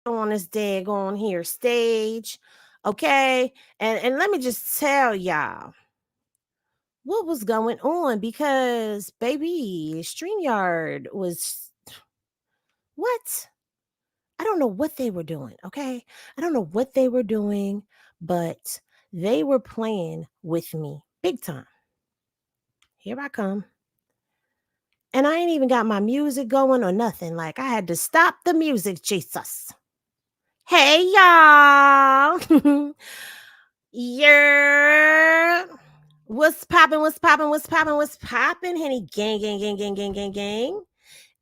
on this daggone here stage. Okay. And let me just tell y'all what was going on, because baby, StreamYard was what? I don't know what they were doing. Okay. I don't know what they were doing, but they were playing with me big time. Here I come. And I ain't even got my music going or nothing. Like, I had to stop the music, Jesus. Hey, y'all. Yeah. What's poppin'? What's poppin'? What's poppin'? What's poppin'? Henny gang, gang, gang, gang, gang, gang, gang.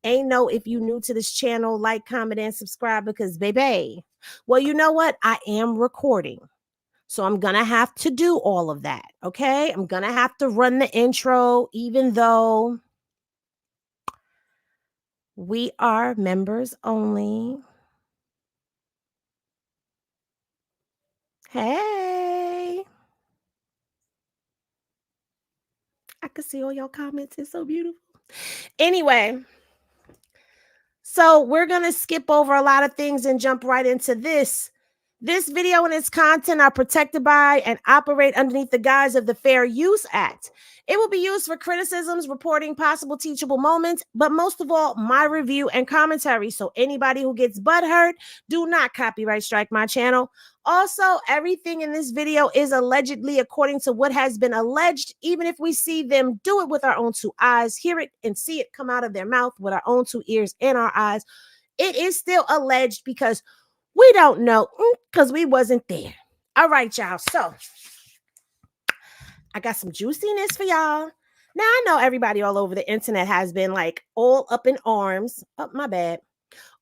Ain't no, if you new to this channel, like, comment, and subscribe, because baby. Well, you know what? I am recording. So I'm gonna have to do all of that. Okay. I'm gonna have to run the intro, even though we are members only. Hey. I can see all your comments. It's so beautiful. Anyway, so we're going to skip over a lot of things and jump right into this. This video and its content are protected by and operate underneath the guise of the Fair Use Act. It will be used for criticisms, reporting possible teachable moments, but most of all, my review and commentary. So anybody who gets butthurt, do not copyright strike my channel. Also, everything in this video is allegedly according to what has been alleged, even if we see them do it with our own two eyes, hear it and see it come out of their mouth with our own two ears and our eyes. It is still alleged because we don't know, because we wasn't there. All right, y'all. So I got some juiciness for y'all. Now, I know everybody all over the internet has been like all up in arms. Oh, my bad.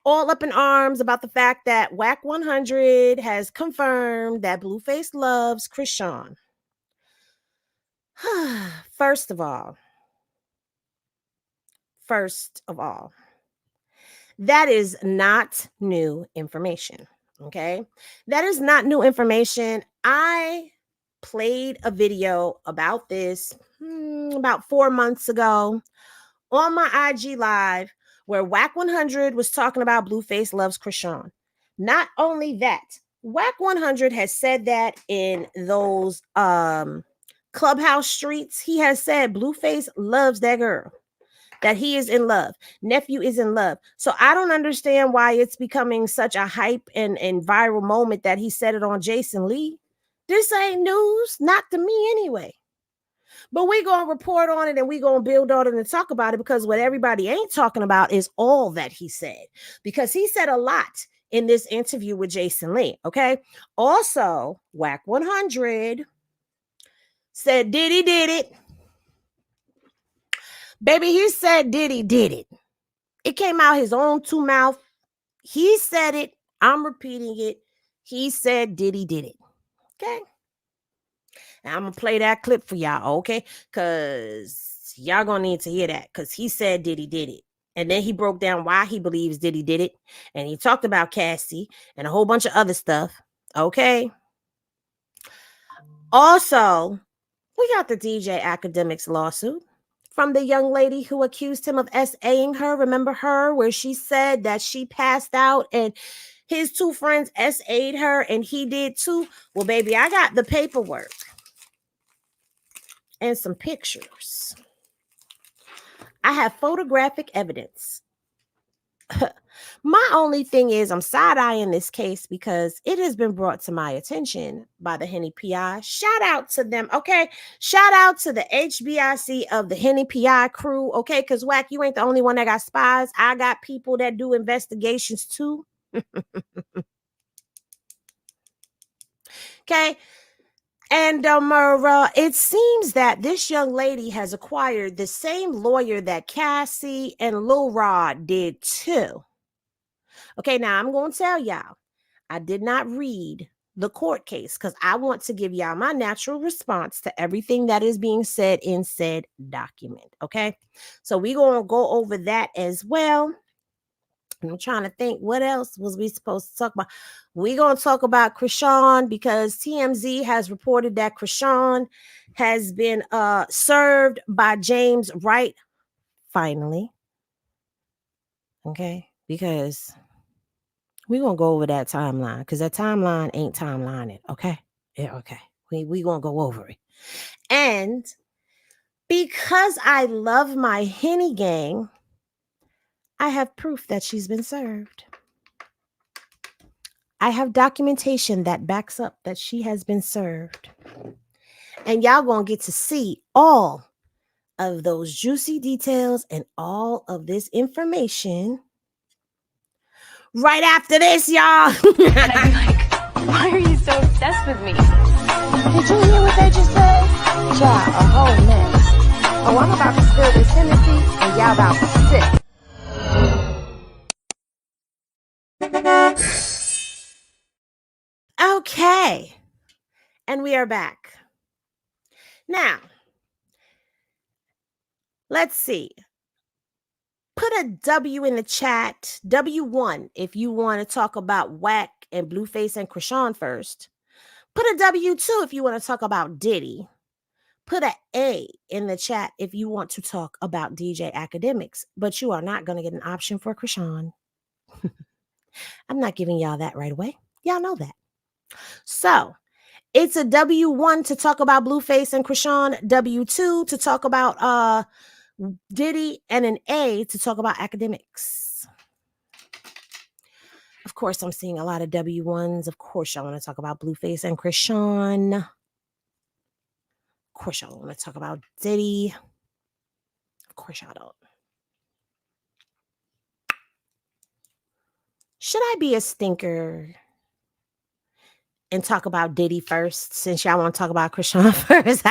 All up in arms about the fact that Wack100 has confirmed that Blueface loves Chrisean. First of all, that is not new information. Okay. That is not new information. I played a video about this about 4 months ago on my IG live, where Wack100 was talking about Blueface loves Chrisean. Not only that, Wack100 has said that in those clubhouse streets. He has said Blueface loves that girl, that he is in love. Nephew is in love. So I don't understand why it's becoming such a hype and viral moment that he said it on Jason Lee. This ain't news, not to me anyway. But we going to report on it and we going to build on it and talk about it, because what everybody ain't talking about is all that he said, because he said a lot in this interview with Jason Lee. Okay. Also, Wack100 said Diddy did it. Baby, he said Diddy did it. It came out his own two mouth. He said it. I'm repeating it. He said Diddy did it. Okay. And I'm going to play that clip for y'all, okay? Because y'all going to need to hear that, because he said Diddy did it. And then he broke down why he believes Diddy did it. And he talked about Cassie and a whole bunch of other stuff, okay? Also, we got the DJ Akademiks lawsuit from the young lady who accused him of SAing her. Remember her, where she said that she passed out and his two friends SA'd her and he did too? Well, baby, I got the paperwork and some pictures. I have photographic evidence. My only thing is, I'm side-eyeing this case because it has been brought to my attention by the Henny PI. Shout out to them, okay? Shout out to the HBIC of the Henny PI crew, okay? Because Wack, you ain't the only one that got spies. I got people that do investigations too. Okay? And it seems that this young lady has acquired the same lawyer that Cassie and Lil Rod did too. Okay, now I'm going to tell y'all, I did not read the court case because I want to give y'all my natural response to everything that is being said in said document. Okay, so we're going to go over that as well. I'm trying to think, what else was we supposed to talk about? We're going to talk about Chrisean because TMZ has reported that Chrisean has been served by James Wright finally. Okay, because We're going to go over that timeline because that timeline ain't timelining. Okay. Yeah. Okay. We going to go over it. And because I love my Henny gang, I have proof that she's been served. I have documentation that backs up that she has been served. And y'all gonna get to see all of those juicy details and all of this information right after this, y'all. And I'd be like, why are you so obsessed with me? Did you hear what they just said? Child, a whole mess. Oh, I'm about to spill this Hennessy and y'all about to sip. Okay. And we are back. Now, let's see. Put a W in the chat, W1, if you want to talk about Wack and Blueface and Chrisean first. Put a W2 if you want to talk about Diddy. Put an A in the chat if you want to talk about DJ Akademiks, but you are not going to get an option for Chrisean. I'm not giving y'all that right away. Y'all know that. So it's a W1 to talk about Blueface and Chrisean, W2 to talk about Diddy, and an A to talk about Akademiks. Of course, I'm seeing a lot of W1s. Of course, y'all want to talk about Blueface and Chrisean. Of course, y'all want to talk about Diddy. Of course, y'all don't. Should I be a stinker and talk about Diddy first, since y'all want to talk about Chrisean first?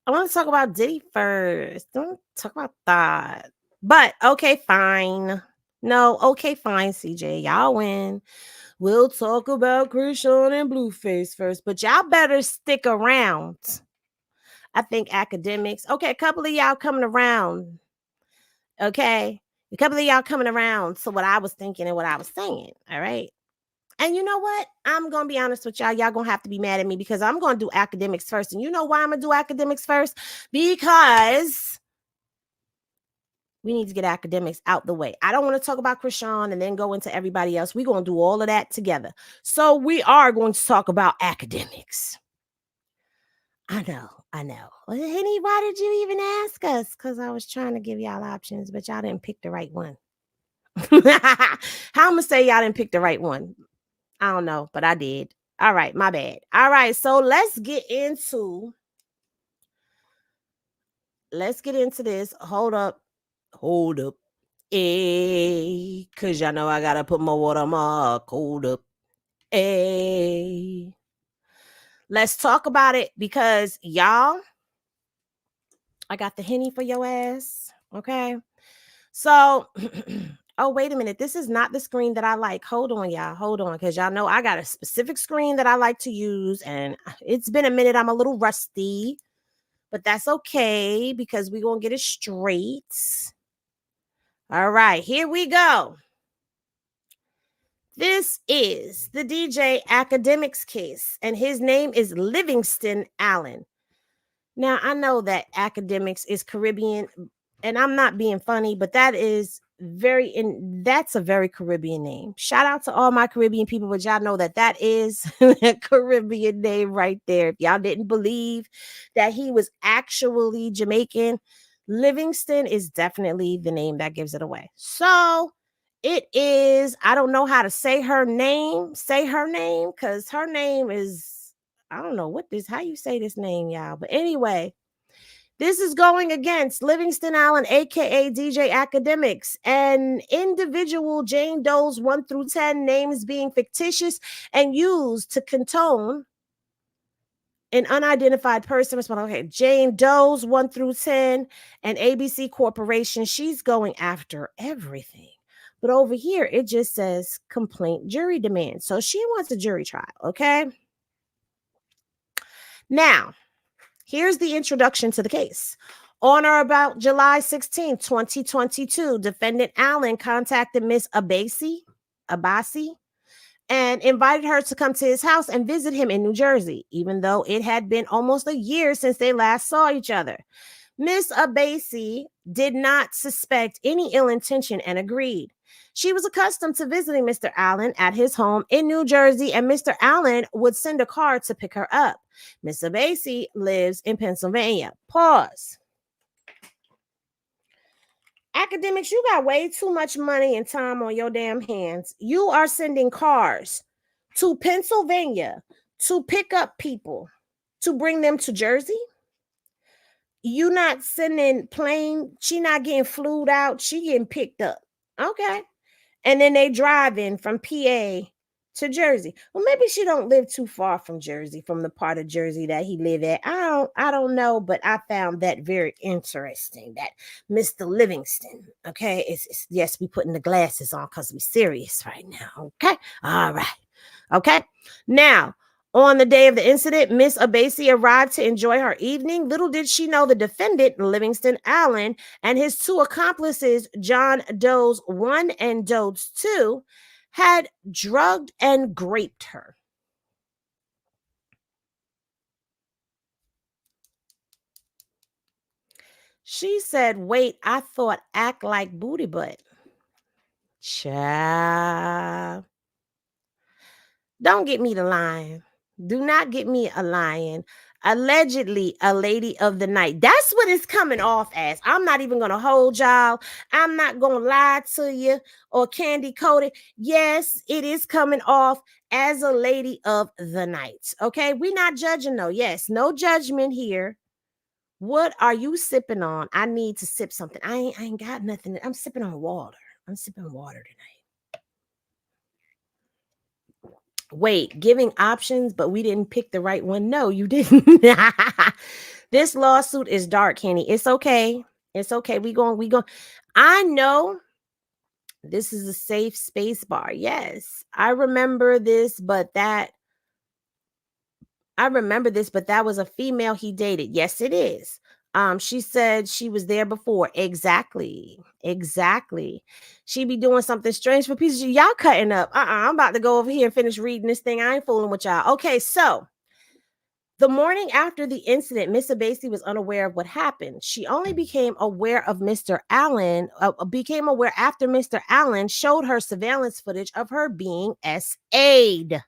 I want to talk about Diddy first. Don't talk about that. But okay, fine. No, okay, fine, CJ. Y'all win. We'll talk about Chrisean and Blueface first, but y'all better stick around. I think Akademiks. Okay, a couple of y'all coming around. Okay, a couple of y'all coming around to what I was thinking and what I was saying. All right. And you know what? I'm going to be honest with y'all. Y'all going to have to be mad at me because I'm going to do Akademiks first. And you know why I'm going to do Akademiks first? Because we need to get Akademiks out the way. I don't want to talk about Chrisean and then go into everybody else. We're going to do all of that together. So we are going to talk about Akademiks. I know. Well, Henny, why did you even ask us? Because I was trying to give y'all options, but y'all didn't pick the right one. How I'm going to say y'all didn't pick the right one? I don't know, but I did. All right, my bad. All right, so let's get into this. Hold up. Hey, because y'all know I got to put my watermark. Hold up. Hey. Let's talk about it because y'all, I got the Henny for your ass. Okay. So, oh, wait a minute. This is not the screen that I like. Hold on, y'all. Hold on. Because y'all know I got a specific screen that I like to use. And it's been a minute. I'm a little rusty. But that's okay because we're going to get it straight. All right. Here we go. This is the DJ Akademiks case. And his name is Livingston Allen. Now, I know that Akademiks is Caribbean. And I'm not being funny, but that's a very Caribbean name. Shout out to all my Caribbean people, but y'all know that is a Caribbean name right there. If y'all didn't believe that he was actually Jamaican, Livingston is definitely the name that gives it away. So it is, I don't know how to say her name, because her name is, I don't know how you say this name, y'all. But anyway, this is going against Livingston Allen, aka DJ Akademiks, and individual Jane Doe's 1 through 10 names being fictitious and used to condone an unidentified person. Okay, Jane Doe's 1 through 10 and ABC Corporation. She's going after everything. But over here, it just says complaint jury demand. So she wants a jury trial, okay? Now, here's the introduction to the case. On or about July 16, 2022, defendant Allen contacted Miss Abasi, and invited her to come to his house and visit him in New Jersey, even though it had been almost a year since they last saw each other. Miss Abasi did not suspect any ill intention and agreed. She was accustomed to visiting Mr. Allen at his home in New Jersey, and Mr. Allen would send a car to pick her up. Miss Abasi lives in Pennsylvania. Pause. Akademiks, you got way too much money and time on your damn hands. You are sending cars to Pennsylvania to pick up people to bring them to Jersey. You not sending plane. She not getting flued out. She getting picked up. Okay. And then they driving from PA to Jersey. Well, maybe she don't live too far from Jersey, from the part of Jersey that he live at. I don't know, but I found that very interesting. That Mr. Livingston. Okay. It's yes, we putting the glasses on because we serious right now. Okay. All right. Okay. Now, on the day of the incident, Miss Abasi arrived to enjoy her evening. Little did she know the defendant, Livingston Allen, and his two accomplices, John Doe's 1 and Doe's 2, had drugged and graped her. She said, wait, I thought act like booty butt. Child. Don't get me to lying. Do not get me a lying. Allegedly a lady of the night. That's what it's coming off as. I'm not even going to hold y'all. I'm not going to lie to you or candy coat it. Yes, it is coming off as a lady of the night. Okay, we're not judging though. Yes, no judgment here. What are you sipping on? I need to sip something. I ain't got nothing. I'm sipping on water. I'm sipping water tonight. Wait, giving options, but we didn't pick the right one. No, you didn't. This lawsuit is dark, Kenny. It's okay. It's okay. We going. I know this is a safe space bar. Yes, I remember this, but that was a female he dated. Yes, it is. She said she was there before. Exactly. She be doing something strange for pieces. Y'all cutting up. I'm about to go over here and finish reading this thing. I ain't fooling with y'all. Okay, so the morning after the incident, Miss Abasi was unaware of what happened. She only became aware of Mr. Allen, became aware after Mr. Allen showed her surveillance footage of her being SA'd.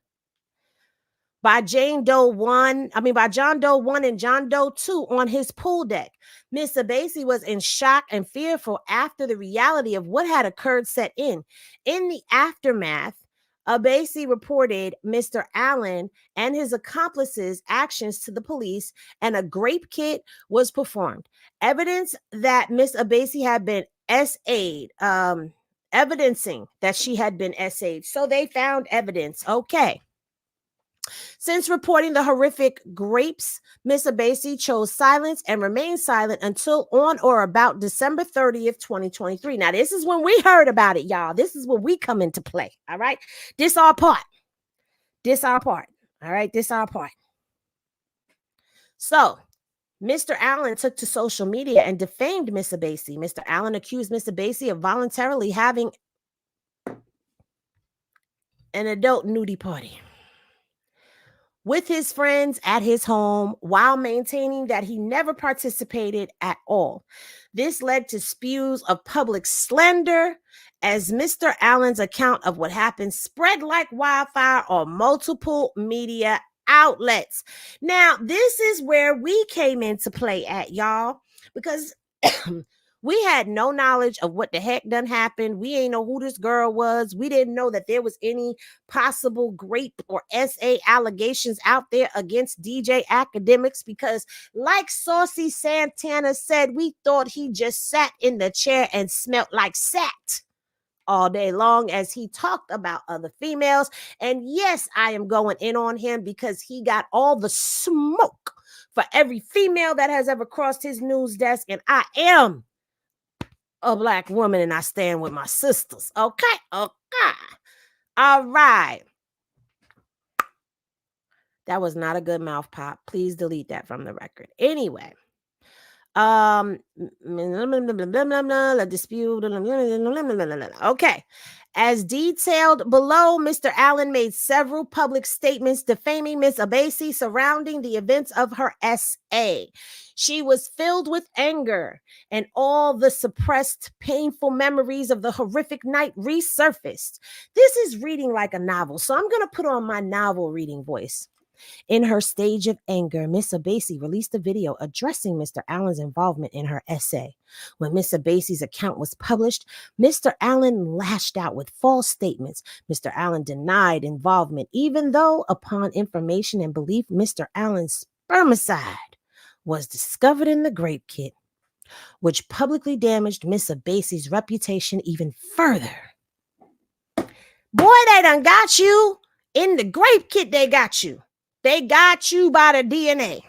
By John Doe 1 and John Doe 2 on his pool deck. Miss Abasi was in shock and fearful after the reality of what had occurred set in. In the aftermath, Abasi reported Mr. Allen and his accomplices' actions to the police, and a grape kit was performed. Evidence that Miss Abasi had been SA'd, evidencing that she had been SA'd. So they found evidence. Okay. Since reporting the horrific grapes, Miss Abasi chose silence and remained silent until on or about December 30th, 2023. Now, this is when we heard about it, y'all. This is when we come into play. All right. This our part. All right. This our part. So, Mr. Allen took to social media and defamed Miss Abasi. Mr. Allen accused Miss Abasi of voluntarily having an adult nudie party with his friends at his home while maintaining that he never participated at all. This led to spews of public slander as Mr. Allen's account of what happened spread like wildfire on multiple media outlets. Now, this is where we came into play at, y'all, because we had no knowledge of what the heck done happened. We ain't know who this girl was. We didn't know that there was any possible grape or SA allegations out there against DJ Akademiks because, like Saucy Santana said, we thought he just sat in the chair and smelt like sat all day long as he talked about other females. And yes, I am going in on him because he got all the smoke for every female that has ever crossed his news desk. And I am a Black woman and I stand with my sisters. Okay. All right. That was not a good mouth pop. Please delete that from the record. Anyway, Dispute. Okay. As detailed below, Mr. Allen made several public statements defaming Miss Abasi surrounding the events of her essay. She was filled with anger, and all the suppressed, painful memories of the horrific night resurfaced. This is reading like a novel, so I'm going to put on my novel reading voice. In her stage of anger, Miss Abasi released a video addressing Mr. Allen's involvement in her essay. When Miss Abasi's account was published, Mr. Allen lashed out with false statements. Mr. Allen denied involvement, even though, upon information and belief, Mr. Allen's spermicide was discovered in the grape kit, which publicly damaged Miss Abasi's reputation even further. Boy, they done got you. In the grape kit, they got you. They got you by the DNA.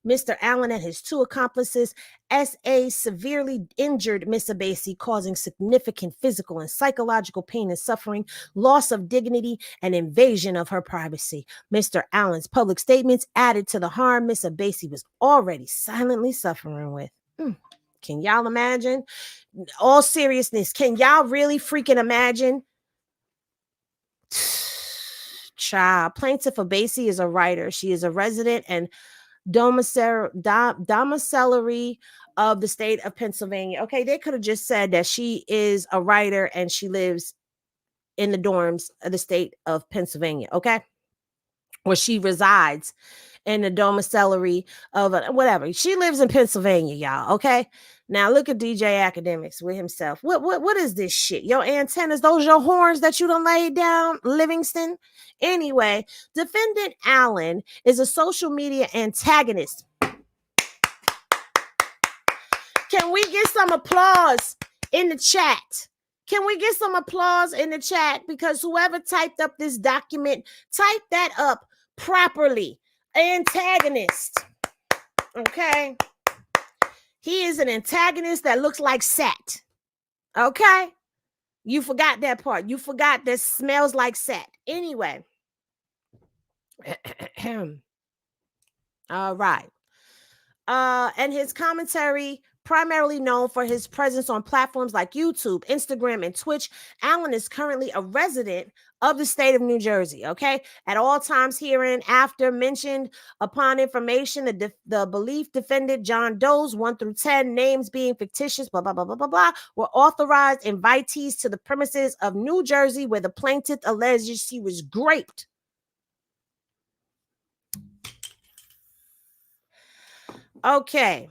Mr. Allen and his two accomplices, S.A. severely injured Miss Abasi, causing significant physical and psychological pain and suffering, loss of dignity, and invasion of her privacy. Mr. Allen's public statements added to the harm Miss Abasi was already silently suffering with. Can y'all imagine? All seriousness, can y'all really freaking imagine? Child, Plaintiff Abasi is a writer. She is a resident and domiciliary of the state of Pennsylvania. Okay, they could have just said that she is a writer and she lives in the dorms of the state of Pennsylvania, okay? Or she resides in the domiciliary of whatever. She lives in Pennsylvania, y'all, okay? Now look at DJ Akademiks with himself. What is this shit? Your antennas, those your horns that you done laid down, Livingston? Anyway, Defendant Allen is a social media antagonist. Can we get some applause in the chat? Can we get some applause in the chat? Because whoever typed up this document, type that up properly. Antagonist. Okay? He is an antagonist that looks like sat. Okay? You forgot that part. You forgot that smells like sat. Anyway. All right. And his commentary, primarily known for his presence on platforms like YouTube, Instagram, and Twitch, Allen is currently a resident of the state of New Jersey, okay? At all times herein, after mentioned upon information, the belief defendant John Doe's 1 through 10 names being fictitious, blah, blah, blah, blah, blah, blah, were authorized invitees to the premises of New Jersey where the plaintiff alleges she was raped. Okay.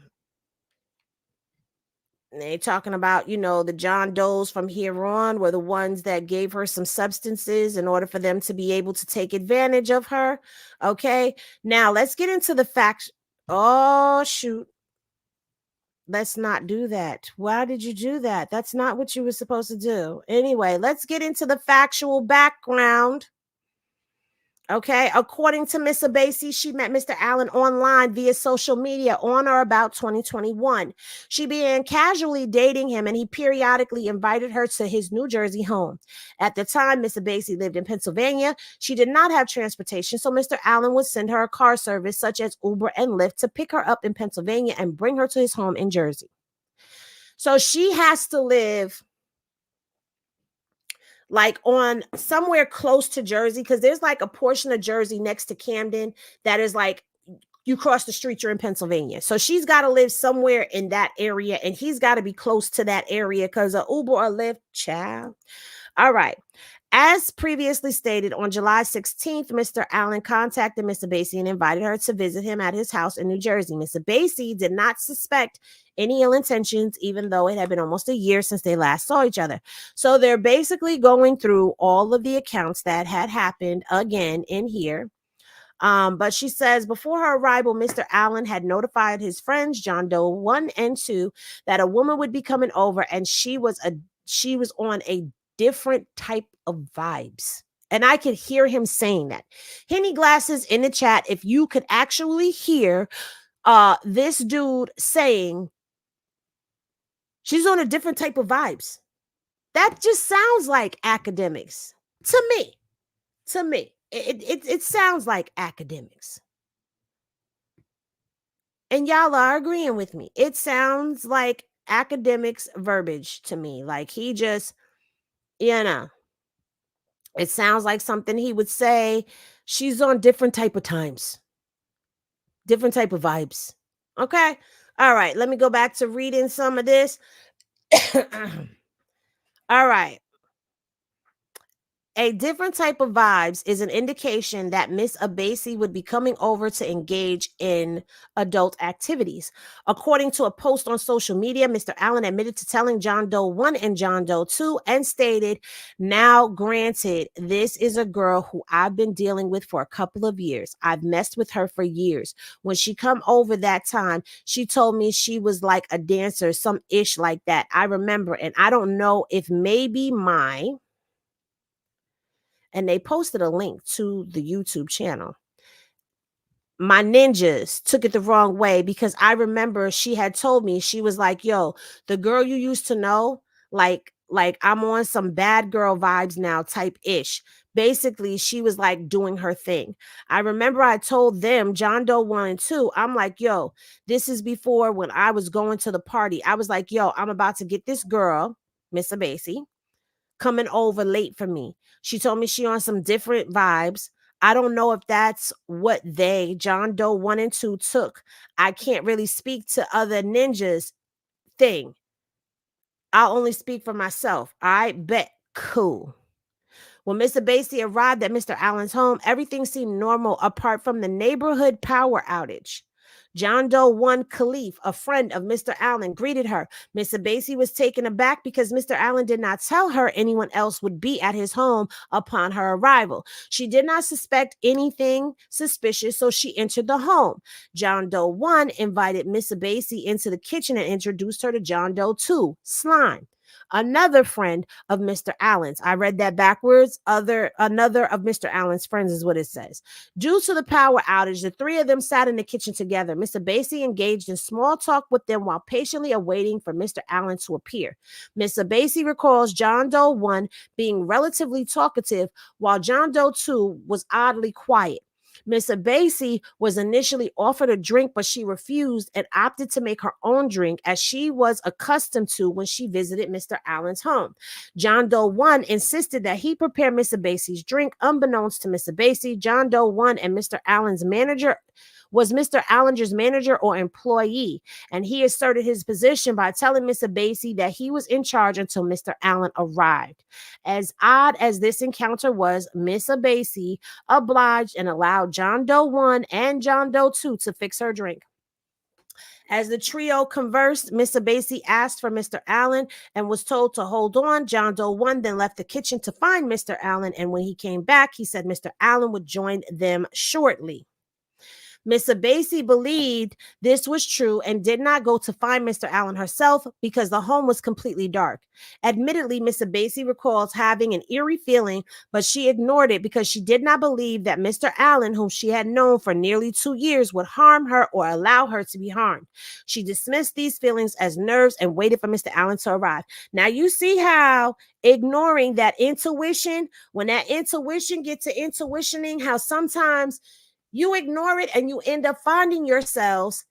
They talking about, the John Does from here on were the ones that gave her some substances in order for them to be able to take advantage of her. Okay. Now let's get into the facts. Oh, shoot. Let's not do that. Why did you do that? That's not what you were supposed to do. Anyway, let's get into the factual background. Okay, according to Miss Abasi, she met Mr. Allen online via social media on or about 2021. She began casually dating him, and he periodically invited her to his New Jersey home. At the time, Miss Abasi lived in Pennsylvania. She did not have transportation, so Mr. Allen would send her a car service such as Uber and Lyft to pick her up in Pennsylvania and bring her to his home in Jersey. So she has to live like on somewhere close to Jersey, because there's like a portion of Jersey next to Camden that is like you cross the street, you're in Pennsylvania. So she's got to live somewhere in that area, and he's got to be close to that area because of Uber or Lyft, child. All right. As previously stated, on July 16th, Mr. Allen contacted Miss Abasi and invited her to visit him at his house in New Jersey. Miss Abasi did not suspect any ill intentions, even though it had been almost a year since they last saw each other. So they're basically going through all of the accounts that had happened again in here. But she says before her arrival, Mr. Allen had notified his friends, John Doe 1 and 2, that a woman would be coming over, and she was on a different type of vibes. And I could hear him saying that. Henny Glasses in the chat, if you could actually hear this dude saying she's on a different type of vibes. That just sounds like Akademiks to me. To me, it sounds like Akademiks. And y'all are agreeing with me. It sounds like Akademiks verbiage to me. Like he just, you know, it sounds like something he would say. She's on different type of times, different type of vibes. Okay. All right. Let me go back to reading some of this. All right. A different type of vibes is an indication that Miss Abasi would be coming over to engage in adult activities. According to a post on social media, Mr. Allen admitted to telling John Doe 1 and John Doe 2 and stated, "Now, granted, this is a girl who I've been dealing with for a couple of years. I've messed with her for years. When she come over that time, she told me she was like a dancer, some ish like that. I remember, and I don't know if maybe my..." And they posted a link to the YouTube channel. "My ninjas took it the wrong way because I remember she had told me, she was like, yo, the girl you used to know, like I'm on some bad girl vibes now type ish. Basically, she was like doing her thing. I remember I told them, John Doe 1 and 2, I'm like, yo, this is before when I was going to the party. I was like, yo, I'm about to get this girl, Miss Abasi, coming over late for me. She told me she on some different vibes. I don't know if that's what they, John Doe 1 and 2, took. I can't really speak to other ninjas thing. I'll only speak for myself. I bet. Cool." When Mr. Basie arrived at Mr. Allen's home, everything seemed normal apart from the neighborhood power outage. John Doe 1 Khalif, a friend of Mr. Allen, greeted her. Mr. Basie was taken aback because Mr. Allen did not tell her anyone else would be at his home upon her arrival. She did not suspect anything suspicious, so she entered the home. John Doe 1 invited Miss Basie into the kitchen and introduced her to John Doe 2, Slime, another friend of Mr. Allen's. I read that backwards. Another of Mr. Allen's friends is what it says. Due to the power outage, the three of them sat in the kitchen together. Mr. Basie engaged in small talk with them while patiently awaiting for Mr. Allen to appear. Mr. Basie recalls John Doe 1 being relatively talkative, while John Doe 2 was oddly quiet. Miss Abasi was initially offered a drink, but she refused and opted to make her own drink, as she was accustomed to when she visited Mr. Allen's home. John Doe 1 insisted that he prepare Miss Abasi's drink. Unbeknownst to Miss Abasi, John Doe 1 and Mr. Allen's manager was Mr. Allenger's manager or employee, and he asserted his position by telling Miss Abasi that he was in charge until Mr. Allen arrived. As odd as this encounter was, Miss Abasi obliged and allowed John Doe 1 and John Doe 2 to fix her drink. As the trio conversed, Miss Abasi asked for Mr. Allen and was told to hold on. John Doe 1 then left the kitchen to find Mr. Allen, and when he came back, he said Mr. Allen would join them shortly. Miss Abasi believed this was true and did not go to find Mr. Allen herself because the home was completely dark. Admittedly, Miss Abasi recalls having an eerie feeling, but she ignored it because she did not believe that Mr. Allen, whom she had known for nearly 2 years, would harm her or allow her to be harmed. She dismissed these feelings as nerves and waited for Mr. Allen to arrive. Now you see how ignoring that intuition, when that intuition gets to intuitioning, how sometimes you ignore it and you end up finding yourselves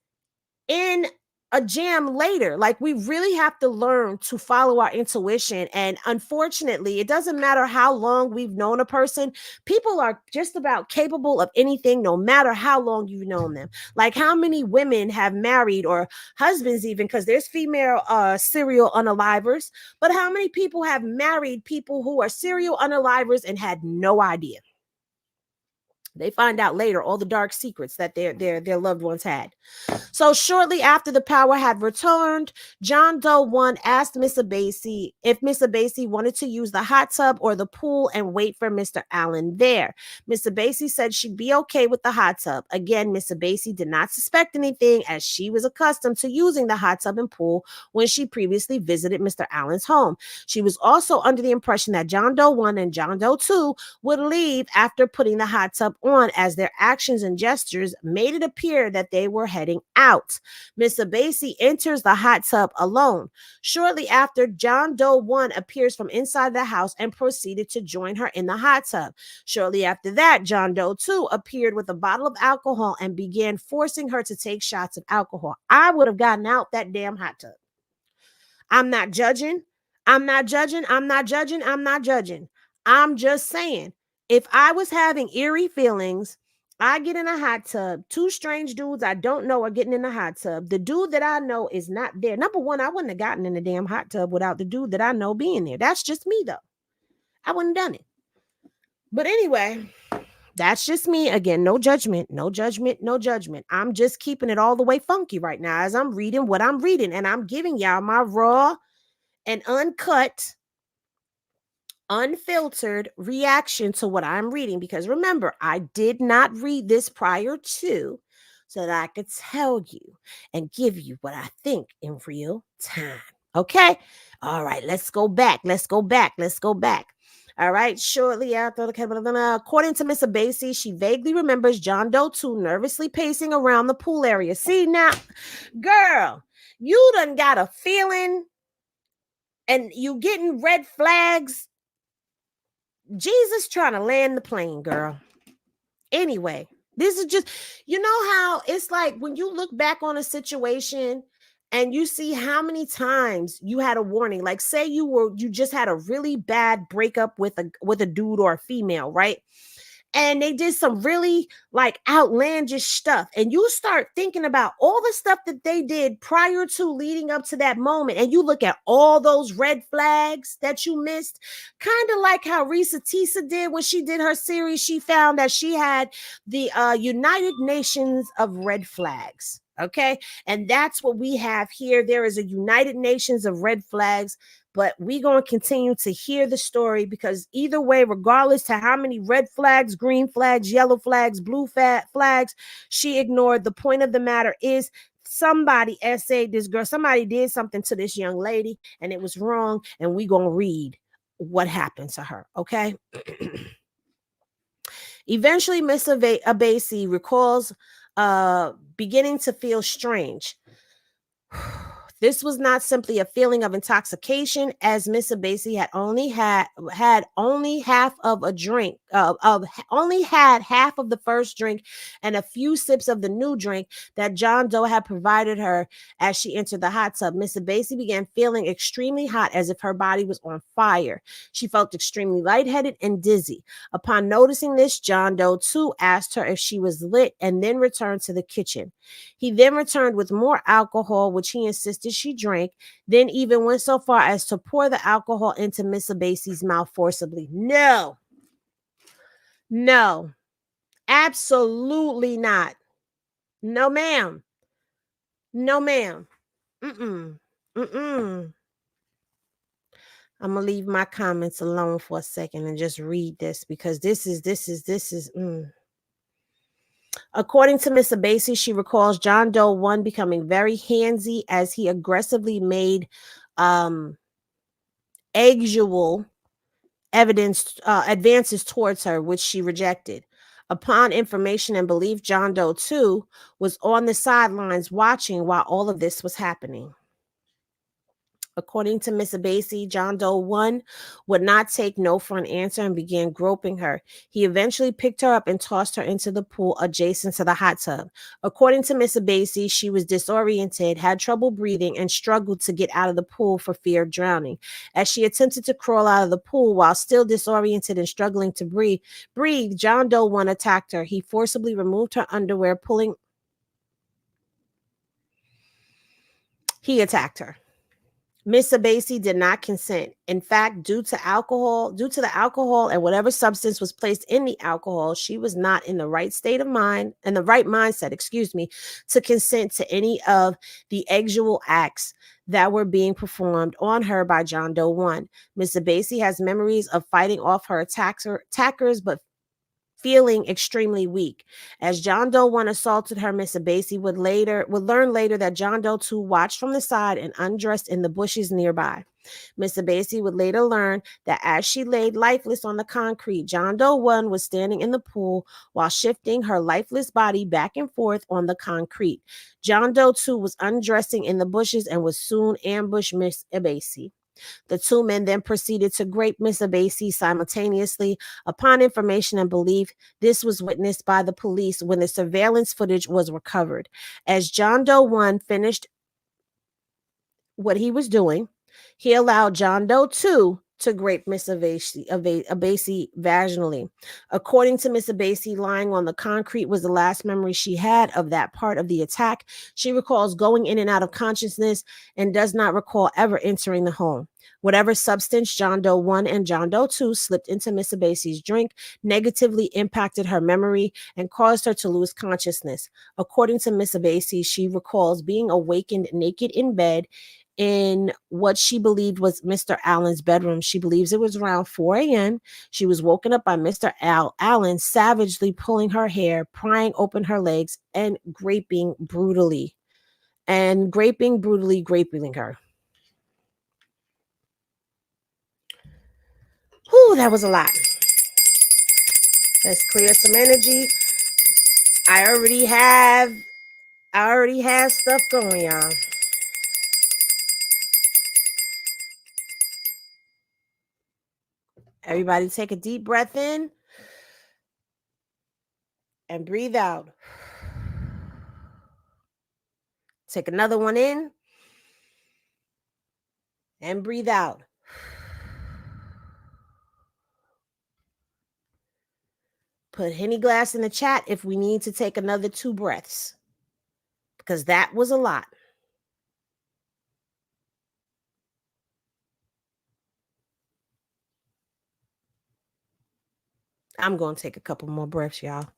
in a jam later. Like, we really have to learn to follow our intuition. And unfortunately, it doesn't matter how long we've known a person. People are just about capable of anything, no matter how long you've known them. Like, how many women have married, or husbands even, because there's female serial unalivers, but how many people have married people who are serial unalivers and had no idea? They find out later all the dark secrets that their loved ones had. So shortly after the power had returned, John Doe 1 asked Miss Abasi if Miss Abasi wanted to use the hot tub or the pool and wait for Mr. Allen there. Miss Abasi said she'd be okay with the hot tub. Again, Miss Abasi did not suspect anything, as she was accustomed to using the hot tub and pool when she previously visited Mr. Allen's home. She was also under the impression that John Doe 1 and John Doe 2 would leave after putting the hot tub on as their actions and gestures made it appear that they were heading out. Miss Abasi enters the hot tub alone. Shortly after, John Doe 1 appears from inside the house and proceeded to join her in the hot tub. Shortly after that, John Doe 2 appeared with a bottle of alcohol and began forcing her to take shots of alcohol. I would have gotten out that damn hot tub. I'm not judging. I'm not judging. I'm not judging. I'm not judging. I'm just saying, if I was having eerie feelings, I get in a hot tub. Two strange dudes I don't know are getting in the hot tub. The dude that I know is not there. Number one, I wouldn't have gotten in the damn hot tub without the dude that I know being there. That's just me, though. I wouldn't have done it. But anyway, that's just me. Again, no judgment, no judgment, no judgment. I'm just keeping it all the way funky right now as I'm reading what I'm reading. And I'm giving y'all my raw and uncut, unfiltered reaction to what I'm reading. Because remember, I did not read this prior to, so that I could tell you and give you what I think in real time. Okay? All right, let's go back. Let's go back. Let's go back. All right, shortly after, according to Miss Abasi, she vaguely remembers John Doe 2 nervously pacing around the pool area. See now, girl, you done got a feeling and you getting red flags. Jesus trying to land the plane, girl. Anyway, this is just, you know how it's like when you look back on a situation and you see how many times you had a warning. Like say you just had a really bad breakup with a dude or a female, right? And they did some really like outlandish stuff. And you start thinking about all the stuff that they did prior to leading up to that moment. And you look at all those red flags that you missed, kind of like how Risa Tisa did when she did her series. She found that she had the United Nations of red flags. Okay. And that's what we have here. There is a United Nations of red flags. But we're going to continue to hear the story because either way, regardless to how many red flags, green flags, yellow flags, blue flags, she ignored. The point of the matter is somebody essayed this girl. Somebody did something to this young lady and it was wrong. And we're going to read what happened to her. Okay. Eventually, Miss Abasi recalls beginning to feel strange. This was not simply a feeling of intoxication, as Miss Abasi had only had half of a drink, only had half of the first drink and a few sips of the new drink that John Doe had provided her as she entered the hot tub. Miss Abasi began feeling extremely hot, as if her body was on fire. She felt extremely lightheaded and dizzy. Upon noticing this, John Doe 2 asked her if she was lit and then returned to the kitchen. He then returned with more alcohol, which he insisted she drank, then even went so far as to pour the alcohol into Miss Abasi's mouth forcibly. No, absolutely not. No, ma'am. No, ma'am. I'm going to leave my comments alone for a second and just read this because this is. According to Miss Abasi, she recalls John Doe 1 becoming very handsy as he aggressively made advances towards her, which she rejected. Upon information and belief, John Doe 2 was on the sidelines watching while all of this was happening. According to Miss Abasi, John Doe 1 would not take no for an answer and began groping her. He eventually picked her up and tossed her into the pool adjacent to the hot tub. According to Miss Abasi, she was disoriented, had trouble breathing, and struggled to get out of the pool for fear of drowning. As she attempted to crawl out of the pool while still disoriented and struggling to breathe, John Doe 1 attacked her. He forcibly removed her underwear, He attacked her. Miss Abasi did not consent. In fact, due to the alcohol and whatever substance was placed in the alcohol, she was not in the right state of mind and the right mindset, to consent to any of the sexual acts that were being performed on her by John Doe 1. Miss Abasi has memories of fighting off her attackers, but feeling extremely weak. As John Doe 1 assaulted her, Miss Abasi would learn later that John Doe 2 watched from the side and undressed in the bushes nearby. Miss Abasi would later learn that as she laid lifeless on the concrete, John Doe 1 was standing in the pool while shifting her lifeless body back and forth on the concrete. John Doe 2 was undressing in the bushes and would soon ambush Miss Abasi. The two men then proceeded to grape Miss Abasi simultaneously. Upon information and belief, this was witnessed by the police when the surveillance footage was recovered. As John Doe 1 finished what he was doing, he allowed John Doe 2 to grape Miss Abasi vaginally. According to Miss Abasi, lying on the concrete was the last memory she had of that part of the attack. She recalls going in and out of consciousness and does not recall ever entering the home. Whatever substance John Doe 1 and John Doe 2 slipped into Miss Abasi's drink negatively impacted her memory and caused her to lose consciousness. According to Miss Abasi, she recalls being awakened naked in bed in what she believed was Mr. Allen's bedroom. She believes it was around 4 a.m. She was woken up by Mr. Allen savagely pulling her hair, prying open her legs, and graping brutally graping her. Whew, that was a lot. Let's clear some energy. I already have stuff going, y'all. Everybody take a deep breath in and breathe out. Take another one in and breathe out. Put Henny Glass in the chat if we need to take another 2 breaths, because that was a lot. I'm going to take a couple more breaths, y'all.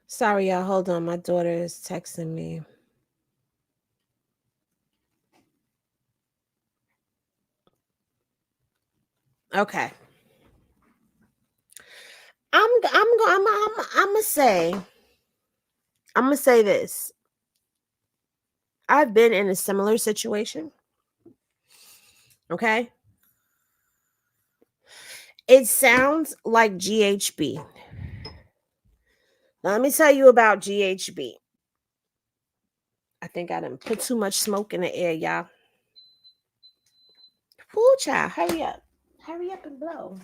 Sorry, y'all. Hold on. My daughter is texting me. Okay. I'm gonna say this. I've been in a similar situation. Okay. It sounds like GHB. Now, let me tell you about GHB. I think I done put too much smoke in the air, y'all. Ooh, child, hurry up. Hurry up and blow.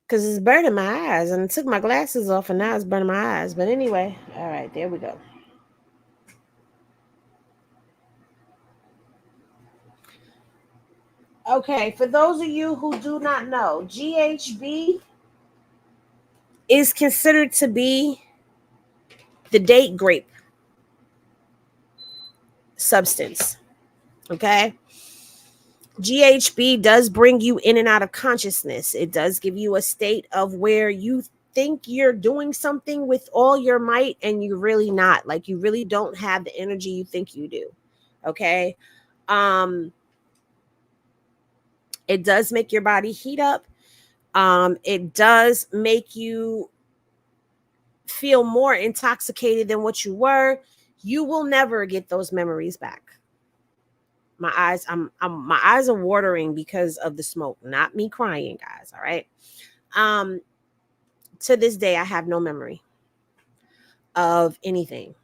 Because it's burning my eyes. And I took my glasses off and now it's burning my eyes. But anyway, all right, there we go. Okay, for those of you who do not know, GHB is considered to be the date grape substance. Okay? GHB does bring you in and out of consciousness. It does give you a state of where you think you're doing something with all your might and you're really not. Like you really don't have the energy you think you do. Okay? It does make your body heat up. It does make you feel more intoxicated than what you were. You will never get those memories back. My eyes are watering because of the smoke, not me crying, guys. All right. To this day, I have no memory of anything.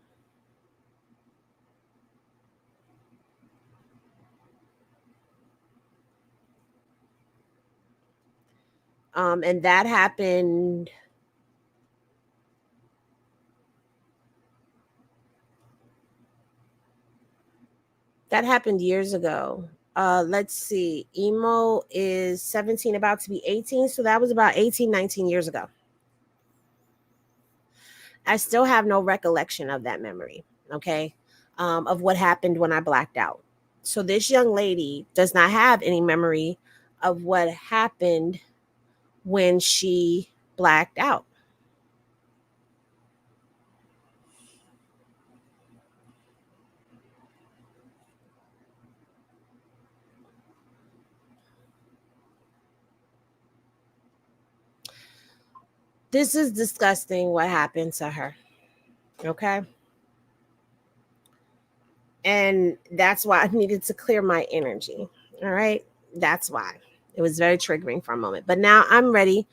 And that happened. That happened years ago. Let's see. Emo is 17, about to be 18. So that was about 18, 19 years ago. I still have no recollection of that memory, okay, of what happened when I blacked out. So this young lady does not have any memory of what happened when she blacked out. This is disgusting what happened to her. Okay. And that's why I needed to clear my energy. All right. That's why it was very triggering for a moment. But now I'm ready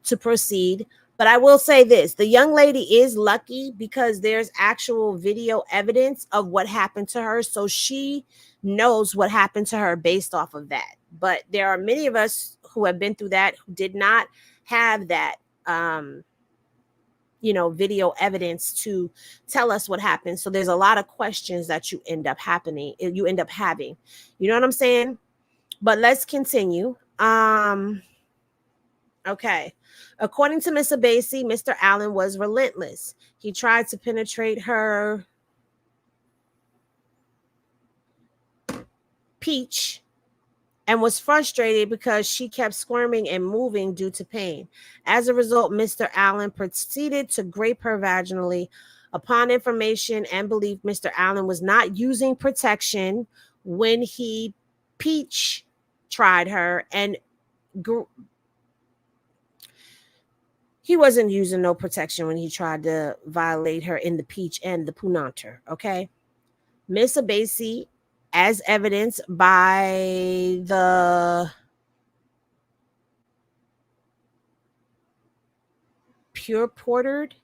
to proceed. But I will say this, the young lady is lucky because there's actual video evidence of what happened to her. So she knows what happened to her based off of that. But there are many of us who have been through that who did not have that video evidence to tell us what happened. So there's a lot of questions that you end up having. You know what I'm saying? But let's continue. Okay. According to Miss Abasi, Mr. Allen was relentless. He tried to penetrate her peach and was frustrated because she kept squirming and moving due to pain. As a result, Mr. Allen proceeded to grape her vaginally. Upon information and belief, Mr. Allen was not using protection when he peach tried her, and he wasn't using no protection when he tried to violate her in the peach and the punanter. Okay. Miss Abasi, as evidenced by the pure portered,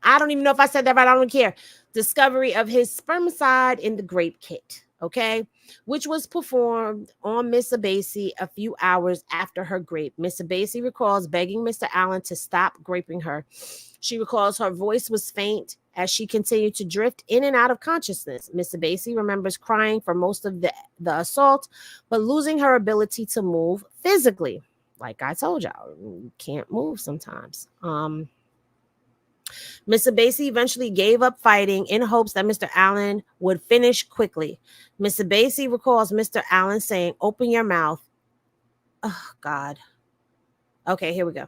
I don't even know if I said that right, I don't care, discovery of his spermicide in the grape kit, okay, which was performed on Miss Abasi a few hours after her grape. Miss Abasi recalls begging Mr. Allen to stop graping her. She recalls her voice was faint as she continued to drift in and out of consciousness. Miss Abasi remembers crying for most of the assault, but losing her ability to move physically. Like I told y'all, you can't move sometimes. Miss Abasi eventually gave up fighting in hopes that Mr. Allen would finish quickly. Miss Abasi recalls Mr. Allen saying, "Open your mouth." Oh, God. Okay, here we go.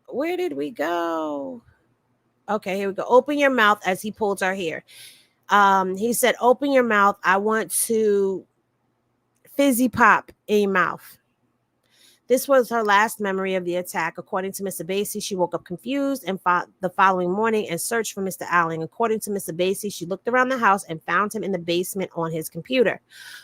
Where did we go? Okay, here we go. Open your mouth as he pulled her hair. He said, "Open your mouth. I want to fizzy pop in your mouth." This was her last memory of the attack. According to Miss Abasi, she woke up confused and the following morning and searched for Mr. Allen. According to Miss Abasi, she looked around the house and found him in the basement on his computer.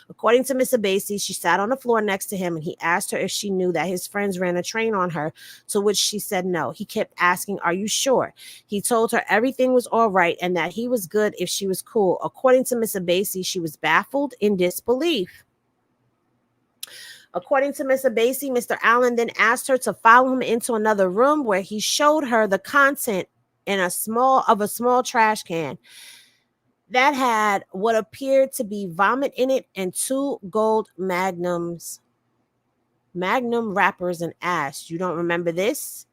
According to Miss Abasi, she sat on the floor next to him and he asked her if she knew that his friends ran a train on her, to which she said no. He kept asking, "Are you sure?" He told her everything was all right and that he was good if she was cool. According to Miss Abasi, she was baffled in disbelief. According to Miss Abasi, Mr. Allen then asked her to follow him into another room where he showed her the content in a small trash can that had what appeared to be vomit in it and 2 gold magnum wrappers, and asked, "You don't remember this?"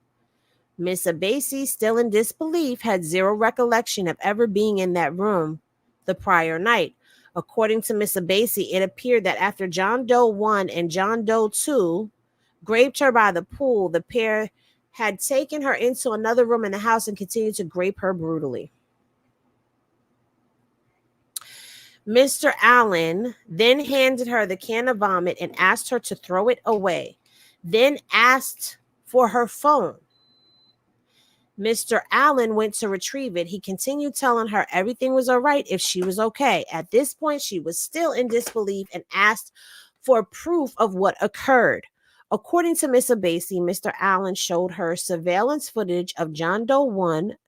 Miss Abasi, still in disbelief, had zero recollection of ever being in that room the prior night. According to Miss Abasi, it appeared that after John Doe 1 and John Doe 2 raped her by the pool, the pair had taken her into another room in the house and continued to rape her brutally. Mr. Allen then handed her the can of vomit and asked her to throw it away, then asked for her phone. Mr. Allen went to retrieve it. He continued telling her everything was all right if she was okay. At this point, she was still in disbelief and asked for proof of what occurred. According to Miss Abasi, Mr. Allen showed her surveillance footage of John Doe 1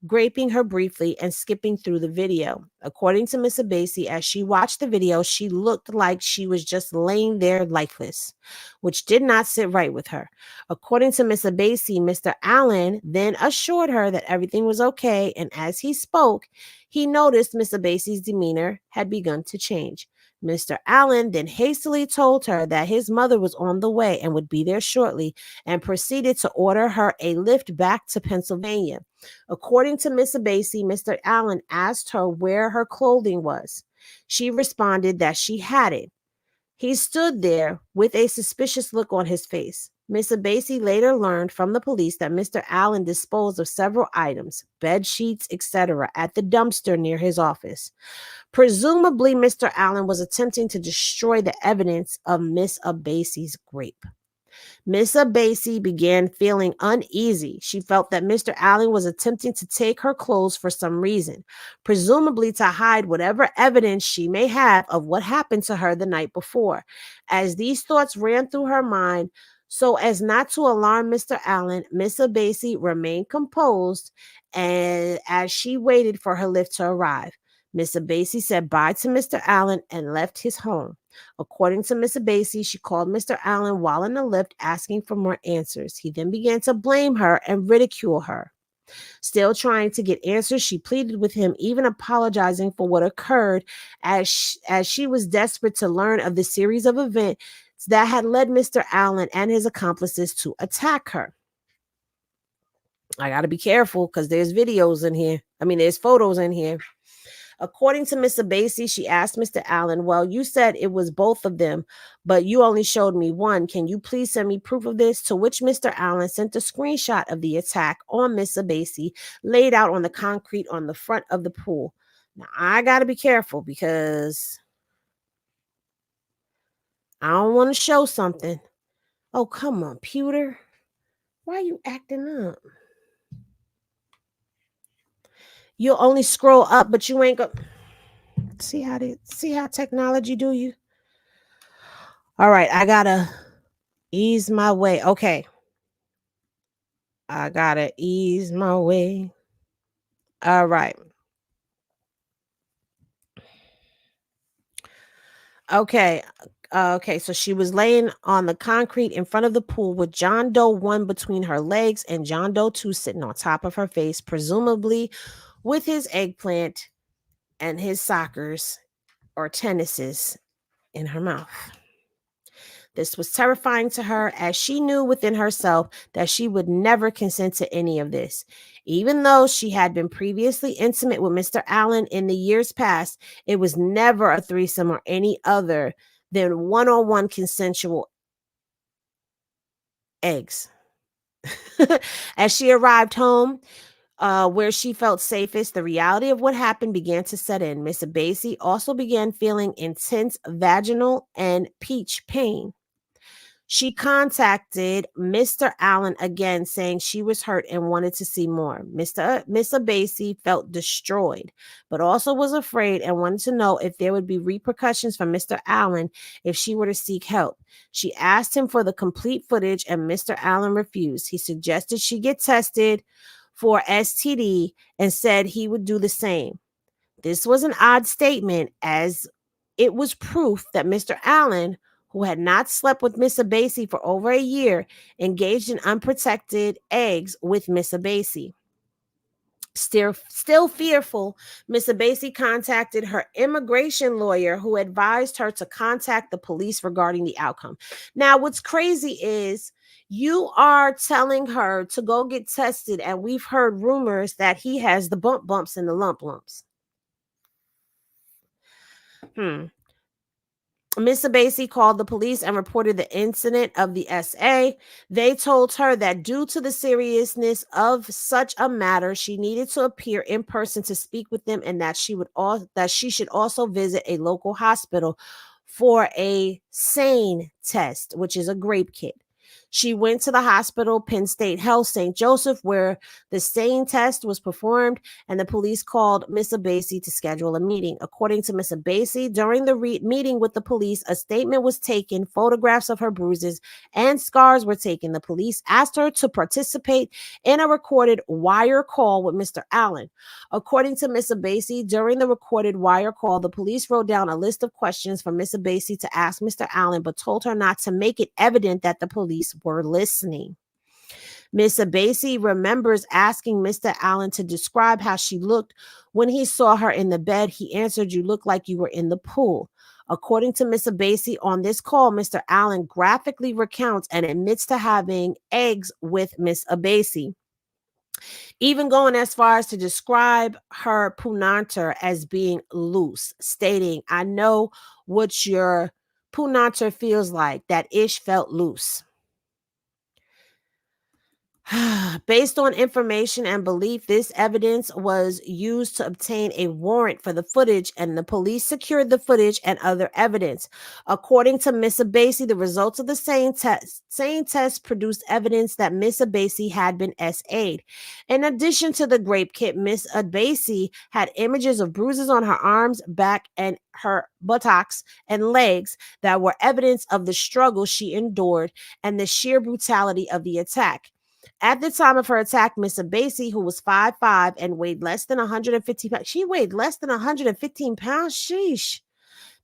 graping her briefly and skipping through the video. According to Miss Abasi, as she watched the video, she looked like she was just laying there lifeless, which did not sit right with her. According to Miss Abasi, Mr. Allen then assured her that everything was okay, and as he spoke, he noticed Miss Abasi's demeanor had begun to change. Mr. Allen then hastily told her that his mother was on the way and would be there shortly, and proceeded to order her a lift back to Pennsylvania. According to Miss Abasi, Mr. Allen asked her where her clothing was. She responded that she had it. He stood there with a suspicious look on his face. Miss Abasi later learned from the police that Mr. Allen disposed of several items, bed sheets, etc., at the dumpster near his office. Presumably, Mr. Allen was attempting to destroy the evidence of Miss Abasi's rape. Miss Abasi began feeling uneasy. She felt that Mr. Allen was attempting to take her clothes for some reason, presumably to hide whatever evidence she may have of what happened to her the night before. As these thoughts ran through her mind, so as not to alarm Mr. Allen, Miss Abasi remained composed and as she waited for her lift to arrive. Miss Abasi said bye to Mr. Allen and left his home. According to Miss Abasi, she called Mr. Allen while in the lift asking for more answers. He then began to blame her and ridicule her. Still trying to get answers, she pleaded with him, even apologizing for what occurred as she was desperate to learn of the series of events that had led Mr. Allen and his accomplices to attack her. I got to be careful because there's videos in here. There's photos in here. According to Miss Abasi, she asked Mr. Allen, well, you said it was both of them, but you only showed me one. Can you please send me proof of this? To which Mr. Allen sent a screenshot of the attack on Miss Abasi laid out on the concrete on the front of the pool. Now, I got to be careful because I don't want to show something. Oh, come on, Pewter. Why are you acting up? You'll only scroll up, but you ain't go. See how technology do you? All right, I gotta ease my way. Okay. I gotta ease my way. All right. Okay. Okay, so she was laying on the concrete in front of the pool with John Doe 1 between her legs and John Doe 2 sitting on top of her face, presumably with his eggplant and his sockers or tennises in her mouth. This was terrifying to her, as she knew within herself that she would never consent to any of this. Even though she had been previously intimate with Mr. Allen in the years past, it was never a threesome or any other than one-on-one consensual eggs. As she arrived home, where she felt safest, the reality of what happened began to set in. Miss Abasi also began feeling intense vaginal and peach pain. She contacted Mr. Allen again, saying she was hurt and wanted to see more. Miss Abasi felt destroyed, but also was afraid and wanted to know if there would be repercussions from Mr. Allen if she were to seek help. She asked him for the complete footage, and Mr. Allen refused. He suggested she get tested for STD and said he would do the same. This was an odd statement, as it was proof that Mr. Allen, who had not slept with Miss Abasi for over a year, engaged in unprotected eggs with Miss Abasi. Still fearful, Miss Abasi contacted her immigration lawyer, who advised her to contact the police regarding the outcome. Now, what's crazy is you are telling her to go get tested, and we've heard rumors that he has the bumps and the lumps. Miss Abasi called the police and reported the incident of the SA. They told her that due to the seriousness of such a matter, she needed to appear in person to speak with them, and that she should also visit a local hospital for a SANE test, which is a grape kit. She went to the hospital, Penn State Health, St. Joseph, where the same test was performed, and the police called Miss Abasi to schedule a meeting. According to Miss Abasi, during the meeting with the police, a statement was taken, photographs of her bruises and scars were taken. The police asked her to participate in a recorded wire call with Mr. Allen. According to Miss Abasi, during the recorded wire call, the police wrote down a list of questions for Miss Abasi to ask Mr. Allen, but told her not to make it evident that the police were listening. Miss Abasi remembers asking Mr. Allen to describe how she looked when he saw her in the bed. He answered, "You look like you were in the pool." According to Miss Abasi, on this call, Mr. Allen graphically recounts and admits to having eggs with Miss Abasi, even going as far as to describe her punanter as being loose, stating, "I know what your punanter feels like. That ish felt loose." Based on information and belief, this evidence was used to obtain a warrant for the footage, and the police secured the footage and other evidence. According to Miss Abasi, the results of the same test produced evidence that Miss Abasi had been SA'd. In addition to the grape kit, Miss Abasi had images of bruises on her arms, back, and her buttocks and legs that were evidence of the struggle she endured and the sheer brutality of the attack. At the time of her attack, Miss Abasi, who was 5'5" and weighed less than 150 pounds, she weighed less than 115 pounds. Sheesh.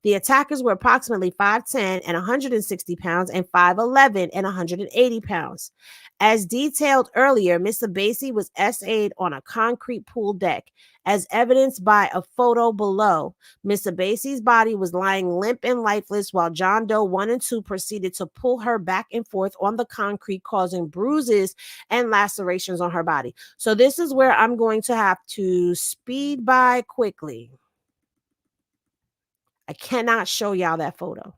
The attackers were approximately 5'10" and 160 pounds and 5'11" and 180 pounds. As detailed earlier, Miss Abasi was SA'd on a concrete pool deck. As evidenced by a photo below, Miss Abasi's body was lying limp and lifeless while John Doe 1 and 2 proceeded to pull her back and forth on the concrete, causing bruises and lacerations on her body. So this is where I'm going to have to speed by quickly. I cannot show y'all that photo.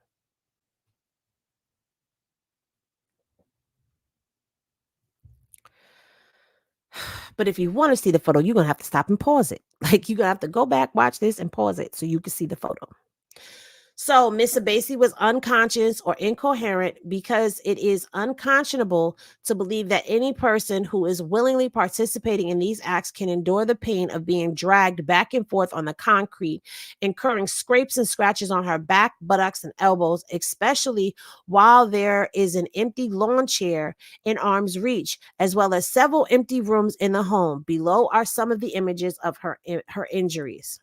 But if you want to see the photo, you're going to have to stop and pause it. Like, you're going to have to go back, watch this, and pause it so you can see the photo. So Miss Abasi was unconscious or incoherent because it is unconscionable to believe that any person who is willingly participating in these acts can endure the pain of being dragged back and forth on the concrete, incurring scrapes and scratches on her back, buttocks, and elbows, especially while there is an empty lawn chair in arm's reach, as well as several empty rooms in the home. Below are some of the images of her injuries.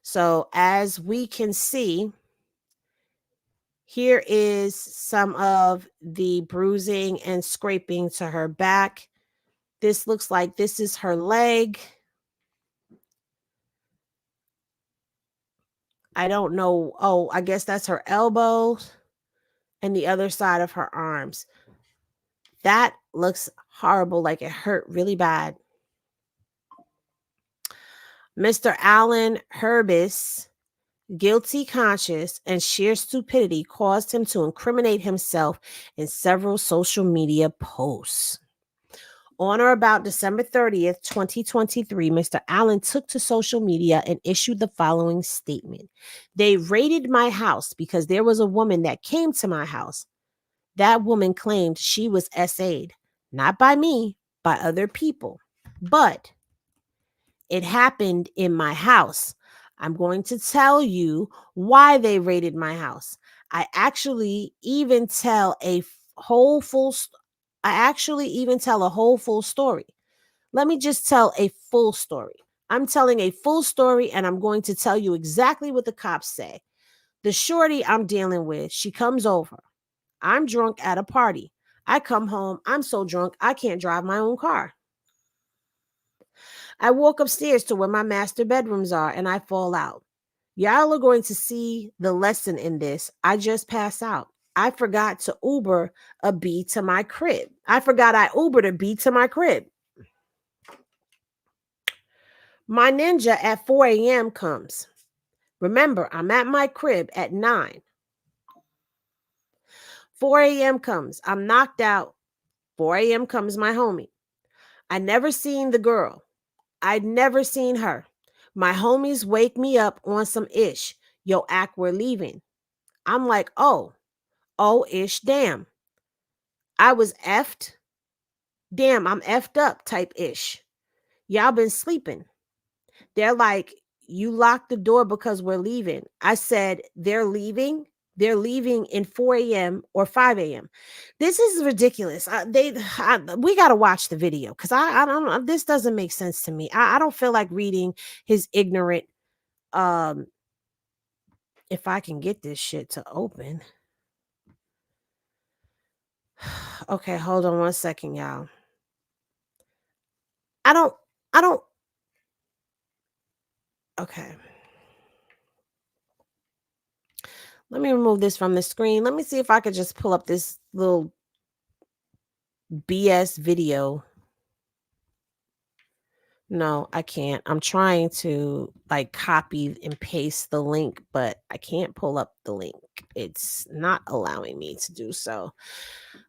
So as we can see, here is some of the bruising and scraping to her back. This looks like this is her leg. I don't know. Oh, I guess that's her elbow and the other side of her arms. That looks horrible, like it hurt really bad. Mr. Allen Herbis, guilty conscience and sheer stupidity caused him to incriminate himself in several social media posts. On or about December 30th, 2023, Mr. Allen took to social media and issued the following statement. "They raided my house because there was a woman that came to my house. That woman claimed she was SA'd, not by me, by other people. But it happened in my house. I'm going to tell you why they raided my house. I actually even tell a whole full story. Let me just tell a full story. I'm telling a full story, and I'm going to tell you exactly what the cops say. The shorty I'm dealing with, she comes over. I'm drunk at a party. I come home. I'm so drunk, I can't drive my own car. I walk upstairs to where my master bedrooms are, and I fall out. Y'all are going to see the lesson in this. I just pass out. I forgot to Uber a B to my crib. I Ubered a B to my crib. My ninja at 4 a.m. comes. Remember, I'm at my crib at 9. 4 a.m. comes. I'm knocked out. 4 a.m. comes my homie. I never seen the girl. I'd never seen her. My homies wake me up on some ish. Yo, Ack, we're leaving. I'm like, oh, oh ish, damn. I was effed. Damn, I'm effed up type ish. Y'all been sleeping. They're like, you locked the door because we're leaving. I said, they're leaving. They're leaving in 4 a.m. or 5 a.m. This is ridiculous. We got to watch the video because I don't know. This doesn't make sense to me. I don't feel like reading his ignorant. If I can get this shit to open. Okay, hold on 1 second, y'all. I don't. Okay. Let me remove this from the screen. Let me see if I could just pull up this little BS video. No, I can't. I'm trying to like copy and paste the link, but I can't pull up the link. It's not allowing me to do so.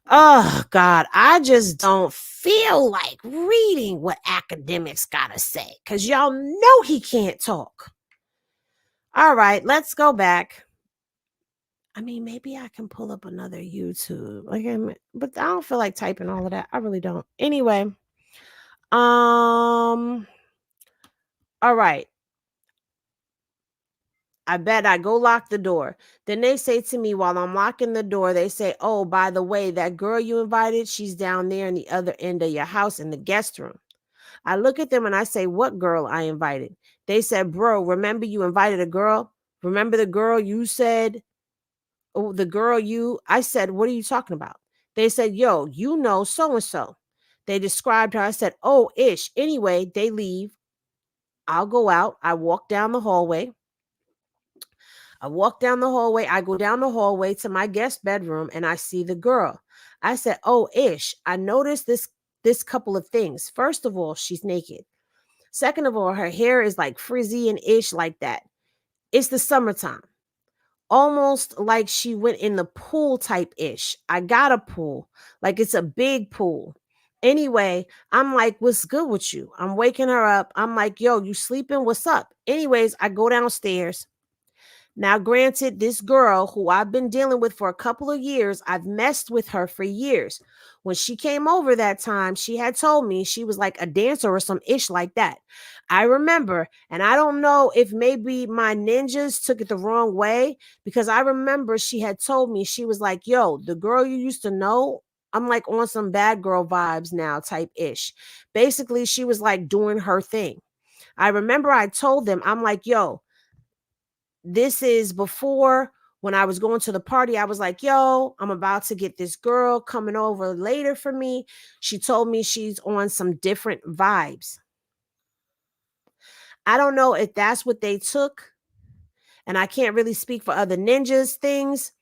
Oh God, I just don't feel like reading what Akademiks gotta say because y'all know he can't talk. All right, let's go back. I mean, maybe I can pull up another YouTube. But I don't feel like typing all of that. I really don't. Anyway, all right. I bet I go lock the door. Then they say to me while I'm locking the door, they say, oh, by the way, that girl you invited, she's down there in the other end of your house in the guest room. I look at them and I say, what girl I invited? They said, bro, remember you invited a girl? Remember the girl you said? Oh, the girl you, I said, what are you talking about? They said, yo, you know so-and-so. They described her. I said, oh, ish. Anyway, they leave. I'll go out. I walk down the hallway. I go down the hallway to my guest bedroom and I see the girl. I said, oh, ish. I noticed this couple of things. First of all, she's naked. Second of all, her hair is like frizzy and ish like that. It's the summertime. Almost like she went in the pool type ish. I got a pool, like it's a big pool. Anyway, I'm like, what's good with you? I'm waking her up. I'm like, yo, you sleeping? What's up? Anyways, I go downstairs. Now, granted, this girl who I've been dealing with for a couple of years, I've messed with her for years. When she came over that time, she had told me she was like a dancer or some ish like that. I remember, and I don't know if maybe my ninjas took it the wrong way because I remember she had told me, she was like, yo, the girl you used to know, I'm like on some bad girl vibes now type ish. Basically, she was like doing her thing. I remember I told them, I'm like, yo, this is before when I was going to the party. I was like, yo, I'm about to get this girl coming over later for me. She told me she's on some different vibes. I don't know if that's what they took. And I can't really speak for other ninjas things.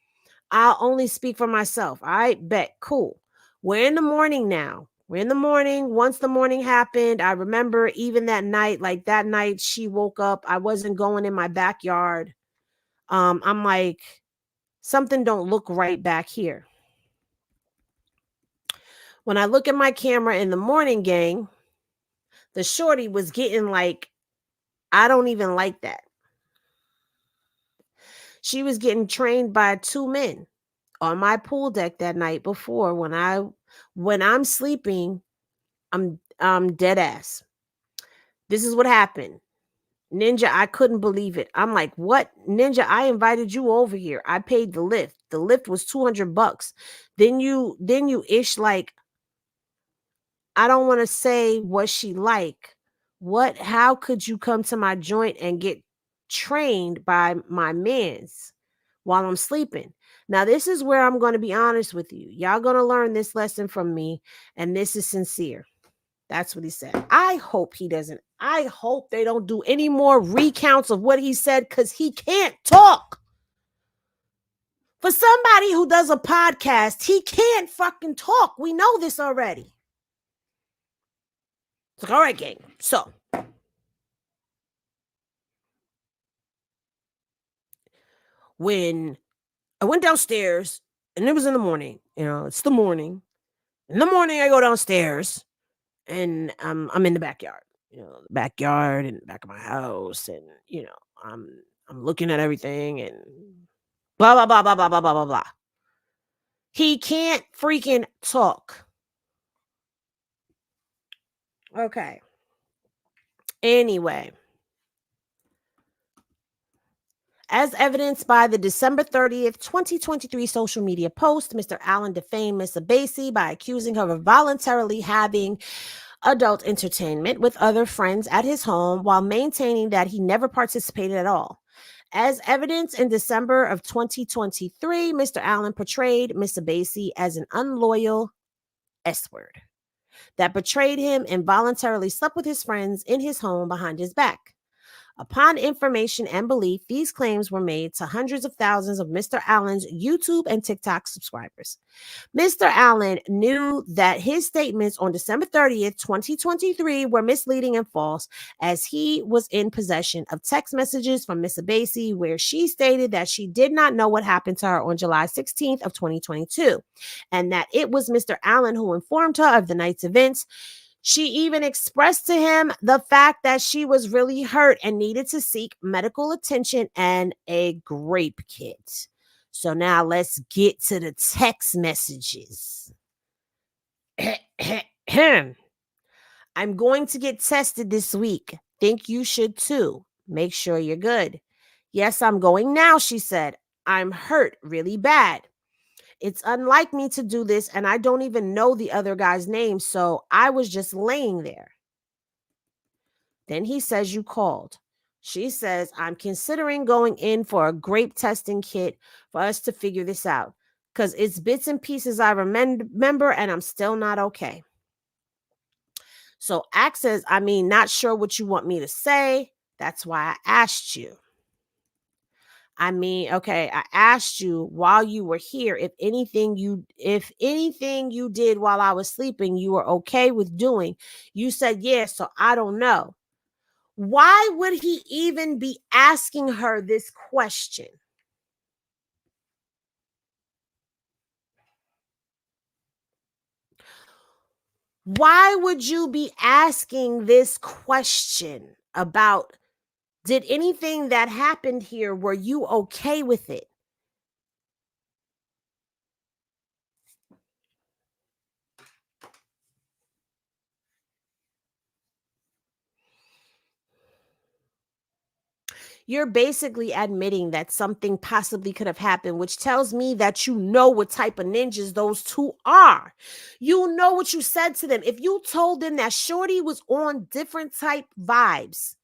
I'll only speak for myself. All right, bet. Cool. We're in the morning now. We're in the morning. Once the morning happened, I remember even that night, like that night she woke up. I wasn't going in my backyard. I'm like, something don't look right back here. When I look at my camera in the morning, gang, the shorty was getting like, I don't even like that. She was getting trained by 2 men on my pool deck that night before. When I'm sleeping, I'm dead ass. This is what happened. Ninja, I couldn't believe it. I'm like, what? Ninja, I invited you over here. I paid the lift. The lift was $200. Then you ish like, I don't want to say what she like. How could you come to my joint and get trained by my mans while I'm sleeping? Now, this is where I'm going to be honest with you. Y'all going to learn this lesson from me, and this is sincere. That's what he said. I hope they don't do any more recounts of what he said because he can't talk. For somebody who does a podcast, he can't fucking talk. We know this already. It's like, all right, gang. So, when I went downstairs, and it was in the morning, it's the morning. In the morning, I go downstairs, and I'm in the backyard, the backyard and the back of my house, and I'm looking at everything, and blah blah blah blah blah blah blah blah blah. He can't freaking talk. Okay. Anyway. As evidenced by the December 30th, 2023 social media post, Mr. Allen defamed Miss Abasi by accusing her of voluntarily having adult entertainment with other friends at his home while maintaining that he never participated at all. As evidence in December of 2023, Mr. Allen portrayed Miss Abasi as an unloyal S-word that betrayed him and voluntarily slept with his friends in his home behind his back. Upon information and belief, these claims were made to hundreds of thousands of Mr. Allen's YouTube and TikTok subscribers. Mr. Allen knew that his statements on December 30th, 2023 were misleading and false, as he was in possession of text messages from Miss Abasi where she stated that she did not know what happened to her on July 16th of 2022, and that it was Mr. Allen who informed her of the night's events. She even expressed to him the fact that she was really hurt and needed to seek medical attention and a grape kit. So now let's get to the text messages. I'm going to get tested this week. Think you should too. Make sure you're good. Yes, I'm going now, she said. I'm hurt really bad. It's unlike me to do this, and I don't even know the other guy's name, so I was just laying there. Then he says you called. She says, I'm considering going in for a grape testing kit for us to figure this out, because it's bits and pieces I remember, and I'm still not okay. So Axe says, not sure what you want me to say. That's why I asked you. Okay, I asked you while you were here if anything you did while I was sleeping, you were okay with doing. You said yes, so I don't know. Why would he even be asking her this question? Why would you be asking this question about, did anything that happened here, were you okay with it? You're basically admitting that something possibly could have happened, which tells me that you know what type of ninjas those two are. You know what you said to them. If you told them that Shorty was on different type vibes,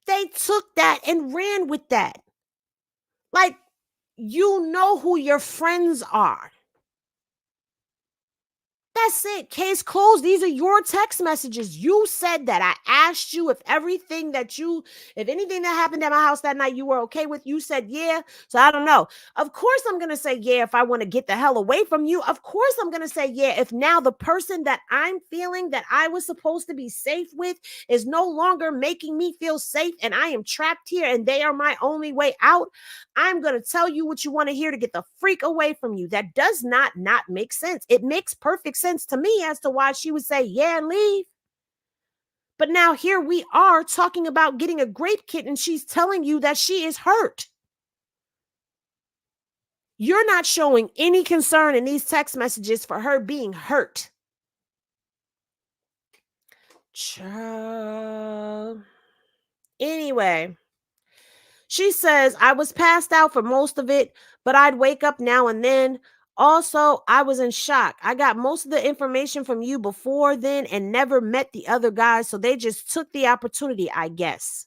they took that and ran with that. Like, you know who your friends are. That's it. Case closed. These are your text messages. You said that. I asked you if anything that happened at my house that night you were okay with. You said yeah. So I don't know. Of course I'm going to say yeah if I want to get the hell away from you. Of course I'm going to say yeah if now the person that I'm feeling that I was supposed to be safe with is no longer making me feel safe and I am trapped here and they are my only way out. I'm going to tell you what you want to hear to get the freak away from you. That does not make sense. It makes perfect sense to me as to why she would say, yeah, leave. But now here we are talking about getting a grape kit and she's telling you that she is hurt. You're not showing any concern in these text messages for her being hurt. Anyway, she says, I was passed out for most of it, but I'd wake up now and then. Also, I was in shock. I got most of the information from you before then and never met the other guys, so they just took the opportunity, I guess.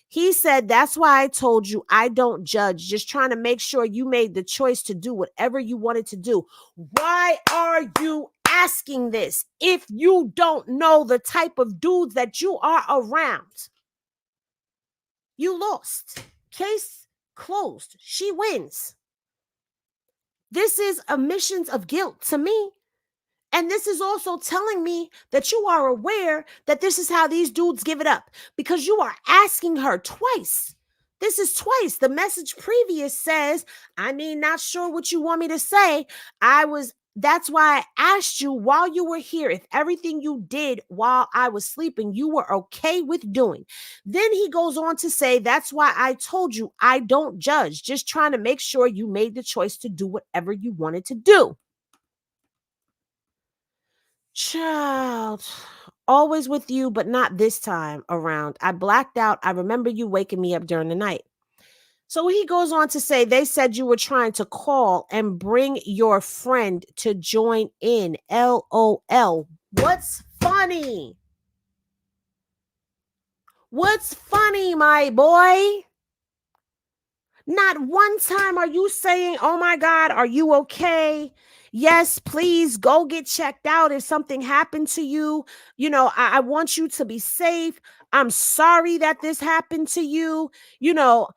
He said, that's why I told you I don't judge, just trying to make sure you made the choice to do whatever you wanted to do. Why are you asking this if you don't know the type of dudes that you are around? You lost. Case closed. She wins. This is admissions of guilt to me. And this is also telling me that you are aware that this is how these dudes give it up, because you are asking her twice. This is twice. The message previous says, not sure what you want me to say. I was That's why I asked you while you were here if everything you did while I was sleeping, you were okay with doing. Then he goes on to say, that's why I told you I don't judge, just trying to make sure you made the choice to do whatever you wanted to do. Child, always with you, but not this time around. I blacked out. I remember you waking me up during the night. So he goes on to say, they said you were trying to call and bring your friend to join in. LOL. What's funny? What's funny, my boy? Not one time are you saying, oh my God, are you okay? Yes, please go get checked out if something happened to you. You know, I want you to be safe. I'm sorry that this happened to you. You know,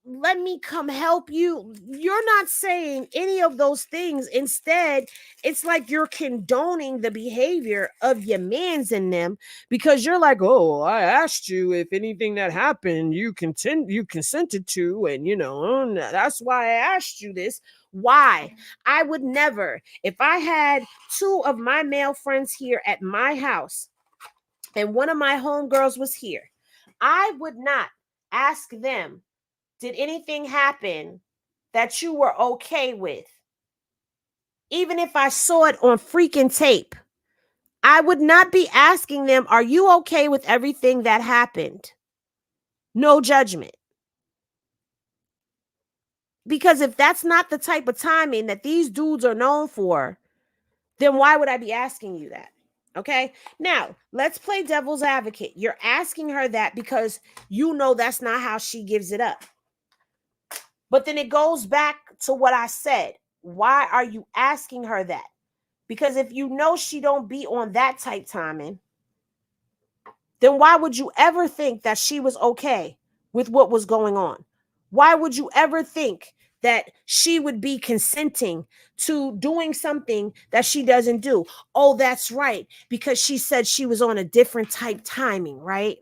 let me come help you. You're not saying any of those things. Instead, it's like you're condoning the behavior of your mans in them, because you're like, oh, I asked you if anything that happened you consented to, and you know, that's why I asked you this. Why? I would never, if I had two of my male friends here at my house and one of my homegirls was here, I would not ask them, did anything happen that you were okay with? Even if I saw it on freaking tape, I would not be asking them, are you okay with everything that happened? No judgment. Because if that's not the type of timing that these dudes are known for, then why would I be asking you that? Okay. Now, let's play devil's advocate. You're asking her that because you know that's not how she gives it up. But then it goes back to what I said. Why are you asking her that? Because if you know she don't be on that type timing, then why would you ever think that she was okay with what was going on? Why would you ever think that she would be consenting to doing something that she doesn't do? Oh, that's right. Because she said she was on a different type timing, right?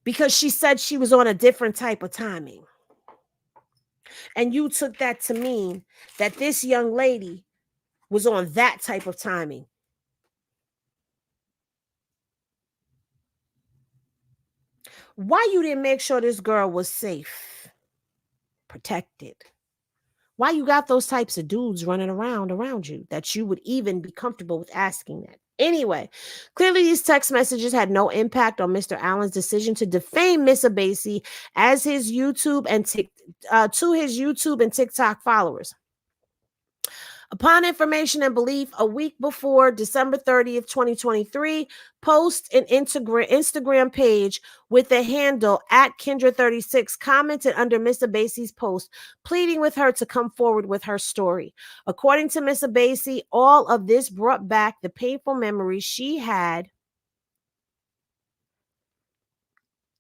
Because she said she was on a different type of timing. And you took that to mean that this young lady was on that type of timing. Why you didn't make sure this girl was safe, protected? Why you got those types of dudes running around you that you would even be comfortable with asking that? Anyway, clearly these text messages had no impact on Mr. Allen's decision to defame Miss Abasi as his YouTube and to his YouTube and TikTok followers. Upon information and belief, a week before December 30th, 2023, post an Instagram page with the handle @Kendra36 commented under Miss Abasi's post, pleading with her to come forward with her story. According to Miss Abasi, all of this brought back the painful memories she had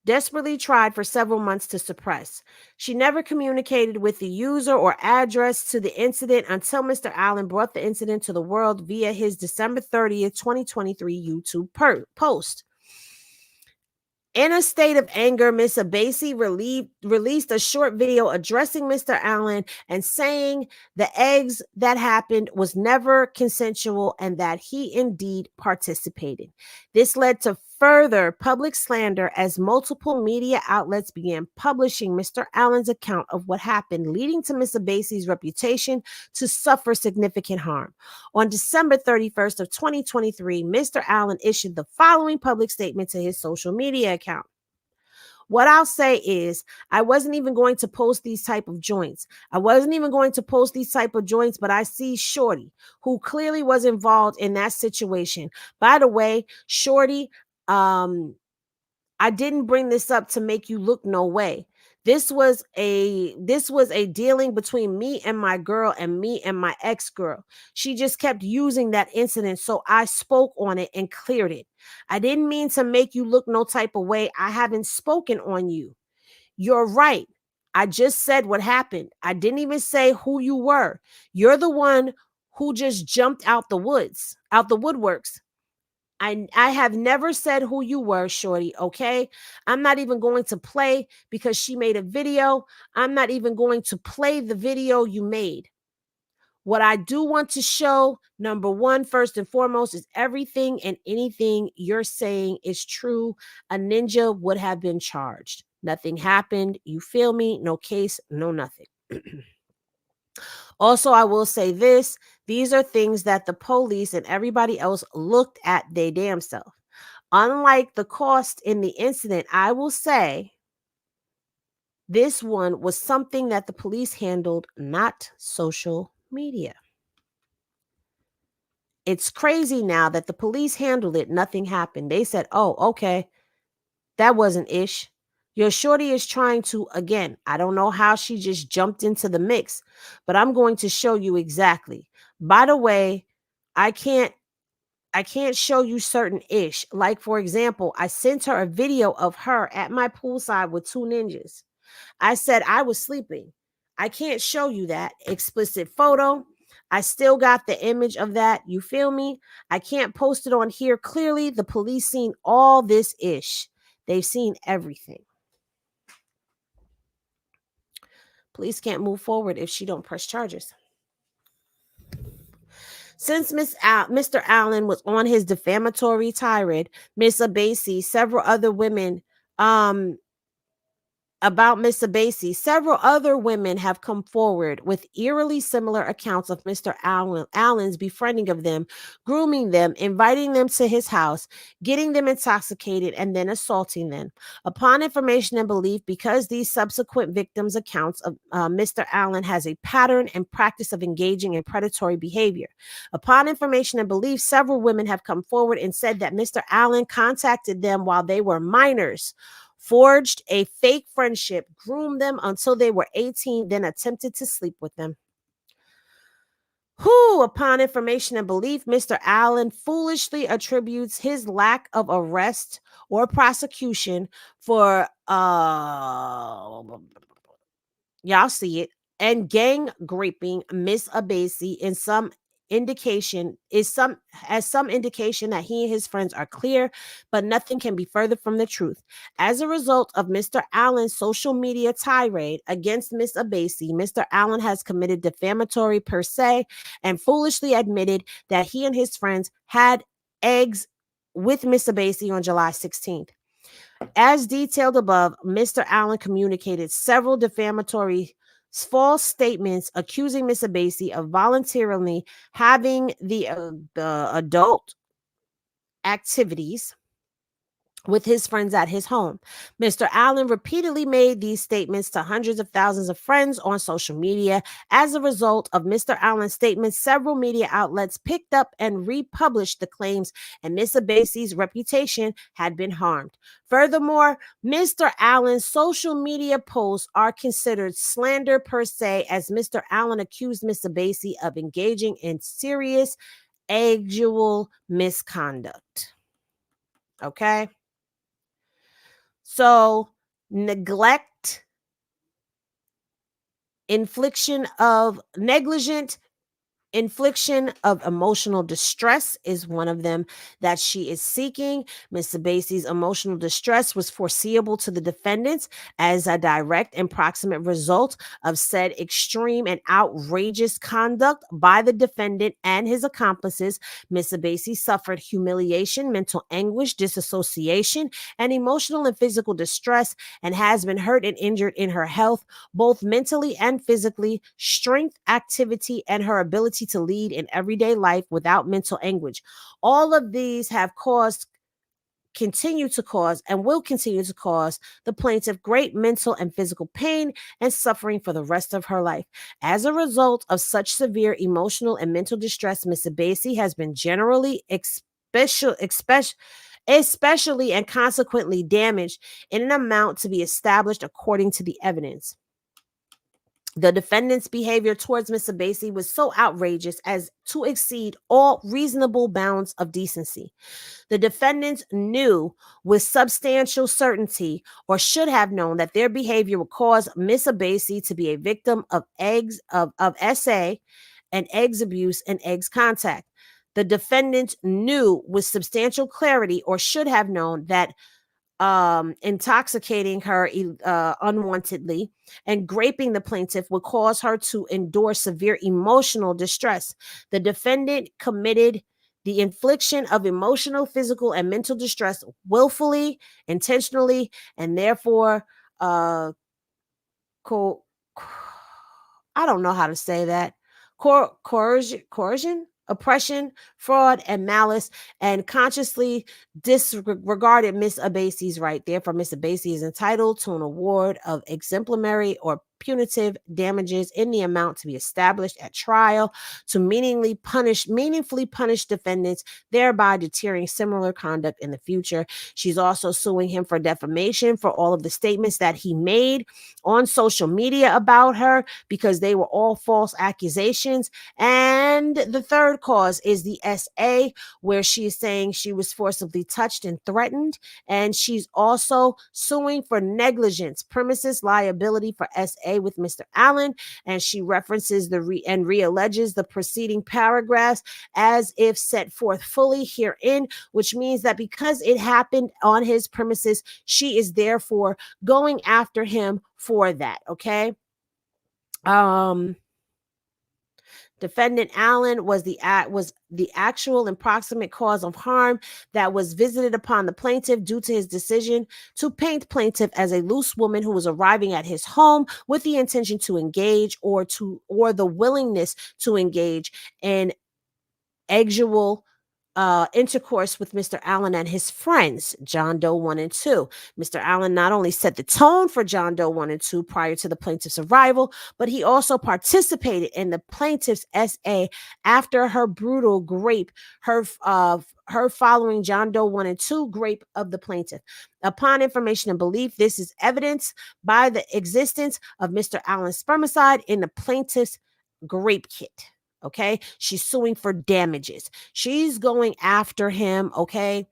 desperately tried for several months to suppress. She never communicated with the user or address to the incident until Mr. Allen brought the incident to the world via his December 30th, 2023 YouTube post. In a state of anger, Miss Abasi released a short video addressing Mr. Allen and saying the eggs that happened was never consensual and that he indeed participated. This led to further public slander as multiple media outlets began publishing Mr. Allen's account of what happened, leading to Miss Abasi's reputation to suffer significant harm. On December 31st of 2023, Mr. Allen issued the following public statement to his social media account. What I'll say is, I wasn't even going to post these type of joints. But I see Shorty, who clearly was involved in that situation. By the way, Shorty, I didn't bring this up to make you look no way. This was a dealing between me and my girl and me and my ex-girl. She just kept using that incident, so I spoke on it and cleared it. I didn't mean to make you look no type of way. I haven't spoken on you. You're right. I just said what happened. I didn't even say who you were. You're the one who just jumped out the woodworks. I have never said who you were, shorty, okay? I'm not even going to play because she made a video. I'm not even going to play the video you made. What I do want to show, number one, first and foremost, is everything and anything you're saying is true. A ninja would have been charged. Nothing happened. You feel me? No case, no nothing. Also, I will say this. These are things that the police and everybody else looked at their damn self. Unlike the cost in the incident, I will say this one was something that the police handled, not social media. It's crazy now that the police handled it. Nothing happened. They said, oh, okay, that wasn't ish. Your shorty is trying to, again, I don't know how she just jumped into the mix, but I'm going to show you exactly. By the way, I can't show you certain ish. Like, for example, I sent her a video of her at my poolside with two ninjas. I said I was sleeping. I can't show you that explicit photo. I still got the image of that. You feel me? I can't post it on here. Clearly, the police seen all this ish. They've seen everything. Police can't move forward if she don't press charges. Since Mr. Allen was on his defamatory tirade, Miss Abasi, several other women, about Miss Abasi, several other women have come forward with eerily similar accounts of Mr. Allen's befriending of them, grooming them, inviting them to his house, getting them intoxicated, and then assaulting them. Upon information and belief, because these subsequent victims' accounts of Mr. Allen has a pattern and practice of engaging in predatory behavior. Upon information and belief, several women have come forward and said that Mr. Allen contacted them while they were minors, forged a fake friendship, groomed them until they were 18, then attempted to sleep with them. Upon information and belief, Mr. Allen foolishly attributes his lack of arrest or prosecution for y'all see it, and gang raping Miss Abasi in some indication that he and his friends are clear, but nothing can be further from the truth. As a result of Mr. Allen's social media tirade against Miss Abasi, Mr. Allen has committed defamatory per se and foolishly admitted that he and his friends had eggs with Miss Abasi on July 16th. As detailed above, Mr. Allen communicated several defamatory false statements accusing Miss Abasi of voluntarily having the adult activities with his friends at his home. Mr. Allen repeatedly made these statements to hundreds of thousands of friends on social media. As a result of Mr. Allen's statements, several media outlets picked up and republished the claims, and Miss Abasi's reputation had been harmed. Furthermore, Mr. Allen's social media posts are considered slander per se, as Mr. Allen accused Miss Abasi of engaging in serious sexual misconduct. Okay? So, negligent infliction of emotional distress is one of them that she is seeking. Miss Abasi's emotional distress was foreseeable to the defendants as a direct and proximate result of said extreme and outrageous conduct by the defendant and his accomplices. Miss Abasi suffered humiliation, mental anguish, disassociation, and emotional and physical distress, and has been hurt and injured in her health, both mentally and physically, strength, activity, and her ability to lead in everyday life without mental anguish. All of these have continue to cause and will continue to cause the plaintiff great mental and physical pain and suffering for the rest of her life. As a result of such severe emotional and mental distress, Miss Abasi has been generally especially and consequently damaged in an amount to be established according to the evidence. The defendant's behavior towards Miss Abasi was so outrageous as to exceed all reasonable bounds of decency. The defendants knew with substantial certainty, or should have known, that their behavior would cause Miss Abasi to be a victim of SA and eggs abuse and eggs contact. The defendant knew with substantial clarity, or should have known, that intoxicating her unwantedly and graping the plaintiff would cause her to endure severe emotional distress. The defendant committed the infliction of emotional, physical, and mental distress willfully, intentionally, and therefore co- I don't know how to say that. Coercion, oppression, fraud, and malice, and consciously disregarded Miss Abasi's right. Therefore, Miss Abasi is entitled to an award of exemplary or punitive damages in the amount to be established at trial to meaningfully punish defendants, thereby deterring similar conduct in the future. She's also suing him for defamation for all of the statements that he made on social media about her, because they were all false accusations. And the third cause is the SA, where she is saying she was forcibly touched and threatened. And she's also suing for negligence, premises liability for SA with Mr. Allen. And she references realleges the preceding paragraphs as if set forth fully herein, which means that because it happened on his premises, she is therefore going after him for that. Okay. Defendant Allen was the actual and proximate cause of harm that was visited upon the plaintiff due to his decision to paint plaintiff as a loose woman who was arriving at his home with the intention to engage or the willingness to engage in sexual intercourse with Mr. Allen and his friends, John Doe 1 and 2. Mr. Allen not only set the tone for John Doe 1 and 2 prior to the plaintiff's arrival, but he also participated in the plaintiff's SA after her brutal grape, her following John Doe 1 and 2 grape of the plaintiff. Upon information and belief, this is evidenced by the existence of Mr. Allen's spermicide in the plaintiff's grape kit. Okay, she's suing for damages. She's going after him. Okay,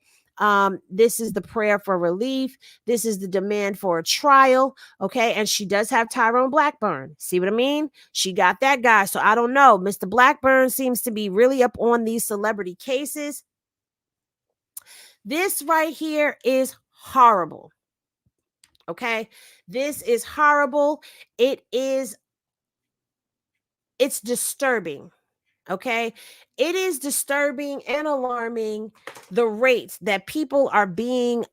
this is the prayer for relief. This is the demand for a trial. Okay, and she does have Tyrone Blackburn. See what I mean? She got that guy. So I don't know. Mr. Blackburn seems to be really up on these celebrity cases. This right here is horrible. Okay, this is horrible. It's disturbing. Okay, it is disturbing and alarming the rates that people are being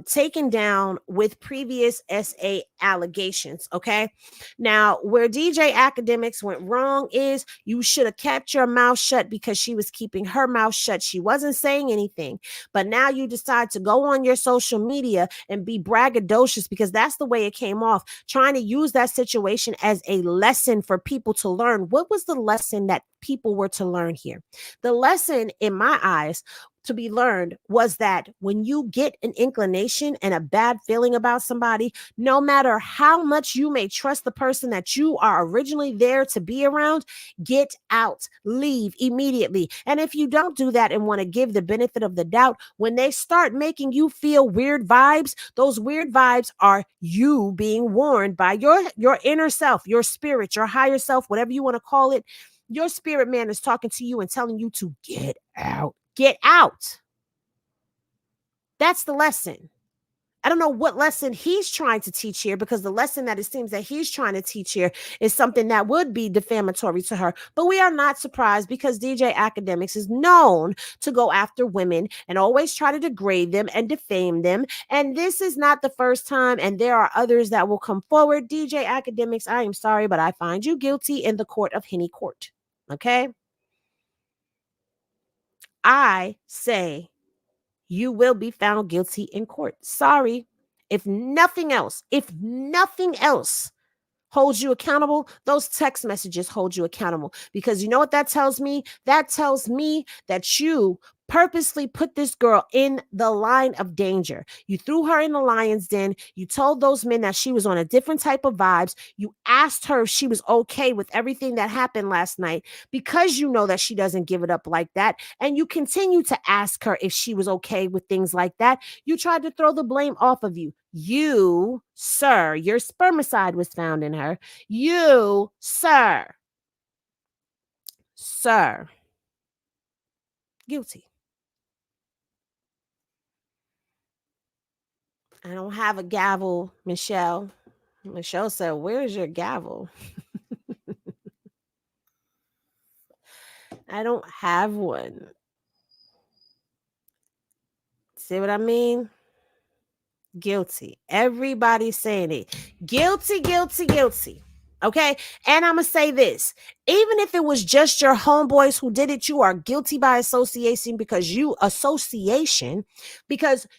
taken down with previous SA allegations. Okay, now where DJ Akademiks went wrong is you should have kept your mouth shut, because she was keeping her mouth shut. She wasn't saying anything, but now you decide to go on your social media and be braggadocious, because that's the way it came off, trying to use that situation as a lesson for people to learn. What was the lesson that people were to learn here? The lesson, in my eyes, to be learned was that when you get an inclination and a bad feeling about somebody, no matter how much you may trust the person that you are originally there to be around, get out, leave immediately. And if you don't do that and want to give the benefit of the doubt, when they start making you feel weird vibes, those weird vibes are you being warned by your inner self, your spirit, your higher self, whatever you want to call it. Your spirit man is talking to you and telling you to get out. Get out. That's the lesson. I don't know what lesson he's trying to teach here, because the lesson that it seems that he's trying to teach here is something that would be defamatory to her. But we are not surprised, because DJ Akademiks is known to go after women and always try to degrade them and defame them. And this is not the first time, and there are others that will come forward. DJ Akademiks, I am sorry, but I find you guilty in the court of Henny Court. Okay? I say you will be found guilty in court. Sorry. If nothing else holds you accountable, those text messages hold you accountable. Because you know what that tells me? That tells me that you purposely put this girl in the line of danger. You threw her in the lion's den. You told those men that she was on a different type of vibes. You asked her if she was okay with everything that happened last night, because you know that she doesn't give it up like that. And you continue to ask her if she was okay with things like that. You tried to throw the blame off of you. You, sir, your spermicide was found in her. You, sir, Guilty. I don't have a gavel, Michelle. Michelle said, "Where's your gavel?" I don't have one. See what I mean? Guilty. Everybody's saying it. Guilty, guilty, guilty. Okay. And I'm going to say this, even if it was just your homeboys who did it, you are guilty by association because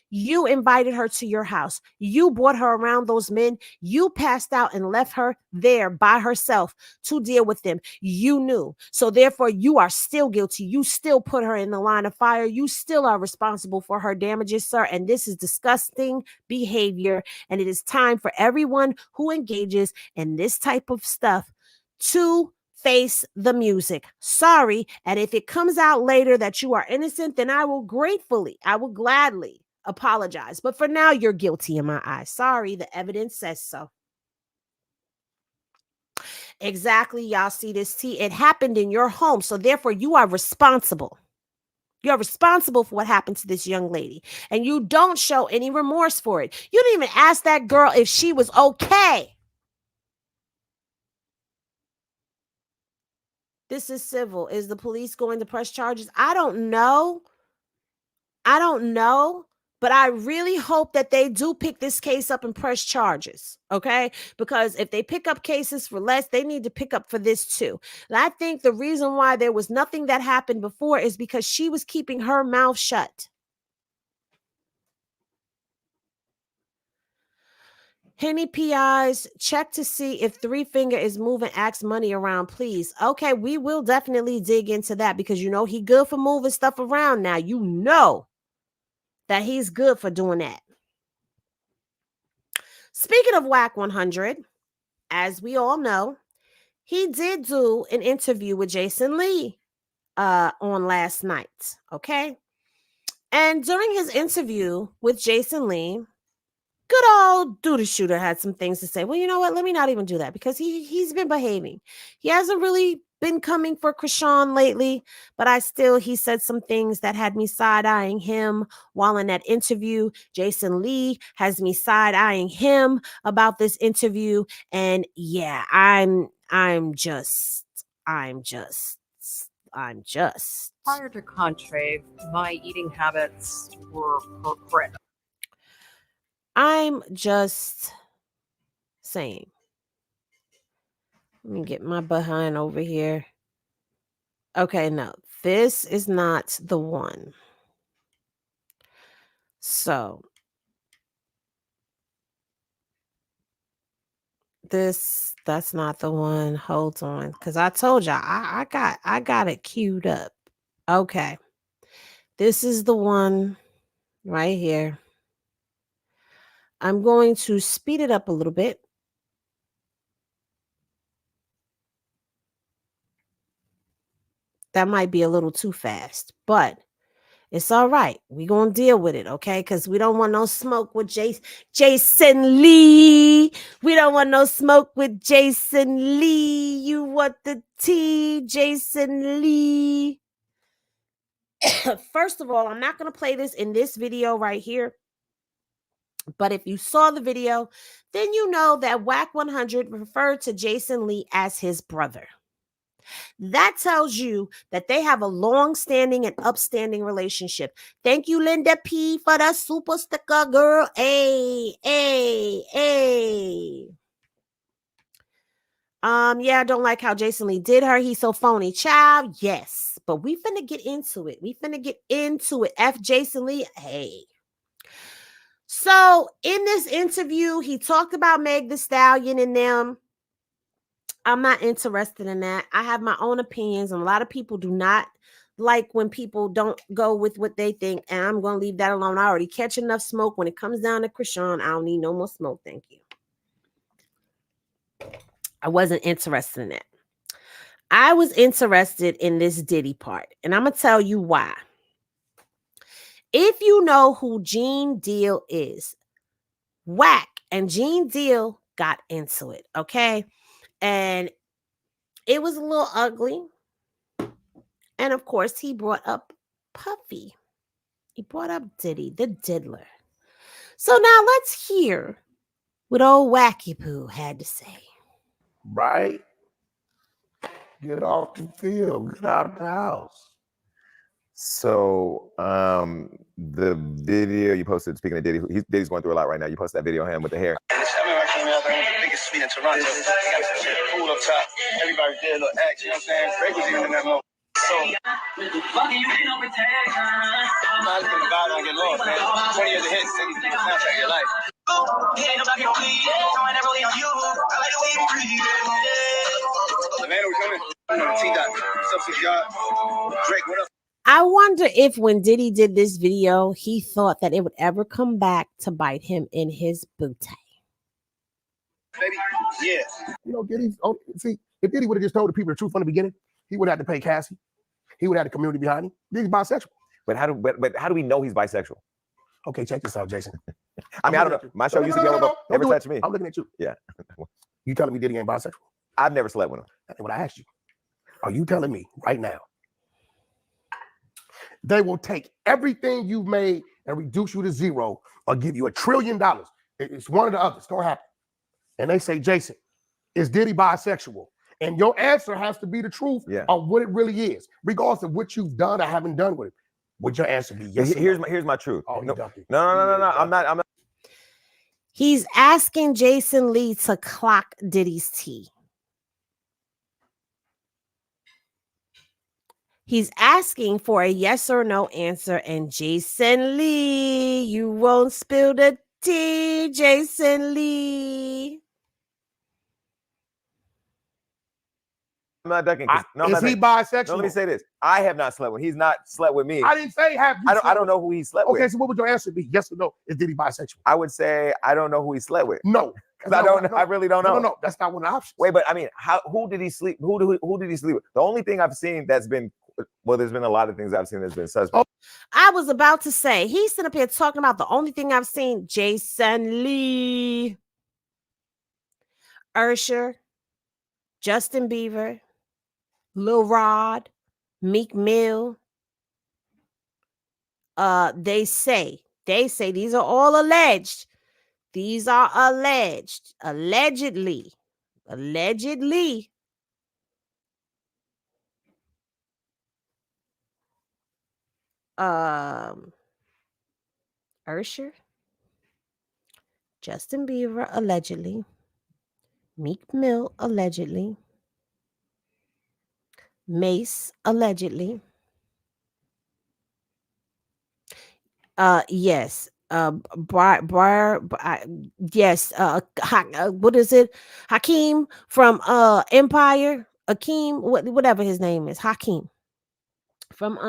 you invited her to your house. You brought her around those men. You passed out and left her there by herself to deal with them. You knew. So therefore, you are still guilty. You still put her in the line of fire. You still are responsible for her damages, sir. And this is disgusting behavior. And it is time for everyone who engages in this type of stuff to face the music. Sorry. And if it comes out later that you are innocent, then I will gladly apologize. But for now, you're guilty in my eyes. Sorry. The evidence says so. Exactly. Y'all see this tea. It happened in your home. So therefore, you are responsible. You're responsible for what happened to this young lady. And you don't show any remorse for it. You didn't even ask that girl if she was okay. This is civil. Is the police going to press charges? I don't know. But I really hope that they do pick this case up and press charges. Okay? Because if they pick up cases for less, they need to pick up for this too. And I think the reason why there was nothing that happened before is because she was keeping her mouth shut. Henny PIs, check to see if Three Finger is moving Axe money around, please. Okay, we will definitely dig into that because you know he good for moving stuff around now. You know that he's good for doing that. Speaking of Wack100, as we all know, he did do an interview with Jason Lee on last night, okay? And during his interview with Jason Lee, good old Duda Shooter had some things to say. Well, you know what? Let me not even do that because he's been behaving. He hasn't really been coming for Chrisean lately, but he said some things that had me side-eyeing him while in that interview. Jason Lee has me side-eyeing him about this interview. And yeah, I'm just. Prior to Contrave, my eating habits were horrendous. I'm just saying. Let me get my behind over here. Okay, no, this is not the one. So that's not the one. Hold on, because I told y'all I got it queued up. Okay. This is the one right here. I'm going to speed it up a little bit. That might be a little too fast, but it's all right. We're going to deal with it, okay? Because we don't want no smoke with Jason Lee. We don't want no smoke with Jason Lee. You want the tea, Jason Lee. First of all, I'm not going to play this in this video right here. But if you saw the video, then you know that Wack100 referred to Jason Lee as his brother. That tells you that they have a long-standing and upstanding relationship. Thank you, Linda P, for the super sticker, girl. Hey. Yeah, I don't like how Jason Lee did her. He's so phony. Child, yes. But we finna get into it. F Jason Lee. Hey. So in this interview, he talked about Meg Thee Stallion and them. I'm not interested in that. I have my own opinions, and a lot of people do not like when people don't go with what they think, and I'm going to leave that alone. I already catch enough smoke. When it comes down to Chrisean, I don't need no more smoke. Thank you. I wasn't interested in that. I was interested in this Diddy part, and I'm going to tell you why. If you know who Gene Deal is, Wack and Gene Deal got into it, okay? And it was a little ugly. And of course, he brought up Puffy. He brought up Diddy, the diddler. So now let's hear what old Wacky Poo had to say. Right? Get off the field. Get out of the house. So the video you posted, speaking of Diddy, Diddy's going through a lot right now. You posted that video of him with the hair. I remember I came out there, the biggest suite in Toronto. Got some shit cool up top. Everybody did a little act, you know what I'm saying? Drake was even in that moment. So, I'm not just gonna bow down and get lost, man. 20 years of hits, and you soundtrack your life. Savannah, we coming? T-Dot. What's up, y'all? Drake, what up? I wonder if when Diddy did this video, he thought that it would ever come back to bite him in his booty. Baby, yeah. You know, Diddy's, see, if Diddy would have just told the people the truth from the beginning, he would have had to pay Cassie. He would have had the community behind him. Diddy's bisexual. But how do we know he's bisexual? Okay, check this out, Jason. I mean, I don't know. My show used to be on Never Touch Me. I'm looking at you. Yeah. You telling me Diddy ain't bisexual? I've never slept with him. That's what I asked you. Are you telling me right now they will take everything you've made and reduce you to zero or give you $1 trillion? It's one or the other. It's going to happen. And they say, Jason, is Diddy bisexual? And your answer has to be the truth of what it really is, regardless of what you've done or haven't done with it. Would your answer be yes? Here's my truth. Oh, no. No. I'm not. He's asking Jason Lee to clock Diddy's tea. He's asking for a yes or no answer, and Jason Lee, you won't spill the tea, Jason Lee. I'm not ducking. Is he bisexual? No, let me say this. I have not slept with him. He's not slept with me. I didn't say have you. I don't know who he slept with. Okay, so what would your answer be? Yes or no? Is Diddy bisexual? I would say I don't know who he slept with. No. Because I don't know. I really don't know. No, that's not one of the options. Wait, but I mean, who did he sleep? Who did he sleep with? The only thing I've seen that's been, well, there's been a lot of things I've seen that's been suspect. I was about to say, he's sitting up here talking about the only thing I've seen, Jason Lee, Usher, Justin Bieber, Lil Rod, Meek Mill. They say these are all alleged. These are alleged, allegedly. Usher, Justin Bieber, allegedly. Meek Mill, allegedly. Mace, allegedly. Yes. Yes. What is it? Hakeem from Empire. Hakeem, whatever his name is. Hakeem from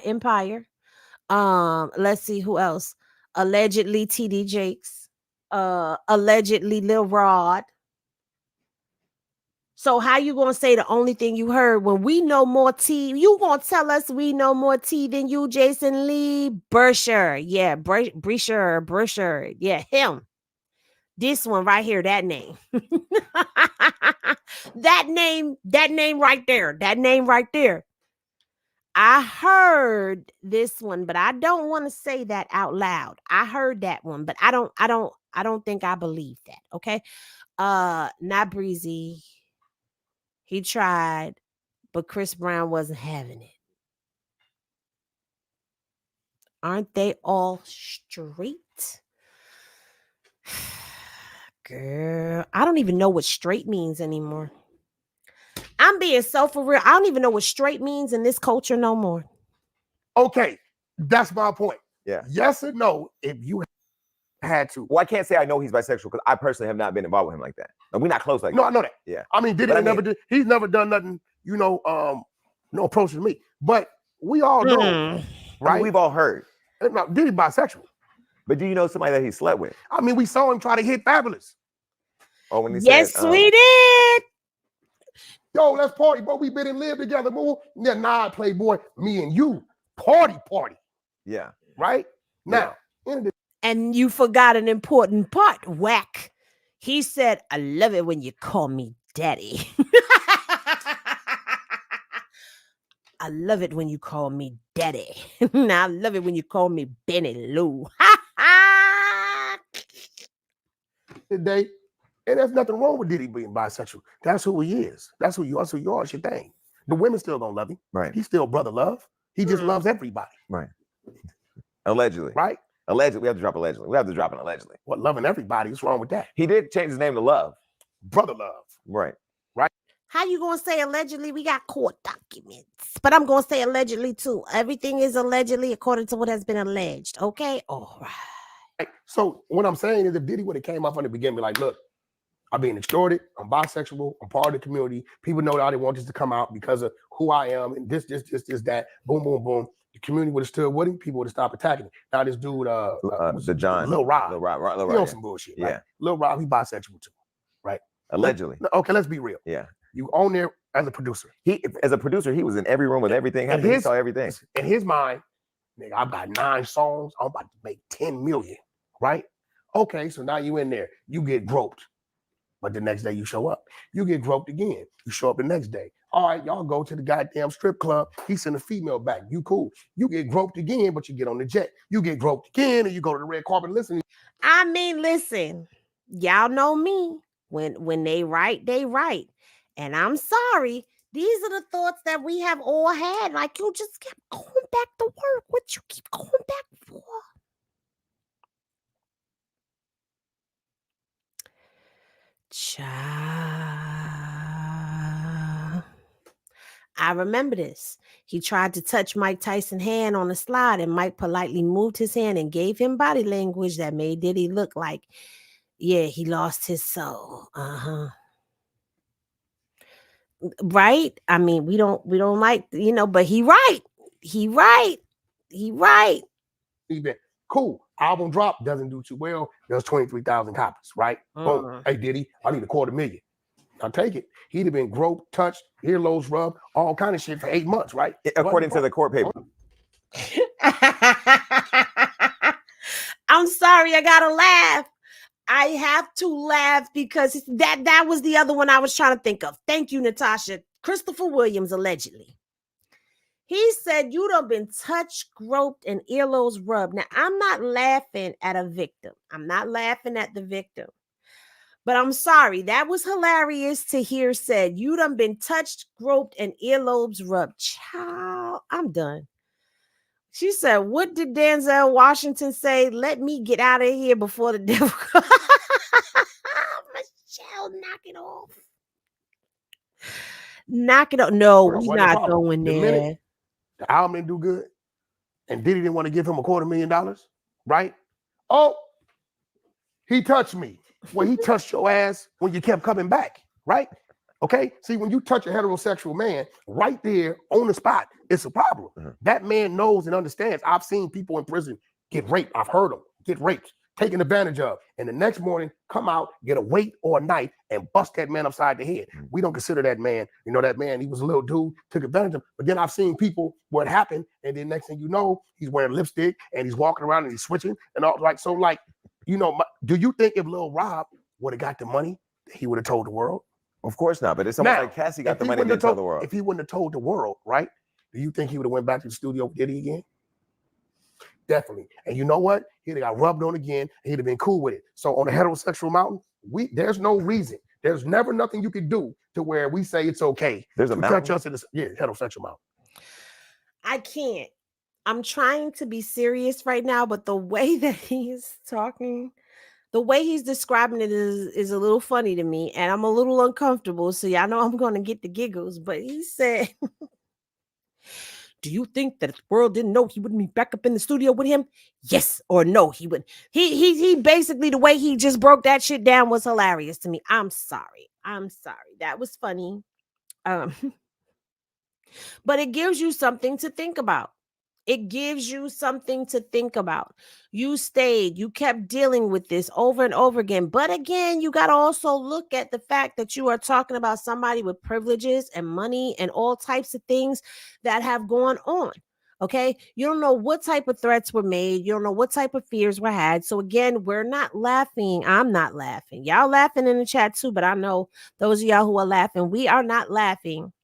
Empire. Let's see who else. Allegedly TD Jakes. Allegedly Lil Rod. So how you gonna say the only thing you heard when we know more tea? You gonna tell us we know more tea than you, Jason Lee? Bursher, yeah, Bursher, yeah, him. This one right here, that name, that name right there. I heard this one, but I don't want to say that out loud. I heard that one, but I don't think I believe that. Okay, not Breezy. He tried, but Chris Brown wasn't having it. Aren't they all straight? Girl, I don't even know what straight means anymore. I'm being so for real. I don't even know what straight means in this culture no more. Okay, that's my point. Yeah. Yes or no, if you had to. Well, I can't say I know he's bisexual because I personally have not been involved with him like that. Like, we're not close like that. No, I know that. Yeah. I mean, he's never done nothing, no approach to me. But we all know, right? I mean, we've all heard. Now, Diddy bisexual. But do you know somebody that he slept with? I mean, we saw him try to hit Fabulous. Oh, when he yes, said, we did. Yo, let's party, bro. We been and live together, boo. Yeah, nah, Playboy, me and you, party. Yeah. Right? Now, and you forgot an important part, Wack. He said, I love it when you call me daddy. I love it when you call me daddy. I love it when you call me Benny Lou. Today, and there's nothing wrong with Diddy being bisexual. That's who he is. That's who you are. That's who you are. It's your thing. The women still gonna love him. Right. He's still brother love. He just loves everybody. Right. Allegedly. Right. Allegedly. We have to drop allegedly. We have to drop an allegedly. What, loving everybody? What's wrong with that? He did change his name to Love. Brother love. Right. How you gonna say allegedly? We got court documents, but I'm gonna say allegedly too. Everything is allegedly according to what has been alleged. Okay, all right. Right. So what I'm saying is, if Diddy would have came up from the beginning, be like, look, I'm being extorted. I'm bisexual. I'm part of the community. People know that I didn't want this to come out because of who I am and this, that. Boom, boom, boom. The community would have stood with him. People would have stopped attacking him. Now this dude, the John, Lil Rod, Lil Rod, he on some bullshit. Yeah. Right? Lil Rod, he bisexual too, right? Allegedly. Okay, let's be real. Yeah. You own there as a producer. As a producer, he was in every room with everything happening. He saw everything. In his mind, nigga, I've got 9 songs. I'm about to make 10 million, right? Okay, so now you in there. You get groped. But the next day you show up. You get groped again. You show up the next day. All right, y'all go to the goddamn strip club. He sent a female back. You cool. You get groped again, but you get on the jet. You get groped again, and you go to the red carpet. Listen. I mean, listen, y'all know me. When they write, they write. And I'm sorry. These are the thoughts that we have all had. Like, you just kept going back to work. What you keep going back for? Child. I remember this. He tried to touch Mike Tyson's hand on the slide, and Mike politely moved his hand and gave him body language that made Diddy look like, yeah, he lost his soul. Right? I mean, we don't like, but he right. Even cool. Album drop doesn't do too well. There's 23,000 copies, right? Boom. Hey, Diddy, I need $250,000. I'll take it. He'd have been groped, touched, earlobes rubbed, all kind of shit for 8 months, right? According to the court paper. I'm sorry, I gotta laugh. I have to laugh because that was the other one I was trying to think of. Thank you, Natasha. Christopher Williams, allegedly. He said, you done been touched, groped, and earlobes rubbed. Now, I'm not laughing at a victim. I'm not laughing at the victim. But I'm sorry, that was hilarious to hear said. You done been touched, groped, and earlobes rubbed. Child, I'm done. She said, what did Denzel Washington say? Let me get out of here before the devil. Michelle, knock it off. Knock it off. No, we're not going there. The album didn't do good, and Diddy didn't want to give him $250,000, right? Oh, he touched me. Well, he touched your ass when you kept coming back, right? Okay? See, when you touch a heterosexual man right there on the spot, it's a problem. That man knows and understands. I've seen people in prison get raped. I've heard them get raped, taken advantage of, and the next morning come out, get a weight or a knife, and bust that man upside the head. We don't consider that man, that man, he was a little dude, took advantage of him. But then I've seen people where it happened, and then next thing you know, he's wearing lipstick, and he's walking around, and he's switching, and all like, so like, do you think if Lil Rob would have got the money, he would have told the world? Of course not, but it's almost like Cassie got the money and didn't tell the world. If he wouldn't have told the world, right, do you think he would have went back to the studio with Diddy again? Definitely. And you know what? He'd have got rubbed on again, and he'd have been cool with it. So on the heterosexual mountain, there's no reason. There's never nothing you can do to where we say it's okay. There's a mountain? Touch us in the heterosexual mountain. I can't. I'm trying to be serious right now, but the way that he is talking, the way he's describing it is a little funny to me, and I'm a little uncomfortable. So y'all know I'm going to get the giggles. But he said, do you think that if the world didn't know he wouldn't be back up in the studio with him? Yes or no, he would. He basically, the way he just broke that shit down was hilarious to me. I'm sorry. That was funny. But it gives you something to think about. You stayed, you kept dealing with this over and over again. But again, you got to also look at the fact that you are talking about somebody with privileges and money and all types of things that have gone on. Okay. You don't know what type of threats were made. You don't know what type of fears were had. So again, we're not laughing. I'm not laughing. Y'all laughing in the chat too, but I know those of y'all who are laughing, we are not laughing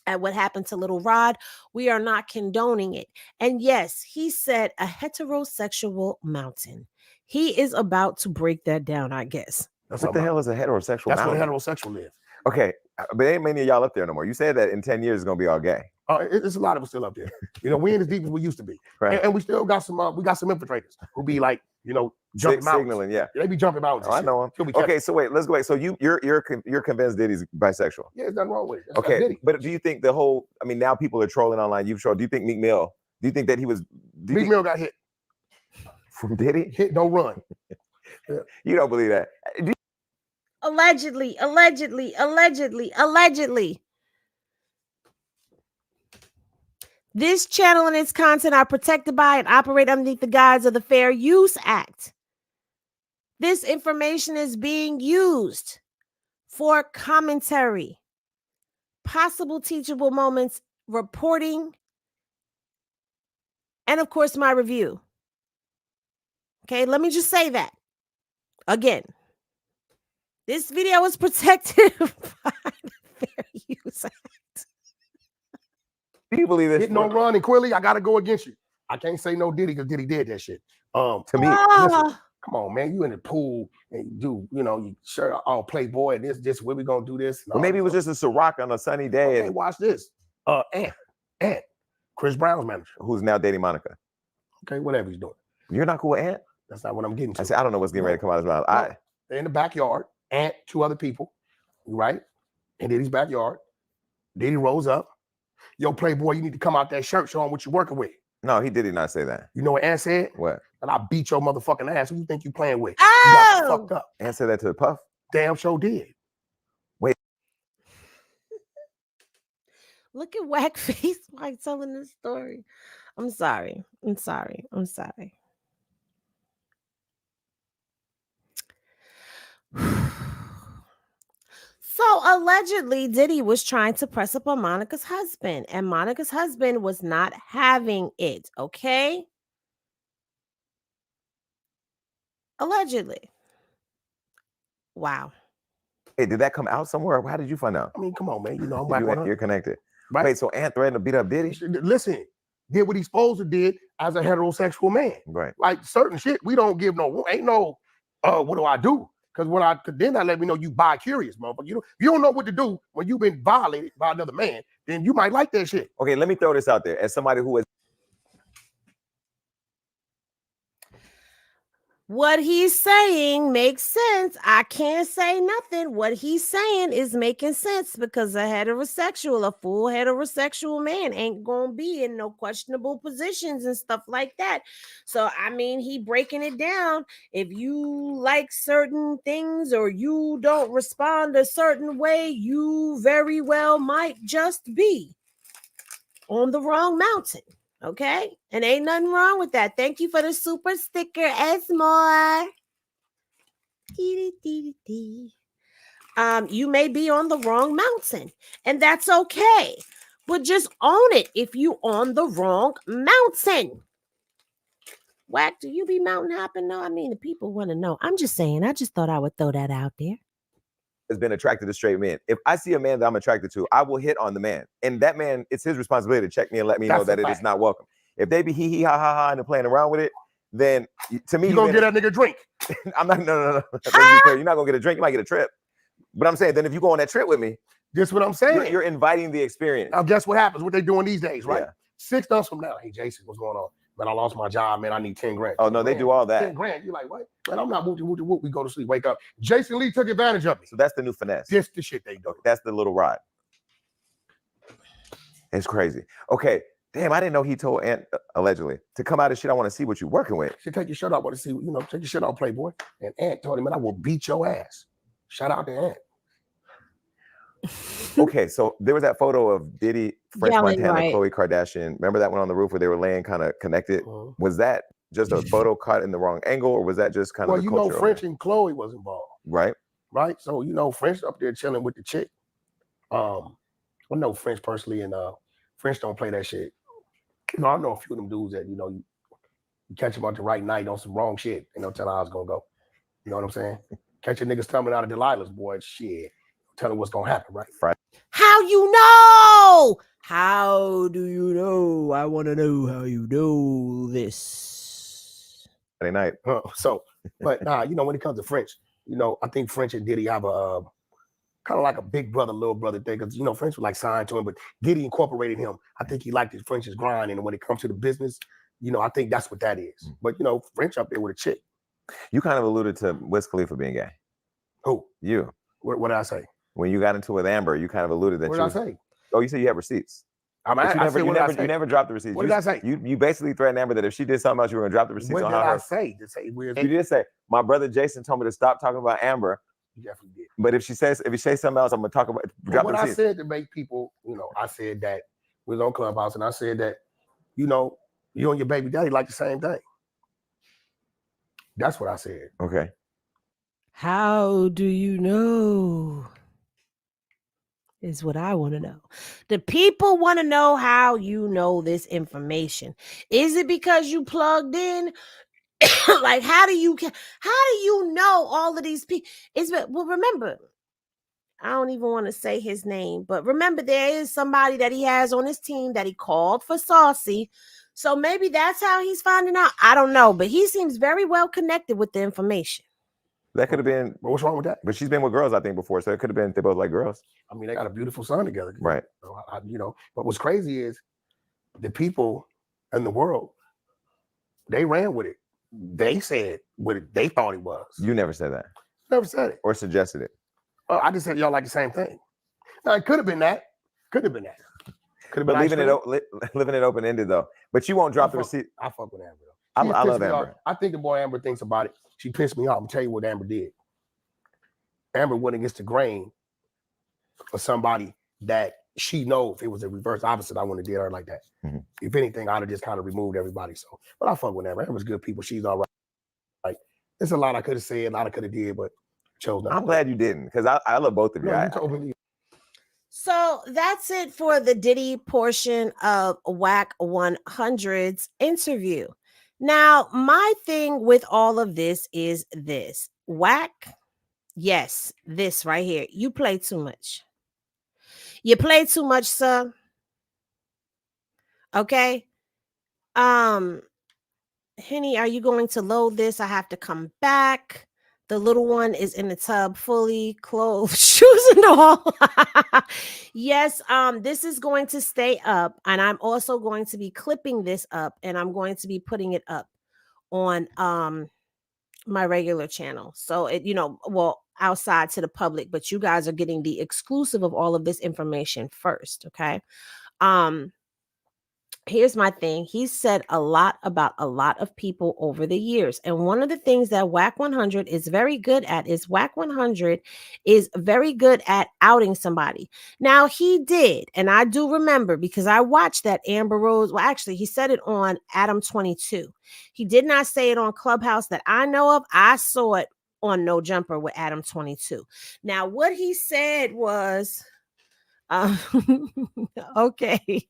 at what happened to little Rod. We are not condoning it. And yes, he said a heterosexual mountain. He is about to break that down, I guess. What the hell is a heterosexual That's mountain? where the heterosexual live. Okay, but ain't many of y'all up there no more. You said that in 10 years it's gonna be all gay. It's a lot of us still up there. You know, we ain't as deep as we used to be. Right. And we still got some infiltrators who be like, you know, jumping mountains. Signaling, yeah. They be jumping mountains. I know him. Okay, so wait, let's go back. So you're convinced Diddy's bisexual? Yeah, there's nothing wrong with it. That's okay, but do you think the whole? I mean, now people are trolling online. You've trolled. Do you think Meek Mill? Do you think that he was? Meek Mill got hit from Diddy. Hit, don't run. Yeah. You don't believe that? Allegedly. This channel and its content are protected by and operate underneath the guise of the Fair Use Act. This information is being used for commentary, possible teachable moments, reporting, and of course, my review. Okay, let me just say that again. This video is protected by the Fair Use Act. Do you believe this? Hit, no run, and Quilly, I gotta go against you. I can't say no Diddy because Diddy did that shit. To me, listen, come on, man, you in the pool and you know, you sure all Playboy and this, where we gonna do this? Well, maybe it was just a Ciroc on a sunny day. Okay, watch this. Ant, Chris Brown's manager, who's now dating Monica. Okay, whatever he's doing. You're not cool with Ant? That's not what I'm getting to. I said I don't know what's getting ready to come out of his mouth. No. They're in the backyard. Ant, two other people, right? In Diddy's backyard. Diddy rolls up. Yo, Playboy, you need to come out that shirt showing what you're working with. No, he did not say that. You know what Ant said? What? And I beat your motherfucking ass. Who you think you playing with? Oh! You got fucked up. Ant said that to the Puff? Damn sure did. Wait. Look at Wack face while telling this story. I'm sorry. So allegedly, Diddy was trying to press up on Monica's husband, and Monica's husband was not having it, okay? Allegedly. Wow. Hey, did that come out somewhere? How did you find out? I mean, come on, man. You know, I'm Wack100. You're connected. Right? Wait, so Ant threatened to beat up Diddy? Listen, did what he's supposed to did as a heterosexual man. Right. Like certain shit, we don't give no, ain't no, what do I do? Because then that let me know you bi-curious, motherfucker. You don't know what to do when you've been violated by another man, then you might like that shit. Okay, let me throw this out there. As somebody who is What he's saying makes sense. I can't say nothing. What he's saying is making sense because a full heterosexual man ain't gonna be in no questionable positions and stuff like that. So, I mean, he breaking it down. If you like certain things or you don't respond a certain way, you very well might just be on the wrong mountain. Okay, and ain't nothing wrong with that. Thank you for the super sticker, Esmore. You may be on the wrong mountain, and that's okay. But just own it if you on the wrong mountain. Wack, do you be mountain hopping? No, I mean the people want to know. I'm just saying. I just thought I would throw that out there. Has been attracted to straight men. If I see a man that I'm attracted to, I will hit on the man. And that man, it's his responsibility to check me and let me know that it is not welcome. If they be hee ha ha ha and they're playing around with it, then to me, you're gonna get that nigga a drink. I'm not, no. You're not gonna get a drink, you might get a trip. But I'm saying, then if you go on that trip with me, that's what I'm saying. You're inviting the experience. Now, guess what happens? What they doing these days, right? Yeah. 6 months from now, hey Jason, what's going on? Man, I lost my job, man. I need 10 grand. Oh no, they do all that. 10 grand. You're like, what? Man, I'm not whoop. We go to sleep, wake up. Jason Lee took advantage of me. So that's the new finesse. This the shit they do. That's the little rod. It's crazy. Okay. Damn, I didn't know he told Ant allegedly to come out of shit. I want to see what you're working with. Should take your shirt off. I want to see, take your shirt off, Playboy. And Ant told him, man, I will beat your ass. Shout out to Ant. Okay, so there was that photo of Diddy, French Montana, right. Khloe Kardashian. Remember that one on the roof where they were laying kind of connected? Was that just a photo caught in the wrong angle, or was that just kind of? Well, French and Khloe was involved, right? Right. So French up there chilling with the chick. I know French personally, and French don't play that shit. I know a few of them dudes that you catch them on the right night on some wrong shit. Ain't no telling how it's gonna go. You know what I'm saying? Catch your niggas tumbling out of Delilah's, boy. Shit. tell them what's gonna happen, right? Right. How you know? How do you know? I want to know how you know this. Friday night. But nah, you know, when it comes to French, you know, I think French and Diddy have a kind of like a big brother, little brother thing, because, you know, French was like signed to him, but Diddy incorporated him. I think he liked his French's grind, and when it comes to the business, you know, I think that's what that is. But, you know, French up there with a chick. You kind of alluded to Wiz Khalifa being gay. Who? You. What did I say? When you got into it with Amber, you kind of alluded that What did I say? Oh, you said you have receipts. You never dropped the receipts. What did I say? You basically threatened Amber that if she did something else, you were going to drop the receipts on her. What did I say? To say weird. You did say, my brother Jason told me to stop talking about Amber. You definitely did. But if you say something else, I'm going to talk about drop the receipts. I said to make people, you know, I said that we was on Clubhouse, and I said that, you know, you and your baby daddy like the same thing. That's what I said. Okay. How do you know? Is what I want to know. The people want to know how you know this information. Is it because you plugged in? Like, how do you know all of these people? Well, remember, I don't even want to say his name, but remember, there is somebody that he has on his team that he called for Saucy. So maybe that's how he's finding out. I don't know, but he seems very well connected with the information. That could have been. What's wrong with that? But she's been with girls, I think, before, so it could have been they both like girls. I mean, they got a beautiful son together, right? So you know, but what's crazy is the people in the world, they ran with it. They said what they thought it was. You never said that. Never said it or suggested it. I just said y'all like the same thing. Now it could have been that. Could have been that. Could have been. But leaving it open ended though. But you won't drop the receipt. I fuck with Amber though. I love Amber. I think the more Amber thinks about it, she pissed me off. I'm gonna tell you what Amber did. Amber went against the grain for somebody that she knows if it was a reverse opposite, I wouldn't have did her like that. Mm-hmm. If anything, I'd have just kind of removed everybody. So, but I fuck with Amber. Amber's good people. She's all right. Like, there's a lot I could have said, a lot I could have did, but chose not. I'm glad you didn't, because I love both of you. So that's it for the Diddy portion of Wack100's interview. Now, my thing with all of this is this. Wack, yes, this right here. You play too much. You play too much, sir. Okay. Henny, are you going to load this? I have to come back. The little one is in the tub, fully clothed, shoes and all. Yes, this is going to stay up, and I'm also going to be clipping this up, and I'm going to be putting it up on my regular channel. So it, well, outside to the public, but you guys are getting the exclusive of all of this information first. Okay. Here's my thing. He said a lot about a lot of people over the years. And one of the things that Wack100 is very good at is Wack100 is very good at outing somebody. Now he did, and I do remember because I watched that Amber Rose. Well, actually, he said it on Adam 22. He did not say it on Clubhouse that I know of. I saw it on No Jumper with Adam 22. Now, what he said was, okay.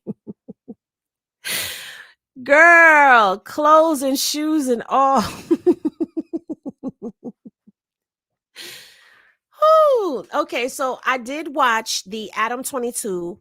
Girl, clothes and shoes and all. Okay, so I did watch the Adam 22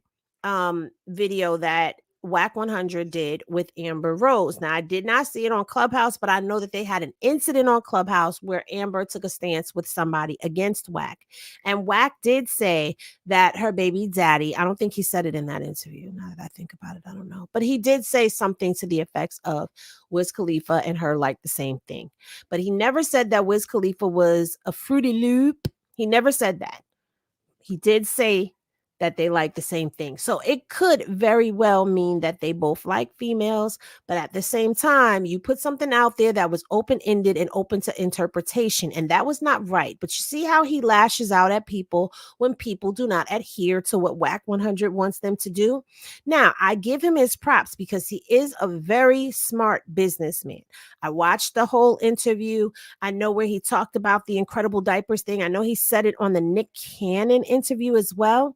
video that Wack100 did with Amber Rose. Now, I did not see it on Clubhouse, but I know that they had an incident on Clubhouse where Amber took a stance with somebody against Wack. And Wack did say that her baby daddy, I don't think he said it in that interview. Now that I think about it, I don't know. But he did say something to the effects of Wiz Khalifa and her like the same thing. But he never said that Wiz Khalifa was a Fruity Loop. He never said that. He did say that they like the same thing. So it could very well mean that they both like females, but at the same time, you put something out there that was open-ended and open to interpretation, and that was not right. But you see how he lashes out at people when people do not adhere to what Wack100 wants them to do? Now, I give him his props because he is a very smart businessman. I watched the whole interview. I know where he talked about the incredible diapers thing. I know he said it on the Nick Cannon interview as well.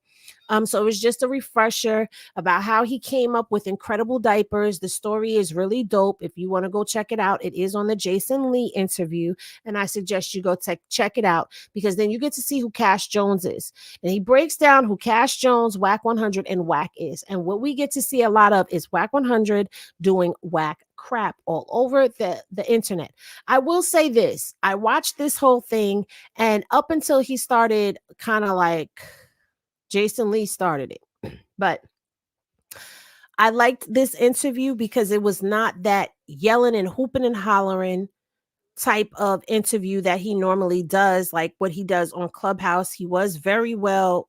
So it was just a refresher about how he came up with incredible diapers. The story is really dope. If you want to go check it out, it is on the Jason Lee interview. And I suggest you go check it out, because then you get to see who Cash Jones is. And he breaks down who Cash Jones, Wack100, and Wack is. And what we get to see a lot of is Wack100 doing Wack crap all over the internet. I will say this. I watched this whole thing, and up until he started kind of like Jason Lee started it. But I liked this interview because it was not that yelling and hooping and hollering type of interview that he normally does, like what he does on Clubhouse. He was very well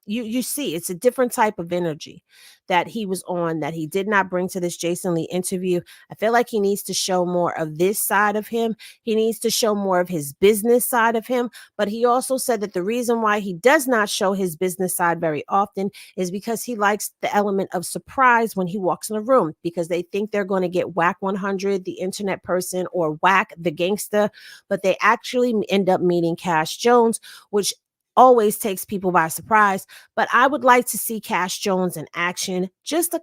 you see it's a different type of energy that he was on that he did not bring to this Jason Lee interview. I feel like he needs to show more of this side of him. He needs to show more of his business side of him. But he also said that the reason why he does not show his business side very often is because he likes the element of surprise when he walks in a room, because they think they're going to get Wack100, the internet person, or Wack, the gangster, but they actually end up meeting Cash Jones, which always takes people by surprise. But I would like to see Cash Jones in action just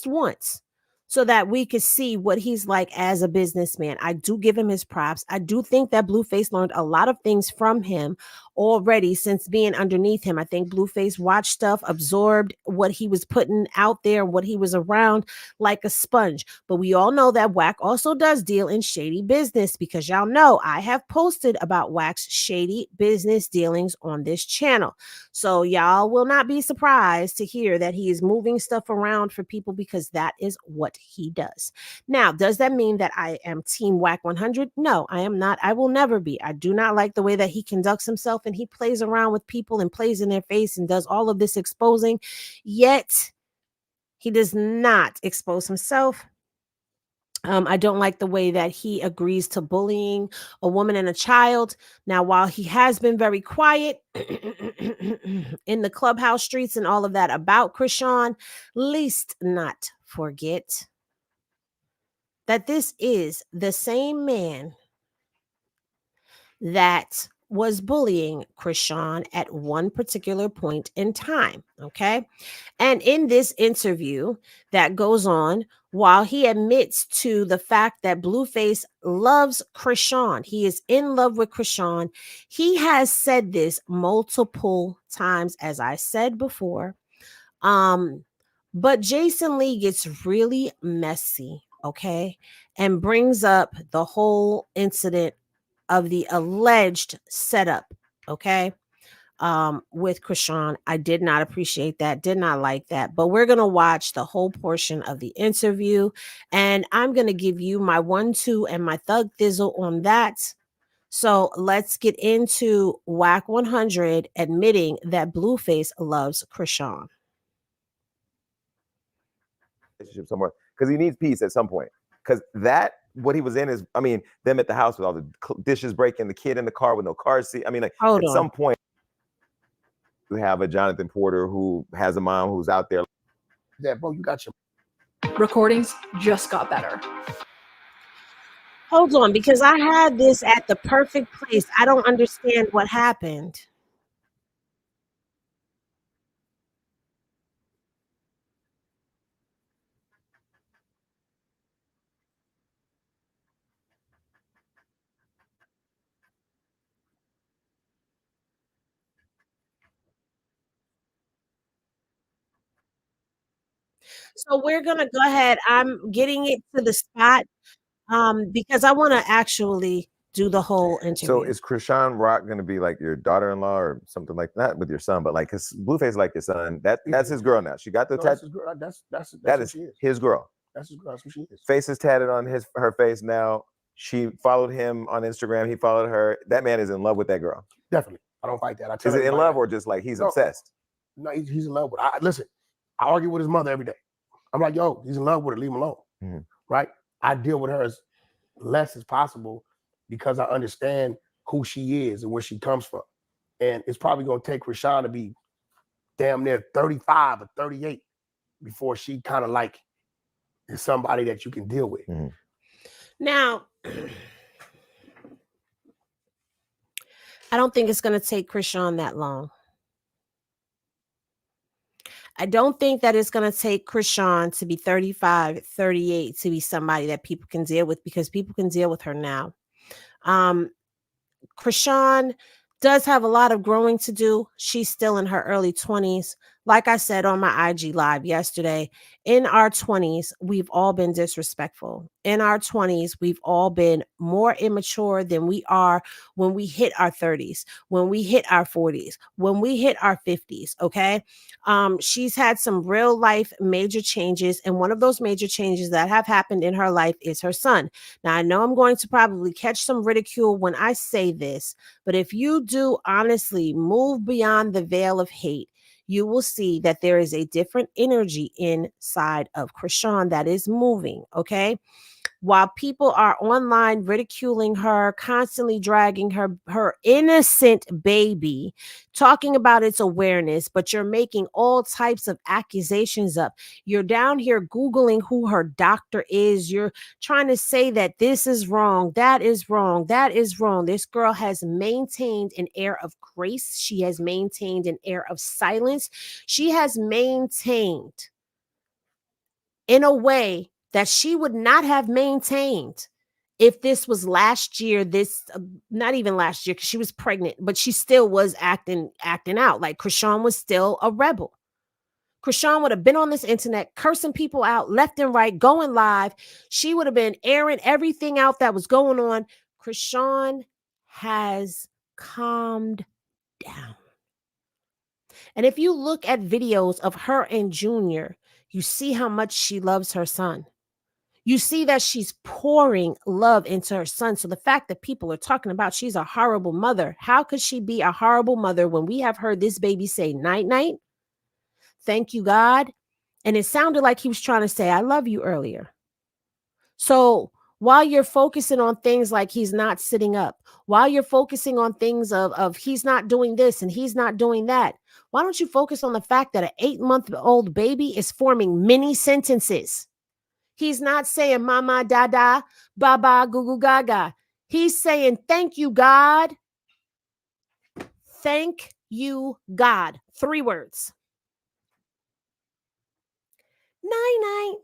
once, so that we could see what he's like as a businessman. I do give him his props. I do think that Blueface learned a lot of things from him already since being underneath him. I think Blueface watched stuff, absorbed what he was putting out there, what he was around, like a sponge. But we all know that Wack also does deal in shady business, because y'all know I have posted about Wack's shady business dealings on this channel. So y'all will not be surprised to hear that he is moving stuff around for people, because that is what he does. Now, does that mean that I am team Wack100? No, I am not. I will never be. I do not like the way that he conducts himself, and he plays around with people and plays in their face and does all of this exposing, yet he does not expose himself. I don't like the way that he agrees to bullying a woman and a child. Now, while he has been very quiet in the Clubhouse streets and all of that about Chrisean, least not forget that this is the same man that was bullying Chrisean at one particular point in time. Okay. And in this interview that goes on, while he admits to the fact that Blueface loves Chrisean, he is in love with Chrisean, he has said this multiple times, as I said before. But Jason Lee gets really messy, okay, and brings up the whole incident of the alleged setup, okay, with Chrisean. I did not appreciate that, did not like that. But we're going to watch the whole portion of the interview, and I'm going to give you my 1-2 and my thug thizzle on that. So let's get into Wack100 admitting that Blueface loves Chrisean. Relationship somewhere, because he needs peace at some point. Because that what he was in is, I mean, them at the house with all the dishes breaking, the kid in the car with no car seat. I mean, like some point, you have a Jonathan Porter who has a mom who's out there. Yeah, bro, you got your recordings just got better. Hold on, because I had this at the perfect place. I don't understand what happened. So we're going to go ahead. I'm getting it to the spot because I want to actually do the whole interview. So is Chrisean Rock going to be like your daughter-in-law or something like that with your son? But like, cause Blueface like your son. That's his girl now. She got the tattoo. That is his girl. That's who she is. Face is tatted on her face now. She followed him on Instagram. He followed her. That man is in love with that girl. Definitely. I don't fight that. Is it in love or just like he's obsessed? No, he's in love with her. Listen, I argue with his mother every day. I'm like, yo, he's in love with her. Leave him alone. Mm-hmm. Right? I deal with her as less as possible because I understand who she is and where she comes from. And it's probably going to take Chrisean to be damn near 35 or 38 before she kind of like is somebody that you can deal with. Mm-hmm. Now, I don't think it's going to take Chrisean that long. I don't think that it's going to take Chrisean to be 35, 38 to be somebody that people can deal with, because people can deal with her now. Chrisean does have a lot of growing to do. She's still in her early 20s. Like I said on my IG live yesterday, in our 20s, we've all been disrespectful. In our 20s, we've all been more immature than we are when we hit our 30s, when we hit our 40s, when we hit our 50s. Okay. She's had some real life major changes. And one of those major changes that have happened in her life is her son. Now, I know I'm going to probably catch some ridicule when I say this, but if you do honestly move beyond the veil of hate, you will see that there is a different energy inside of Chrisean that is moving. Okay. While people are online ridiculing her, constantly dragging her innocent baby, talking about its awareness, but you're making all types of accusations up. You're down here Googling who her doctor is. You're trying to say that this is wrong, that is wrong, that is wrong. This girl has maintained an air of grace. She has maintained an air of silence. She has maintained in a way that she would not have maintained if this was last year. Not even last year, because she was pregnant, but she still was acting out like Chrisean was still a rebel. Chrisean would have been on this internet cursing people out left and right, going live. She would have been airing everything out that was going on. Chrisean has calmed down. And if you look at videos of her and Junior, you see how much she loves her son. You see that she's pouring love into her son. So the fact that people are talking about she's a horrible mother, how could she be a horrible mother when we have heard this baby say night, night? Thank you, God. And it sounded like he was trying to say, I love you earlier. So while you're focusing on things like he's not sitting up, while you're focusing on things of he's not doing this and he's not doing that, why don't you focus on the fact that an 8-month-old baby is forming mini sentences? He's not saying mama, dada, baba, goo goo gaga. He's saying, thank you, God. Thank you, God. 3 words. Night, night.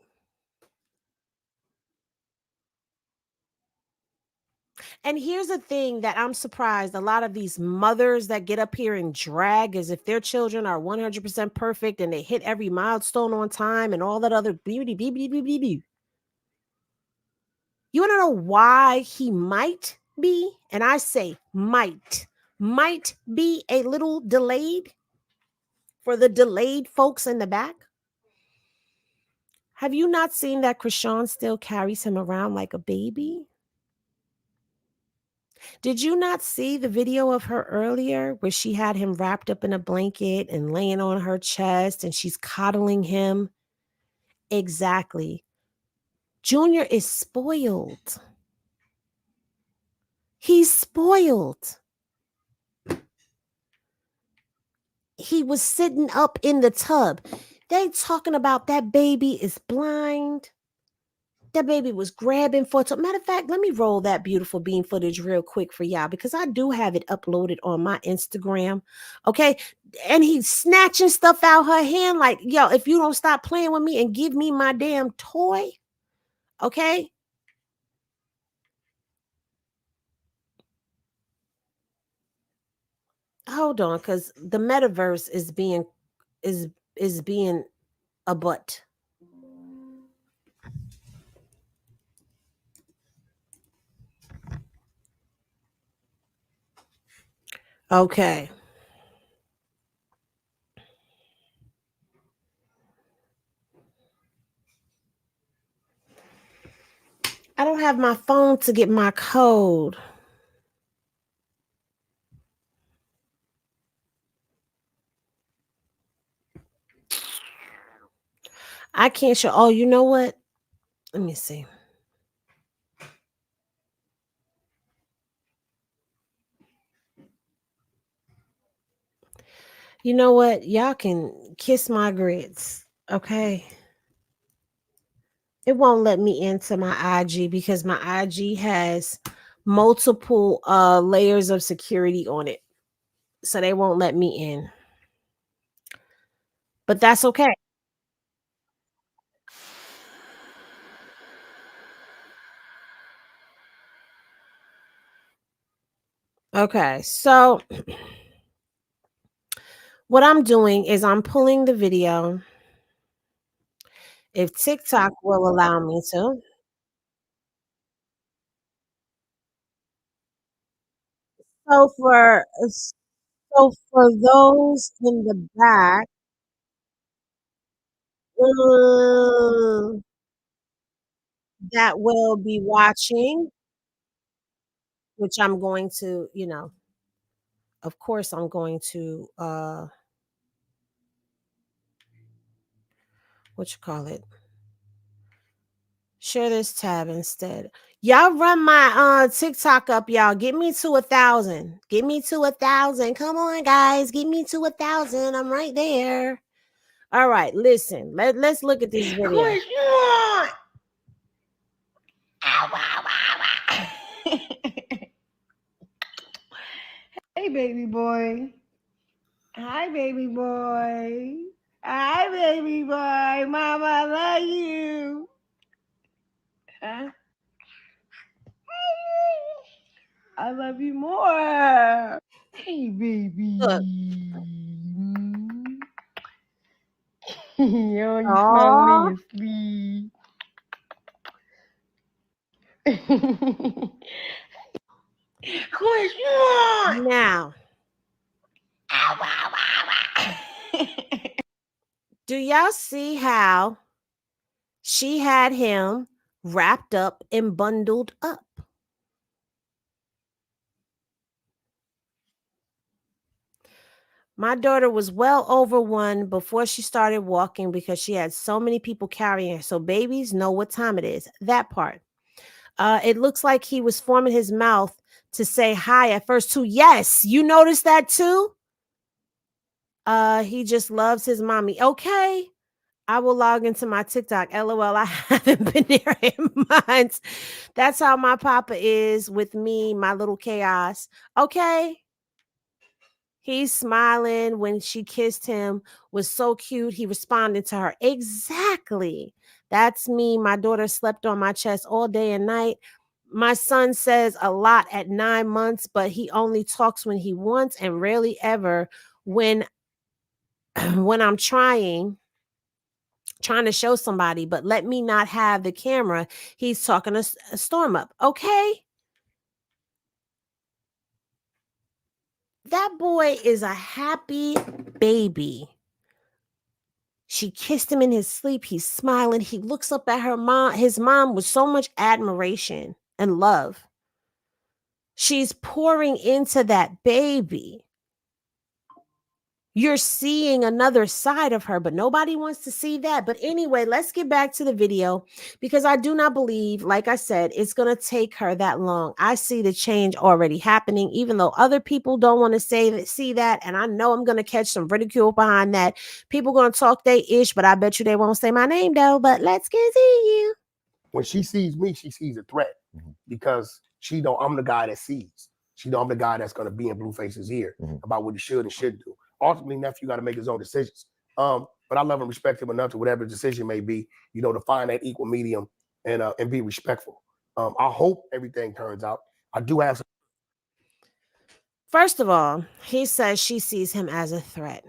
And here's the thing that I'm surprised. A lot of these mothers that get up here and drag as if their children are 100% perfect and they hit every milestone on time and all that other beauty. You want to know why he might be? And I say might be a little delayed for the delayed folks in the back. Have you not seen that Chrisean still carries him around like a baby? Did you not see the video of her earlier where she had him wrapped up in a blanket and laying on her chest and she's coddling him? Exactly. Junior is spoiled. He's spoiled. He was sitting up in the tub. They talking about that baby is blind. That baby was grabbing for it. Matter of fact, let me roll that beautiful bean footage real quick for y'all, because I do have it uploaded on my Instagram. Okay. And he's snatching stuff out her hand like, yo, if you don't stop playing with me and give me my damn toy. Okay. Hold on, because the metaverse is being a butt. Okay. I don't have my phone to get my code. I can't show. Oh, you know what? Let me see. You know what? Y'all can kiss my grits. Okay. It won't let me into my IG because my IG has multiple layers of security on it. So they won't let me in. but that's okay. Okay, so what I'm doing is I'm pulling the video. If TikTok will allow me to. So for those in the back, uh, that will be watching, which I'm going to, of course, I'm going to what you call it? Share this tab instead. Y'all run my TikTok up, y'all. Get me to 1,000. Get me to 1,000. Come on, guys. Get me to 1,000. I'm right there. All right, listen. Let's look at this video. Chrisean! Ow, ow, ow, ow. Hey, baby boy. Hi, baby boy. Hi, baby boy. Mama love you. Huh? I love you more. Hey, baby. Look. Yo, you Aw. smelling sleep. Chrisean! Now, Ow, ow, ow, ow. do y'all see how she had him wrapped up and bundled up? My daughter was well over 1 before she started walking because she had so many people carrying her. So babies know what time it is. That part. It looks like he was forming his mouth to say hi at first too. Yes, you noticed that too? He just loves his mommy. Okay. I will log into my TikTok. LOL. I haven't been there in months. That's how my papa is with me, my little chaos. Okay. He's smiling when she kissed him, was so cute. He responded to her. Exactly. That's me. My daughter slept on my chest all day and night. My son says a lot at 9 months, but he only talks when he wants and rarely ever when when I'm trying to show somebody, but let me not have the camera. He's talking a storm up. Okay. That boy is a happy baby. She kissed him in his sleep. He's smiling. He looks up at his mom with so much admiration and love. She's pouring into that baby. You're seeing another side of her, but nobody wants to see that. But anyway, let's get back to the video because I do not believe, like I said, it's going to take her that long. I see the change already happening, even though other people don't want to see that. And I know I'm going to catch some ridicule behind that. People going to talk they ish, but I bet you they won't say my name though. But let's continue. When she sees me, she sees a threat because she know I'm the guy that sees. She know I'm the guy that's going to be in Blueface's ear about what he should and shouldn't do. Ultimately, nephew got to make his own decisions. But I love and respect him enough to whatever decision may be, to find that equal medium and be respectful. I hope everything turns out. I do have some. First of all, he says she sees him as a threat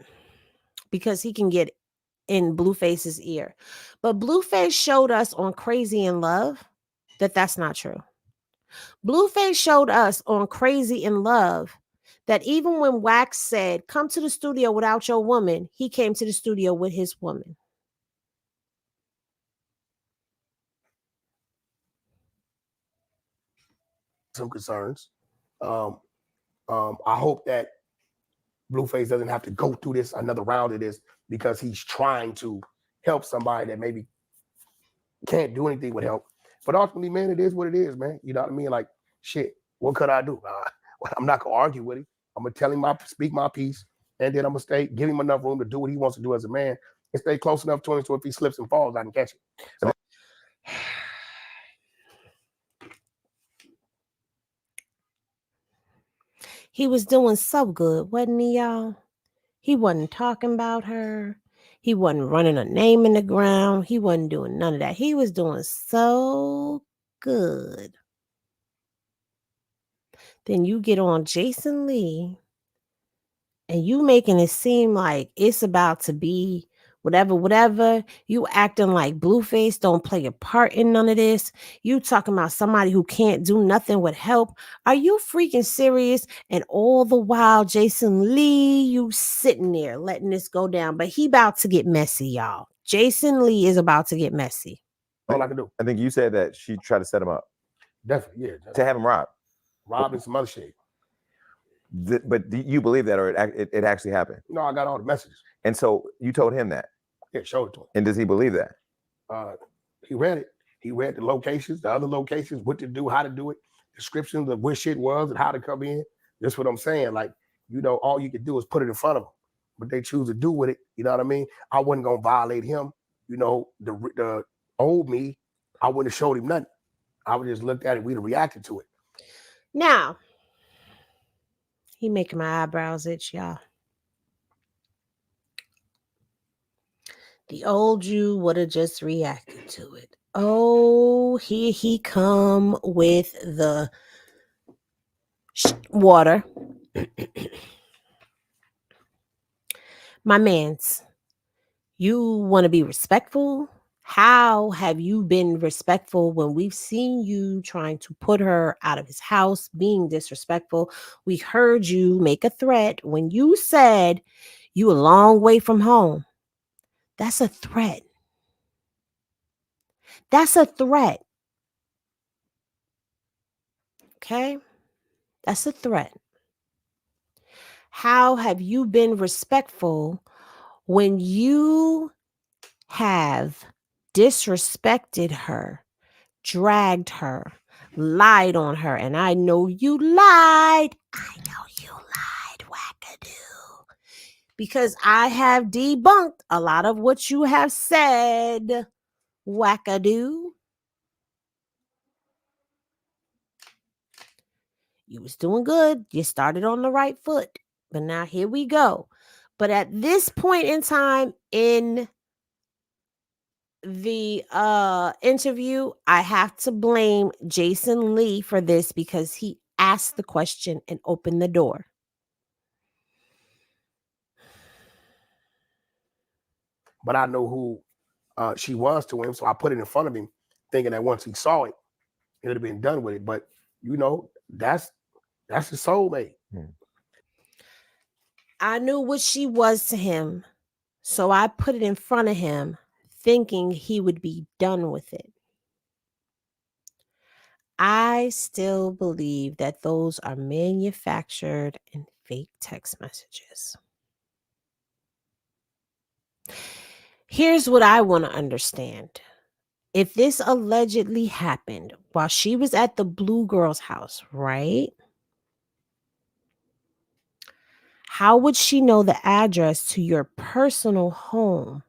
because he can get in Blueface's ear. But Blueface showed us on Crazy in Love that that's not true. Blueface showed us on Crazy in Love that even when Wack said, come to the studio without your woman, he came to the studio with his woman. Some concerns. I hope that Blueface doesn't have to go through this another round of this because he's trying to help somebody that maybe can't do anything with help. But ultimately, man, it is what it is, man. You know what I mean? Like, shit, what could I do? I'm not gonna argue with him. I'm gonna tell him speak my piece, and then I'm gonna give him enough room to do what he wants to do as a man, and stay close enough to him so if he slips and falls, I can catch him. So, he was doing so good, wasn't he, y'all? He wasn't talking about her. He wasn't running a name in the ground. He wasn't doing none of that. He was doing so good. Then you get on Jason Lee and you making it seem like it's about to be whatever. You acting like Blueface don't play a part in none of this. You talking about somebody who can't do nothing with help. Are you freaking serious? And all the while, Jason Lee, you sitting there letting this go down. But he about to get messy, y'all. Jason Lee is about to get messy. All I can do. I think you said that she tried to set him up. Definitely, yeah. Definitely. To have him robbed. Robbing some other shit. But do you believe that, or it actually happened? No, I got all the messages. And so you told him that? Yeah, showed it to him. And does he believe that? He read it. He read the locations, the other locations, what to do, how to do it, descriptions of where shit was and how to come in. That's what I'm saying. Like, you know, all you can do is put it in front of them. What they choose to do with it, you know what I mean? I wasn't gonna violate him. You know, the old me, I wouldn't have showed him nothing. I would just looked at it, we'd have reacted to it. Now, he making my eyebrows itch, y'all. The old you would have just reacted to it. Oh, here he come with the water. My mans, you want to be respectful? How have you been respectful when we've seen you trying to put her out of his house, being disrespectful? We heard you make a threat when you said you a long way from home. That's a threat. That's a threat. Okay? That's a threat. How have you been respectful when you have disrespected her, dragged her, lied on her? And I know you lied. I know you lied, Wackadoo. Because I have debunked a lot of what you have said, Wackadoo. You was doing good. You started on the right foot. But now here we go. But at this point in time in the interview, I have to blame Jason Lee for this because he asked the question and opened the door. But I know who she was to him, so I put it in front of him, thinking that once he saw it, it would have been done with it. But you know, that's his soulmate. I knew what she was to him, so I put it in front of him, thinking he would be done with it. I still believe that those are manufactured and fake text messages. Here's what I want to understand. If this allegedly happened while she was at the Blue Girl's house, right? How would she know the address to your personal home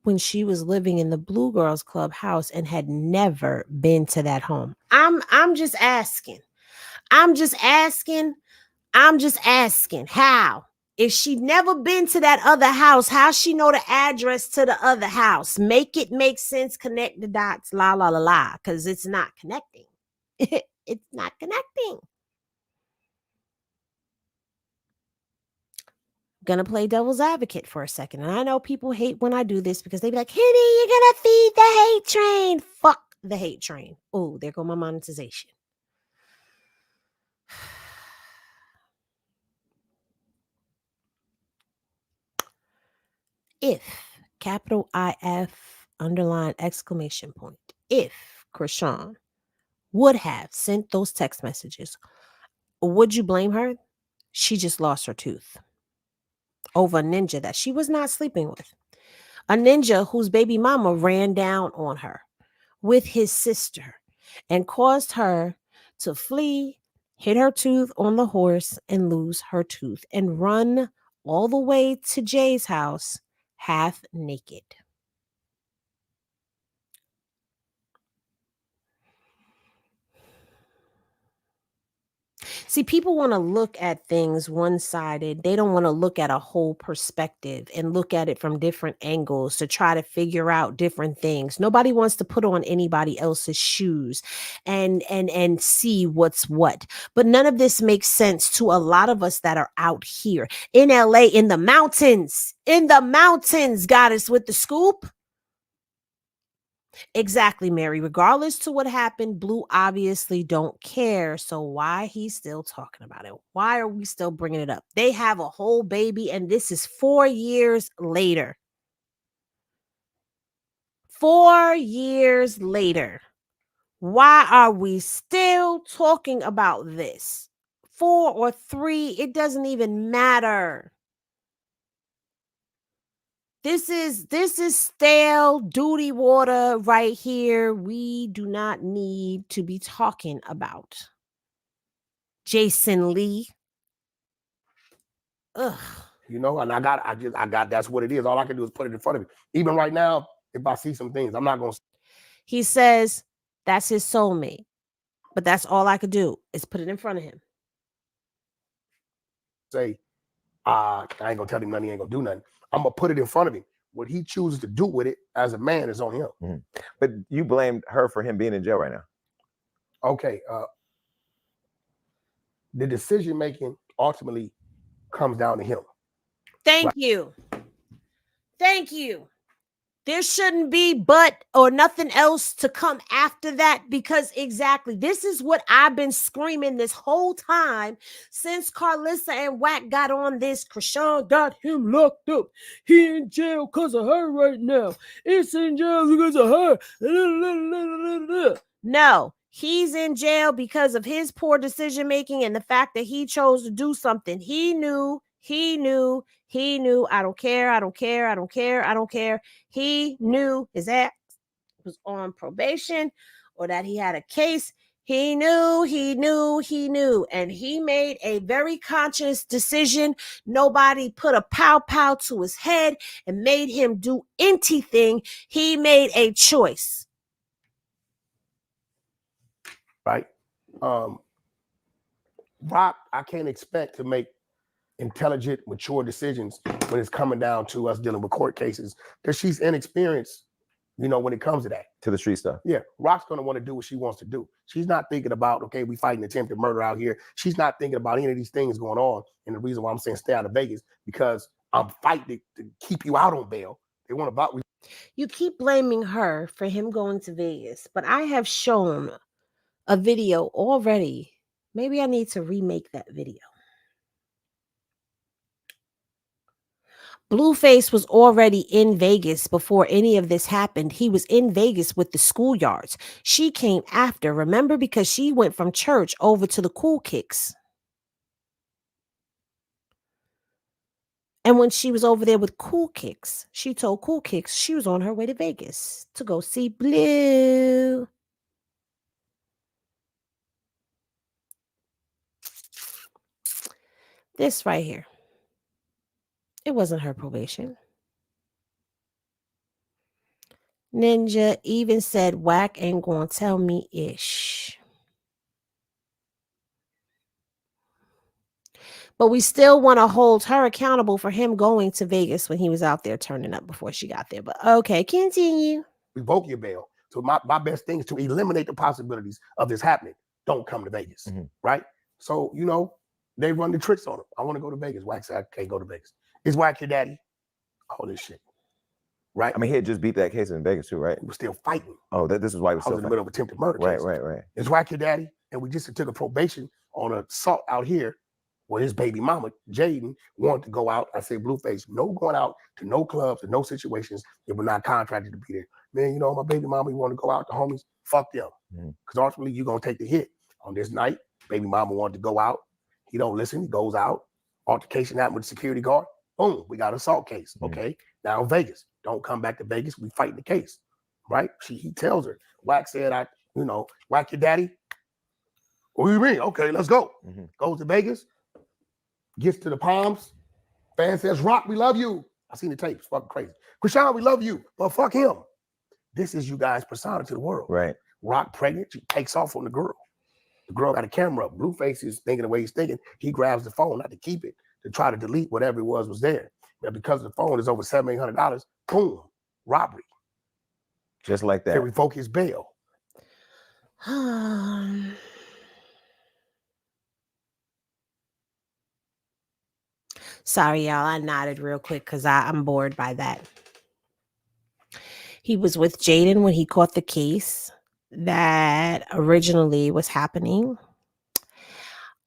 when she was living in the Blue Girls Club house and had never been to that home? I'm just asking. I'm just asking how? If she never been to that other house, how she know the address to the other house? Make it make sense, connect the dots, la la la la, because it's not connecting. It's not connecting. Gonna play devil's advocate for a second. And I know people hate when I do this because they be like, Henny, you're gonna feed the hate train. Fuck the hate train. Oh, there go my monetization. If, capital IF, underline exclamation point, if Chrisean would have sent those text messages, would you blame her? She just lost her tooth over a ninja that she was not sleeping with. A ninja whose baby mama ran down on her with his sister and caused her to flee, hit her tooth on the horse and lose her tooth and run all the way to Jay's house half naked. See, people want to look at things one-sided. They don't want to look at a whole perspective and look at it from different angles to try to figure out different things. Nobody wants to put on anybody else's shoes and see what's what. But none of this makes sense to a lot of us that are out here in LA, in the mountains. Goddess with the scoop. Exactly, Mary. Regardless to what happened, Blue obviously don't care. So why he's still talking about it? Why are we still bringing it up? They have a whole baby, and this is 4 years later. 4 years later. Why are we still talking about this? 4 or 3, it doesn't even matter. This is stale duty water right here. We do not need to be talking about Jason Lee. Ugh. You know, and I got that's what it is. All I can do is put it in front of me. Even right now, if I see some things, I'm not gonna. He says that's his soulmate, but that's all I could do is put it in front of him. Say, I ain't gonna tell him nothing. He ain't gonna do nothing. I'm gonna put it in front of him. What he chooses to do with it as a man is on him. Mm-hmm. But you blamed her for him being in jail right now. Okay. The decision making ultimately comes down to him. Thank you. There shouldn't be but or nothing else to come after that, because exactly this is what I've been screaming this whole time since Carlissa and Wack got on this. Chrisean got him locked up. He in jail because of her right now. It's in jail because of her. No, he's in jail because of his poor decision making and the fact that he chose to do something. He knew. I don't care. He knew his ass was on probation or that he had a case. He knew. And he made a very conscious decision. Nobody put a pow to his head and made him do anything. He made a choice. Right? Rock, I can't expect to make intelligent, mature decisions when it's coming down to us dealing with court cases, because she's inexperienced, you know, when it comes to that. To the street stuff. Yeah, Rock's gonna want to do what she wants to do. She's not thinking about, okay, we fighting attempted murder out here. She's not thinking about any of these things going on. And the reason why I'm saying stay out of Vegas, because I'm fighting to keep you out on bail. They want to You keep blaming her for him going to Vegas, but I have shown a video already. Maybe I need to remake that video. Blueface was already in Vegas before any of this happened. He was in Vegas with the schoolyards. She came after, remember, because she went from church over to the Cool Kicks. And when she was over there with Cool Kicks, she told Cool Kicks she was on her way to Vegas to go see Blue. This right here. It wasn't her probation. Ninja even said Wack ain't gonna tell me ish. But we still want to hold her accountable for him going to Vegas when he was out there turning up before she got there. But okay, continue. Revoke your bail. So my best thing is to eliminate the possibilities of this happening. Don't come to Vegas, right? So, you know, they run the tricks on him. I want to go to Vegas. Wack said, I can't go to Vegas. Is Wack your daddy? All this shit, right? I mean, he had just beat that case in Vegas too, right? He was still fighting. Oh, this is why he was I was in the middle of attempted murder case. Right. Is Wack your daddy? And we just took a probation on assault out here where his baby mama, Jaden, wanted to go out. I said, Blueface, no going out to no clubs, to no situations if we're not contracted to be there. Man, you know, my baby mama, you want to go out, the homies, fuck them. Because ultimately, you're going to take the hit. On this night, baby mama wanted to go out. He don't listen. He goes out. Altercation happened with the security guard. Boom, we got an assault case. Okay, now Vegas. Don't come back to Vegas. We fighting the case, right? He tells her. Wack said, Wack your daddy. What do you mean? Okay, let's go. Goes to Vegas. Gets to the Palms. Fan says, Rock, we love you. I seen the tapes. Fucking crazy. Chrisean, we love you. But fuck him. This is you guys' persona to the world. Right. Rock pregnant. She takes off on the girl. The girl got a camera up. Blueface is thinking the way he's thinking. He grabs the phone, not to keep it, to try to delete whatever it was there. But because the phone is over $700-800, boom, robbery. Just like that. They revoke his bail. Sorry, y'all. I nodded real quick because I'm bored by that. He was with Jaden when he caught the case that originally was happening.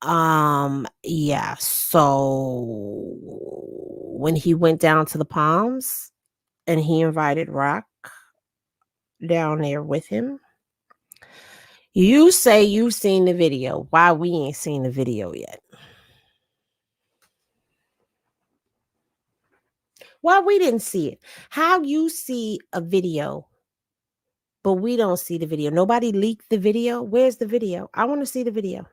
Yeah, so when he went down to the Palms and he invited Rock down there with him, you say you've seen the video. Why we ain't seen the video yet? Why we didn't see it? How you see a video, but we don't see the video? Nobody leaked the video. Where's the video? I want to see the video.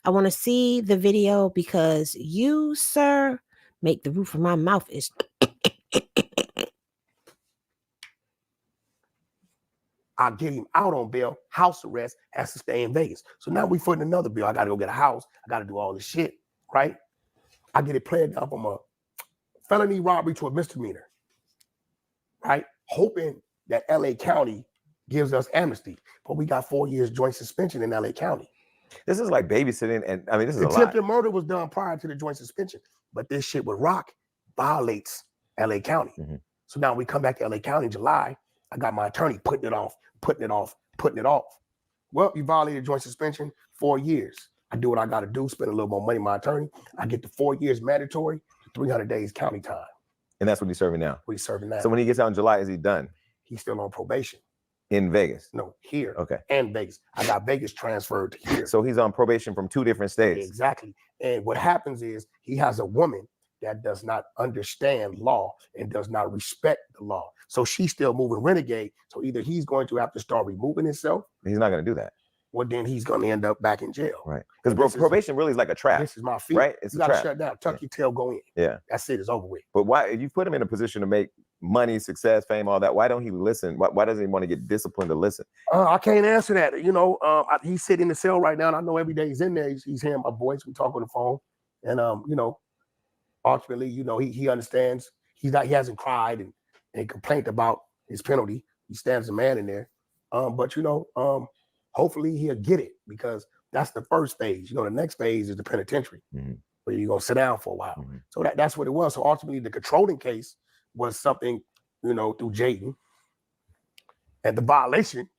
I want to see the video because you, sir, make the roof of my mouth is. I'll get him out on bail, house arrest, has to stay in Vegas. So now we footing another bill. I got to go get a house. I got to do all this shit, right? I get it played up from a felony robbery to a misdemeanor, right? Hoping that LA County gives us amnesty. But we got 4 years joint suspension in LA County. This is like babysitting, and I mean, this is attempted murder was done prior to the joint suspension, but this shit with Rock violates LA County. So now we come back to LA County in July. I got my attorney putting it off. Well, you violated joint suspension, 4 years. I do what I got to do, spend a little more money on my attorney. I get the 4 years mandatory, 300 days county time. And that's what he's serving now? What he's serving now. So when he gets out in July, is he done? He's still on probation. In Vegas? No, here. Okay. And Vegas. I got Vegas transferred to here. So he's on probation from 2 different states. Exactly. And what happens is he has a woman that does not understand law and does not respect the law. So she's still moving renegade. So either he's going to have to start removing himself. He's not going to do that. Well, then he's going to end up back in jail. Right. Because probation really is like a trap. This is my feet. Right? It's you got to shut down. Tuck your tail, go in. Yeah. That's it. It's over with. But why, if you put him in a position to make money, success, fame, all that, why don't he listen? Why doesn't he want to get disciplined to listen? I can't answer that. You know, he's sitting in the cell right now, and I know every day he's in there. He's hearing my voice. We talk on the phone. And, you know, ultimately, you know, he understands. He hasn't cried and complained about his penalty. He stands a man in there. But, you know, hopefully he'll get it because that's the first phase. You know, the next phase is the penitentiary where you're going to sit down for a while. So that's what it was. So ultimately the controlling case was something, you know, through Jaden. And the violation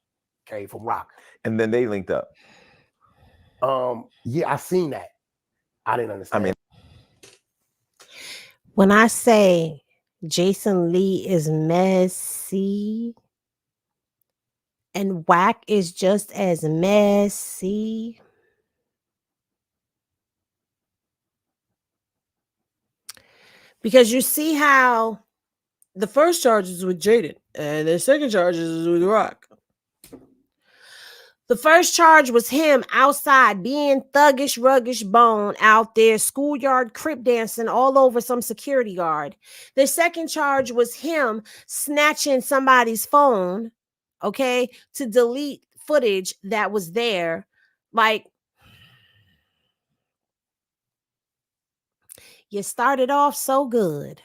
came from Rock. And then they linked up. Yeah, I seen that. I didn't understand. I mean, when I say Jason Lee is messy and Wack is just as messy, because you see how the first charge is with Jaden and the second charge is with Rock. The first charge was him outside being thuggish, ruggish bone out there, schoolyard crip dancing all over some security guard. The second charge was him snatching somebody's phone, okay, to delete footage that was there. Like, you started off so good.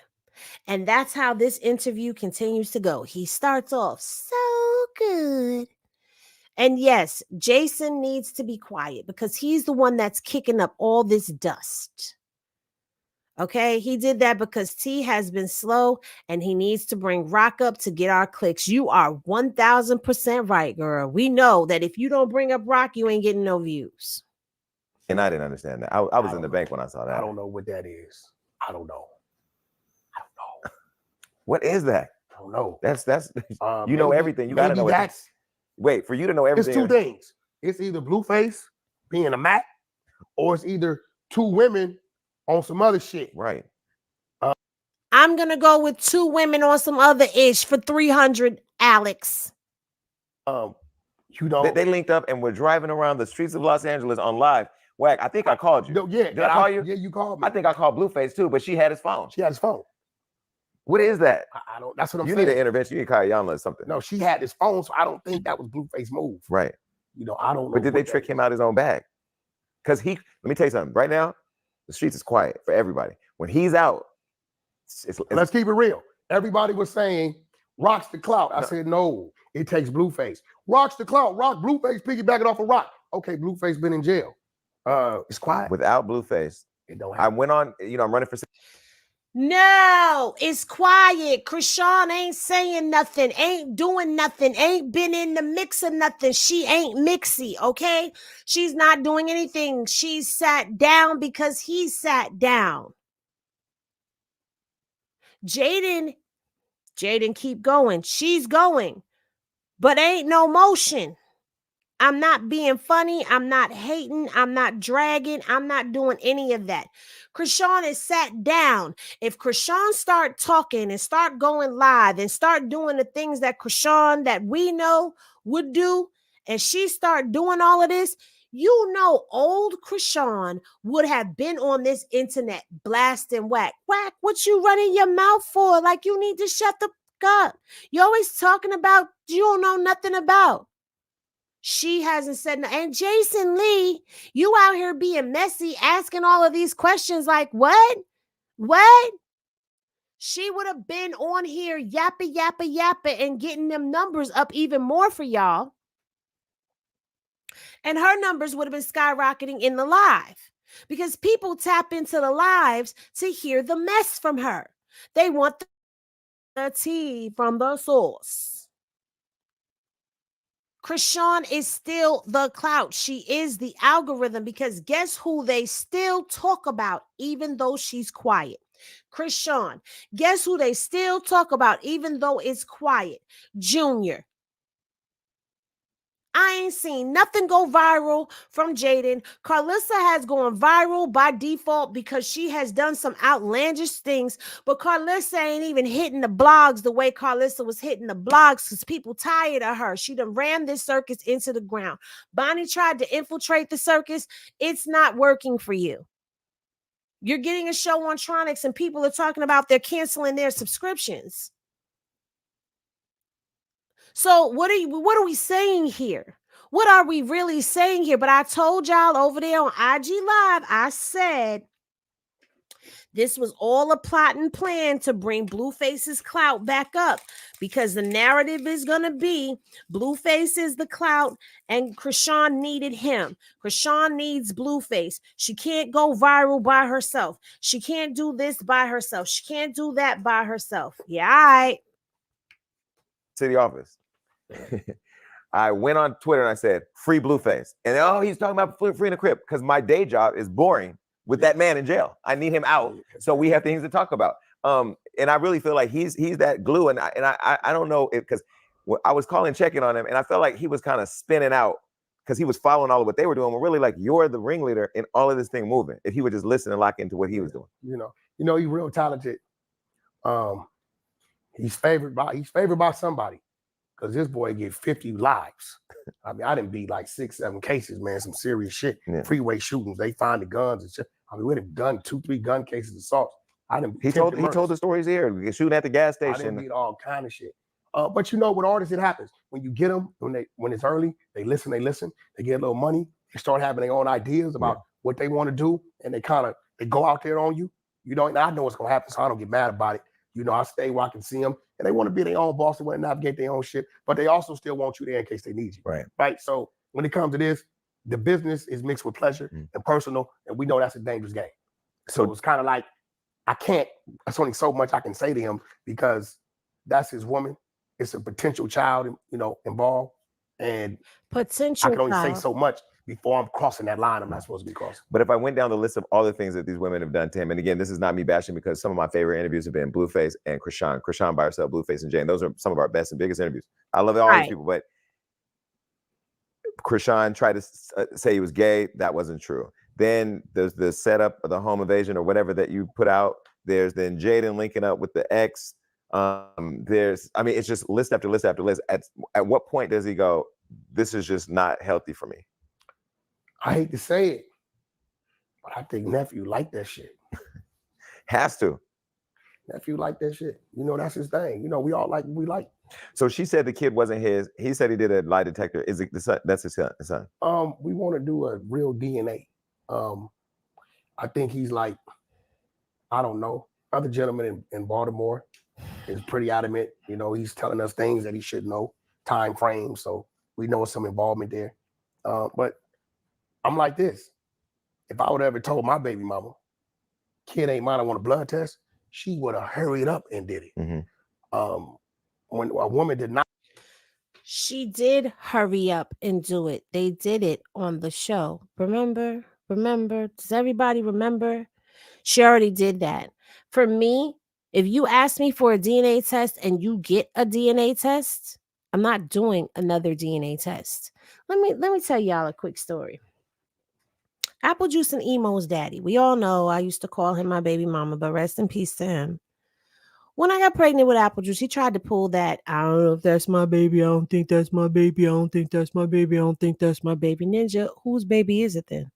And that's how this interview continues to go. He starts off so good. And yes, Jason needs to be quiet because he's the one that's kicking up all this dust. Okay, he did that because T has been slow and he needs to bring Rock up to get our clicks. You are 1000% right, girl. We know that if you don't bring up Rock, you ain't getting no views. And I didn't understand that. I was in the bank when I saw that. I don't know what that is. I don't know. What is that? I don't know. That's you know everything. You gotta know it. Wait, for you to know everything. It's two things. It's either Blueface being a Mac, or it's either two women on some other shit. Right. I'm gonna go with two women on some other ish for 300, Alex. You know they linked up and were driving around the streets of Los Angeles on live. Wack, I think I called you. No, yeah. Did I call you? Yeah, you called me. I think I called Blueface too, but she had his phone. She had his phone. What is that? I don't. That's what I'm saying. saying. You need an intervention. You need Kayana or something. No, she had his phone, so I don't think that was Blueface move. Right. You know, I don't know. But did they trick him out his own bag? Because let me tell you something. Right now, the streets is quiet for everybody. When he's out, let's keep it real. Everybody was saying, Rock's the clout. I said, no, it takes Blueface. Rock's the clout. Rock, Blueface piggybacking off of Rock. Okay, Blueface been in jail. It's quiet. Without Blueface, it don't happen. I went on, you know, I'm running for. No, it's quiet. Chrisean ain't saying nothing, ain't doing nothing, ain't been in the mix of nothing. She ain't mixy, okay? She's not doing anything. She's sat down because he sat down. Jaden keep going. She's going, but ain't no motion. I'm not being funny. I'm not hating. I'm not dragging. I'm not doing any of that. Chrisean is sat down. If Chrisean start talking and start going live and start doing the things that Chrisean that we know would do, and she start doing all of this, you know, old Chrisean would have been on this internet blasting Wack. Wack, what you running your mouth for? Like you need to shut the fuck up. You're always talking about you don't know nothing about. She hasn't said no. And Jason Lee, you out here being messy, asking all of these questions like, what? What? She would have been on here yappa and getting them numbers up even more for y'all. And her numbers would have been skyrocketing in the live because people tap into the lives to hear the mess from her. They want the tea from the source. Chrisean is still the clout. She is the algorithm because guess who they still talk about even though she's quiet? Chrisean. Guess who they still talk about even though it's quiet? Junior. I ain't seen nothing go viral from Jaden. Carlissa has gone viral by default because she has done some outlandish things, but Carlissa ain't even hitting the blogs the way Carlissa was hitting the blogs because people tired of her. She done ran this circus into the ground. Bonnie tried to infiltrate the circus. It's not working for you. You're getting a show on Tronics and people are talking about they're canceling their subscriptions. So what are we saying here? What are we really saying here? But I told y'all over there on IG Live, I said this was all a plot and plan to bring Blueface's clout back up because the narrative is going to be Blueface is the clout and Chrisean needed him. Chrisean needs Blueface. She can't go viral by herself. She can't do this by herself. She can't do that by herself. Yeah, all right. City office. I went on Twitter and I said, free Blueface. And he's talking about free in the crib because my day job is boring with that man in jail. I need him out. So we have things to talk about. And I really feel like he's that glue. And I don't know if because I was checking on him and I felt like he was kind of spinning out because he was following all of what they were doing. We're really like, you're the ringleader in all of this thing moving. If he would just listen and lock into what he was doing. You know, he's real talented. He's favored by somebody. Because this boy get 50 lives. I mean, I didn't beat like 6-7 cases, man. Some serious shit. Yeah. Freeway shootings. They find the guns and shit. I mean, we done done 2-3 gun cases assaults. He told the stories here. Shooting at the gas station. I done beat all kind of shit. But you know, with artists, it happens. When you get them, when it's early, they listen. They get a little money. They start having their own ideas about what they want to do, and they go out there on you. You know, and I know what's gonna happen, so I don't get mad about it. You know, I stay where I can see them, and they want to be their own boss and want to navigate their own shit, but they also still want you there in case they need you. Right. So when it comes to this, the business is mixed with pleasure and personal, and we know that's a dangerous game. So it's kind of like there's only so much I can say to him because that's his woman. It's a potential child, you know, involved, and I can only say so much before I'm crossing that line I'm not supposed to be crossing. But if I went down the list of all the things that these women have done to him, and again, this is not me bashing because some of my favorite interviews have been Blueface and Chrisean. Chrisean by herself, Blueface and Jane. Those are some of our best and biggest interviews. I love all these people, but Chrisean tried to say he was gay. That wasn't true. Then there's the setup of the home invasion or whatever that you put out. There's then Jaden linking up with the ex. It's just list after list after list. At what point does he go, this is just not healthy for me? I hate to say it, but I think nephew like that shit. Has to. Nephew like that shit. You know, that's his thing. You know, we all like what we like. So she said the kid wasn't his. He said he did a lie detector. Is it the son? That's his son. We want to do a real DNA. I think he's like, I don't know. Other gentleman in Baltimore is pretty adamant. You know, he's telling us things that he should know, time frames. So we know some involvement there. But I'm like this. If I would have ever told my baby mama, kid ain't mine, I want a blood test, she would have hurried up and did it. Mm-hmm. When a woman did not. She did hurry up and do it. They did it on the show. Remember? Does everybody remember? She already did that. For me, if you ask me for a DNA test and you get a DNA test, I'm not doing another DNA test. Let me tell y'all a quick story. Apple Juice and Emo's daddy. We all know I used to call him my baby mama, but rest in peace to him. When I got pregnant with Apple Juice, he tried to pull that, I don't know if that's my baby, I don't think that's my baby, I don't think that's my baby, I don't think that's my baby. Ninja, whose baby is it then?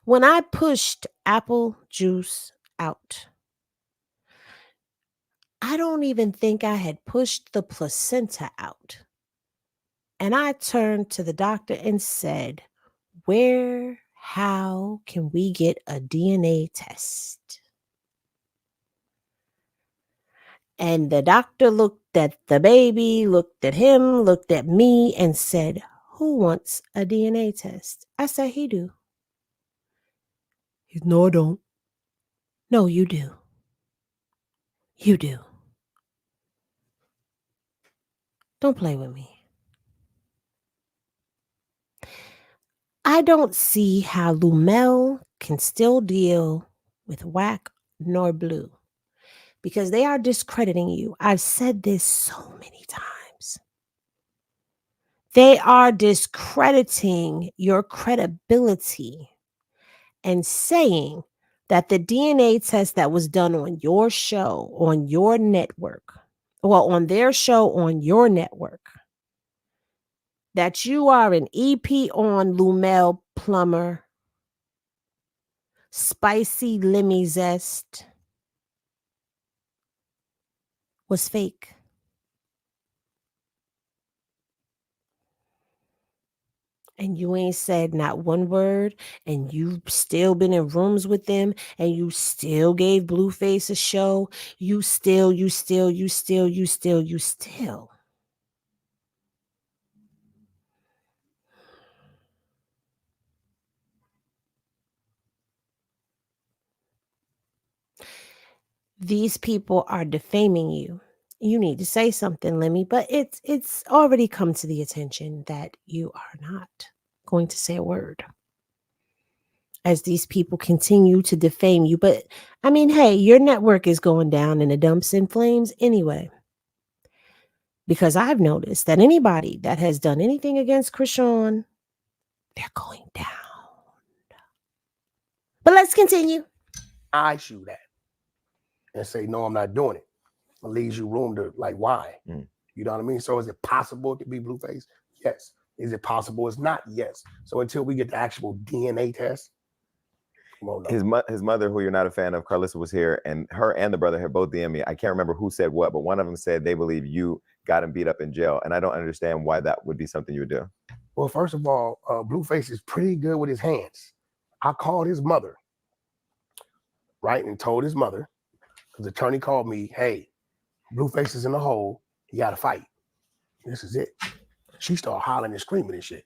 When I pushed Apple Juice out, I don't even think I had pushed the placenta out. And I turned to the doctor and said, how can we get a DNA test? And the doctor looked at the baby, looked at him, looked at me, and said, who wants a DNA test? I said, he do. He said, no, I don't. No, you do. You do. Don't play with me. I don't see how Lumel can still deal with Wack nor Blue, because they are discrediting you. I've said this so many times. They are discrediting your credibility and saying that the DNA test that was done on your show, on your network, well, on their show, on your network, that you are an EP on Lumel Plumber, Spicy Lemmy Zest, was fake. And you ain't said not one word, and you still been in rooms with them, and you still gave Blueface a show. You still. These people are defaming you. You need to say something, Lemmy, but it's already come to the attention that you are not going to say a word as these people continue to defame you. But I mean, hey, your network is going down in the dumps in flames anyway, because I've noticed that anybody that has done anything against Chrisean, they're going down. But let's continue. I shoot that and say, no, I'm not doing it. It leaves you room to, like, why? You know what I mean? So is it possible to be Blueface? Yes. Is it possible it's not? Yes. So until we get the actual DNA test, come on. His mother, who you're not a fan of, Carlissa, was here, and her and the brother had both DM'd me. I can't remember who said what, but one of them said they believe you got him beat up in jail, and I don't understand why that would be something you would do. Well, first of all, Blueface is pretty good with his hands. I called his mother, right, and told his mother, because the attorney called me, hey, Blueface is in the hole. He got to fight. This is it. She started hollering and screaming and shit.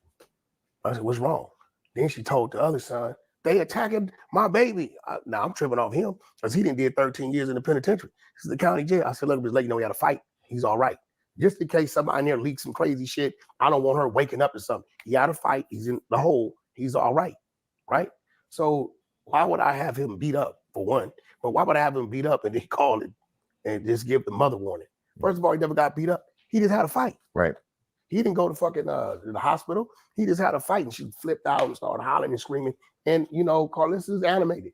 I said, what's wrong? Then she told the other son, they attacking my baby. Now I'm tripping off him because he didn't did 13 years in the penitentiary. This is the county jail. I said, look, just let you know he had to fight. He's all right. Just in case somebody in there leaks some crazy shit, I don't want her waking up to something. He had to fight. He's in the hole. He's all right. Right? So why would I have him beat up, for one? But why would I have him beat up and then call it and just give the mother warning? First of all, he never got beat up. He just had a fight. Right. He didn't go to fucking the hospital. He just had a fight, and she flipped out and started hollering and screaming. And, you know, Carlissa is animated.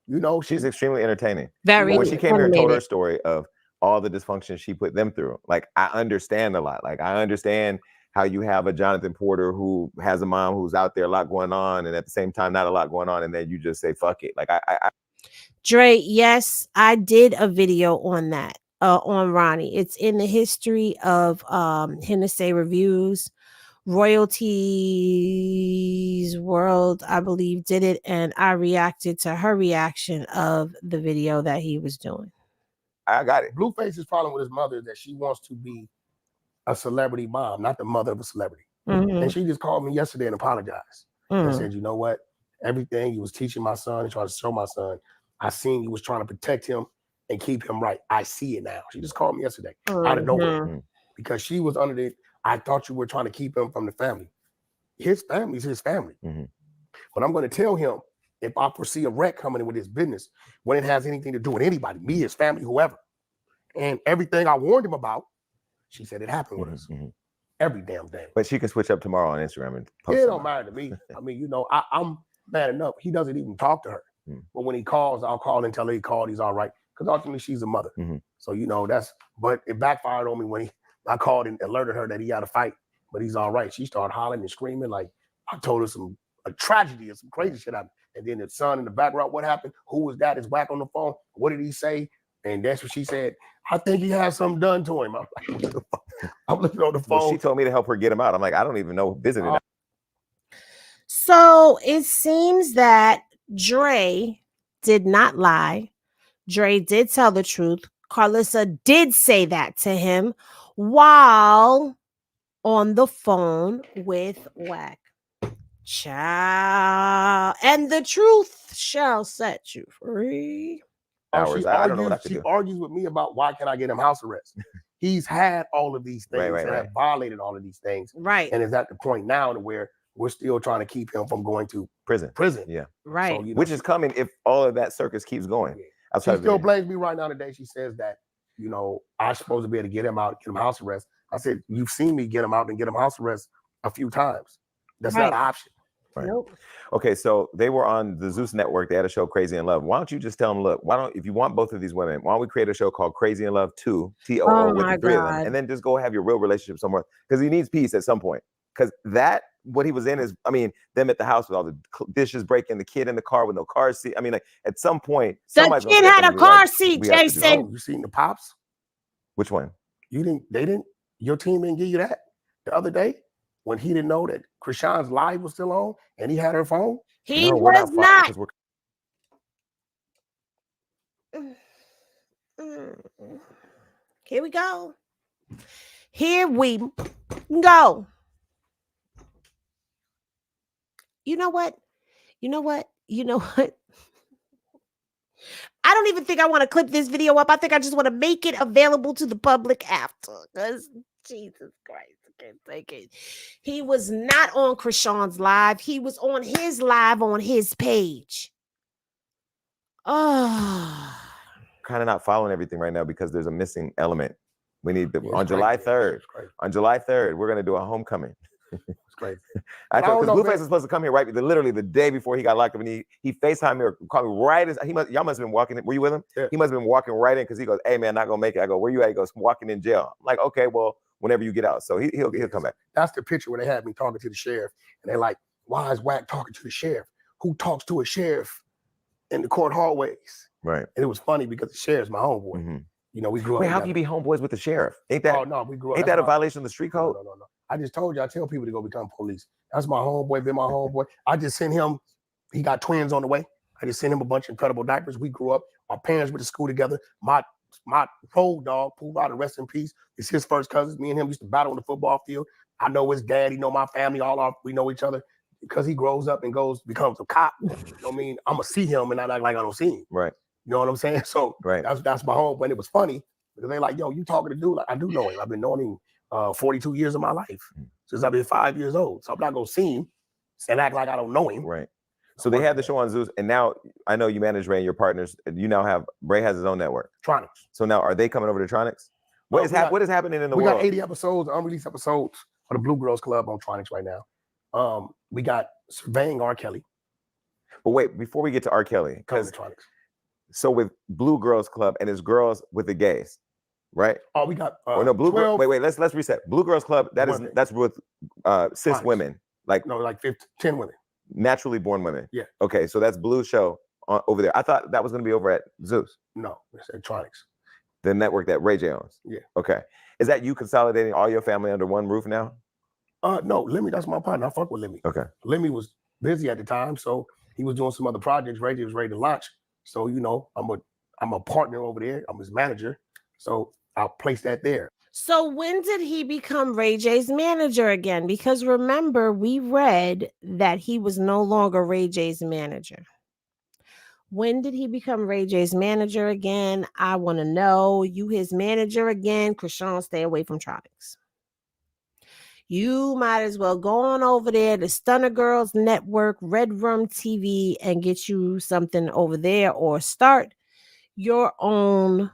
You know, she's extremely entertaining. Very. When she came here and told her story of all the dysfunction she put them through, like, I understand a lot. Like, I understand how you have a Jonathan Porter who has a mom who's out there, a lot going on, and at the same time, not a lot going on, and then you just say, fuck it. Like, Dre, yes, I did a video on that. on Ronnie. It's in the history of Hennessy Reviews. Royalties World, I believe, did it, and I reacted to her reaction of the video that he was doing. I got it. Blueface is following with his mother that she wants to be a celebrity mom, not the mother of a celebrity. And she just called me yesterday and apologized. And said, you know what? Everything you was teaching my son and trying to show my son, I seen you was trying to protect him and keep him right. I see it now. She just called me yesterday out of nowhere because she was under the, I thought you were trying to keep him from the family. His family is his family. But I'm going to tell him if I foresee a wreck coming in with his business, when it has anything to do with anybody, me, his family, whoever. And everything I warned him about, she said it happened with us. Every damn thing. But she can switch up tomorrow on Instagram and post. It don't matter to me. I mean, you know, I'm mad enough. He doesn't even talk to her. But when he calls, I'll call and tell her he called. He's all right. Because ultimately, she's a mother. So, you know, but it backfired on me when I called and alerted her that he had a fight, but he's all right. She started hollering and screaming. Like, I told her a tragedy or some crazy shit happened. And then the son in the background, what happened? Who was that? Is Wack on the phone? What did he say? And that's what she said. I think he has something done to him. I'm like, what the fuck? I'm looking on the phone. Well, she told me to help her get him out. I'm like, I don't even know visiting. So it seems that Dre did not lie. Dre did tell the truth. Carlissa did say that to him while on the phone with Wack. Child. And the truth shall set you free. She argues with me about why can't I get him house arrest. He's had all of these things and have violated all of these things. Right. And is at the point now to where we're still trying to keep him from going to prison. Yeah. Right. So, you know, which is coming if all of that circus keeps going. She still blames me right now today. She says that, you know, I'm supposed to be able to get him out, get him house arrest. I said, you've seen me get him out and get him house arrest a few times. That's not an option. Right. Nope. Okay, so they were on the Zeus network. They had a show, Crazy in Love. Why don't you just tell them, look, if you want both of these women, why don't we create a show called Crazy in Love 2, TOO, with the three of them, and then just go have your real relationship somewhere, because he needs peace at some point. Because what he was in is, I mean, them at the house with all the dishes breaking, the kid in the car with no car seat. I mean, like at some point, the kid had a car seat, Jason. You seen the pops? Which one? Your team didn't give you that the other day when he didn't know that Chrisean's live was still on and he had her phone? He was not. Here we go. Here we go. You know what? I don't even think I want to clip this video up. I think I just want to make it available to the public after. Because Jesus Christ, I can't take it. He was not on Chrisean's live. He was on his live on his page. Oh. Kind of not following everything right now because there's a missing element. We need on July 3rd. On July 3rd, we're going to do a homecoming. It's crazy. Actually, because Blueface was supposed to come here literally the day before he got locked up, and he FaceTimed me or called me right as y'all must have been walking in. Were you with him? Yeah. He must have been walking right in because he goes, "Hey man, not gonna make it." I go, "Where you at?" He goes, "Walking in jail." I'm like, "Okay, well, whenever you get out." So he'll come back. That's the picture where they had me talking to the sheriff, and they're like, "Why is Wack talking to the sheriff? Who talks to a sheriff in the court hallways?" Right. And it was funny because the sheriff's my homeboy. Mm-hmm. You know, we grew up. Wait, how can you be homeboys with the sheriff? Ain't that? Oh no, we grew up. Ain't that a violation of the street code? No. I just told you, I tell people to go become police. That's my homeboy, been my homeboy. I just sent him, he got twins on the way. I just sent him a bunch of incredible diapers. We grew up, our parents went to school together. My road dog, Pool Out, rest in peace, is his first cousin. Me and him used to battle on the football field. I know his dad, he know my family, we know each other. Because he grows up and becomes a cop. You know what I mean? I'm gonna see him and not act like I don't see him. Right. You know what I'm saying? So that's my home. But it was funny because they're like, yo, you talking to dude? Like, I do know him. I've been knowing him 42 years of my life since I've been 5 years old. So I'm not gonna see him and act like I don't know him. Right. So they had the show on Zeus, and now I know you manage Ray and your partners. You now have Ray has his own network. Tronics. So now are they coming over to Tronics? What is happening in the world? We got 80 episodes, unreleased episodes of the Blue Girls Club on Tronics right now. We got Surveying R. Kelly. But wait, before we get to R. Kelly, because so with Blue Girls Club and it's girls with the gays, right? Oh, we got Blue 12, wait, let's reset. Blue Girls Club, that's with cis women, like 10 women. Naturally born women. Yeah. Okay, so that's Blue show over there. I thought that was gonna be over at Zeus. No, it's at Tronics. The network that Ray J owns? Yeah. Okay. Is that you consolidating all your family under one roof now? No, Lemmy, that's my partner. I fuck with Lemmy. Okay. Lemmy was busy at the time, so he was doing some other projects. Ray J was ready to launch. So, you know, I'm a partner over there. I'm his manager. So I'll place that there. So when did he become Ray J's manager again? Because remember, we read that he was no longer Ray J's manager. When did he become Ray J's manager again? I want to know. You his manager again. Chrisean, stay away from Tropics. You might as well go on over there to Stunner Girls Network, Red Room TV, and get you something over there, or start your own.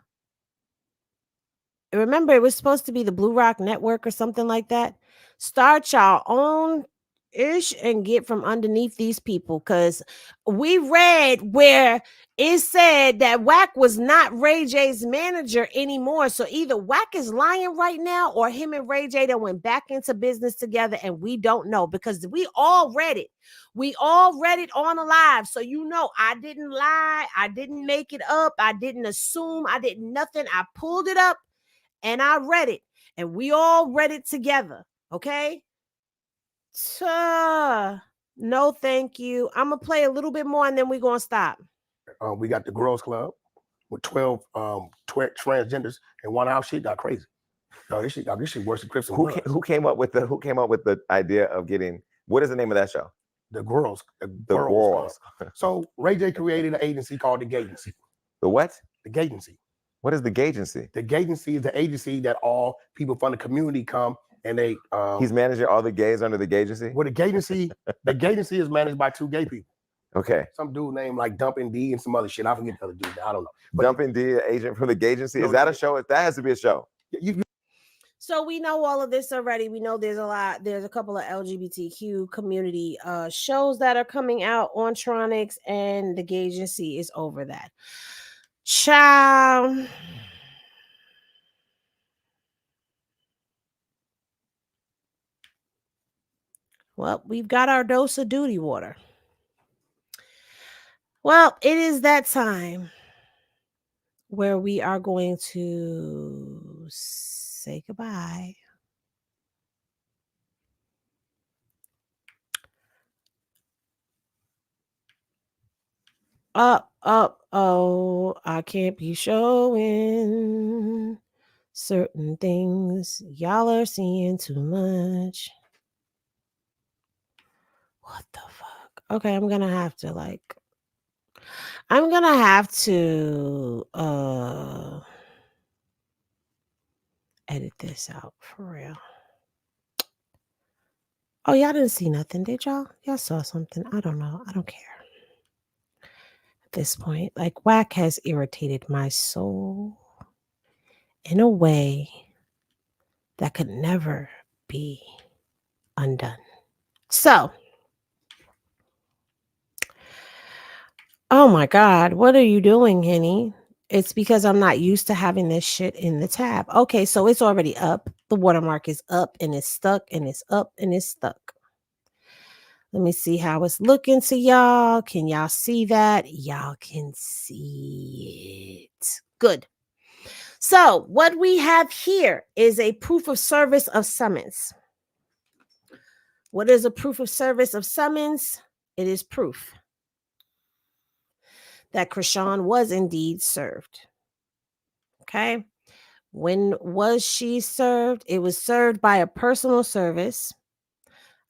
Remember, it was supposed to be the Blue Rock Network or something like that. Start your own ish and get from underneath these people, because we read where it said that Wack was not Ray J's manager anymore. So either Wack is lying right now, or him and Ray J that went back into business together, and we don't know, because we all read it. We all read it on a live. So you know, I didn't lie. I didn't make it up. I didn't assume. I did nothing. I pulled it up and I read it, and we all read it together. Okay. No, thank you. I'm gonna play a little bit more and then we're gonna stop. We got the Girls Club with 12 transgenders, and one hour shit got crazy. No, this shit worse than Crips and Bloods. Who came up with the idea of getting, what is the name of that show? The Girls. The Girls. So Ray J created an agency called the Gagency. The what? The Gagency. What is the Gagency? The Gagency is the agency that all people from the community come and they. He's managing all the gays under the Gagency? Well, the Gagency is managed by 2 gay people. Okay. Some dude named like Dumpin' D and some other shit. I forget the other dude. I don't know. But Dumpin' D, agent from the Gagency? Is that a show? That has to be a show. So we know all of this already. We know there's a couple of LGBTQ community shows that are coming out on Tronics, and the Gagency is over that. Ciao. Well, we've got our dose of duty water. Well, it is that time where we are going to say goodbye. Oh, I can't be showing certain things. Y'all are seeing too much. What the fuck? Okay, I'm gonna have to edit this out for real. Oh, y'all didn't see nothing, did y'all? Y'all saw something. I don't know. I don't care. At this point, like, Wack has irritated my soul in a way that could never be undone. So, oh my God, what are you doing, Henny? It's because I'm not used to having this shit in the tab. Okay, so it's already up. The watermark is up and it's stuck and it's up and it's stuck. Let me see how it's looking to y'all. Can y'all see that? Y'all can see it. Good. So what we have here is a proof of service of summons. What is a proof of service of summons? It is proof that Chrisean was indeed served. Okay. When was she served? It was served by a personal service.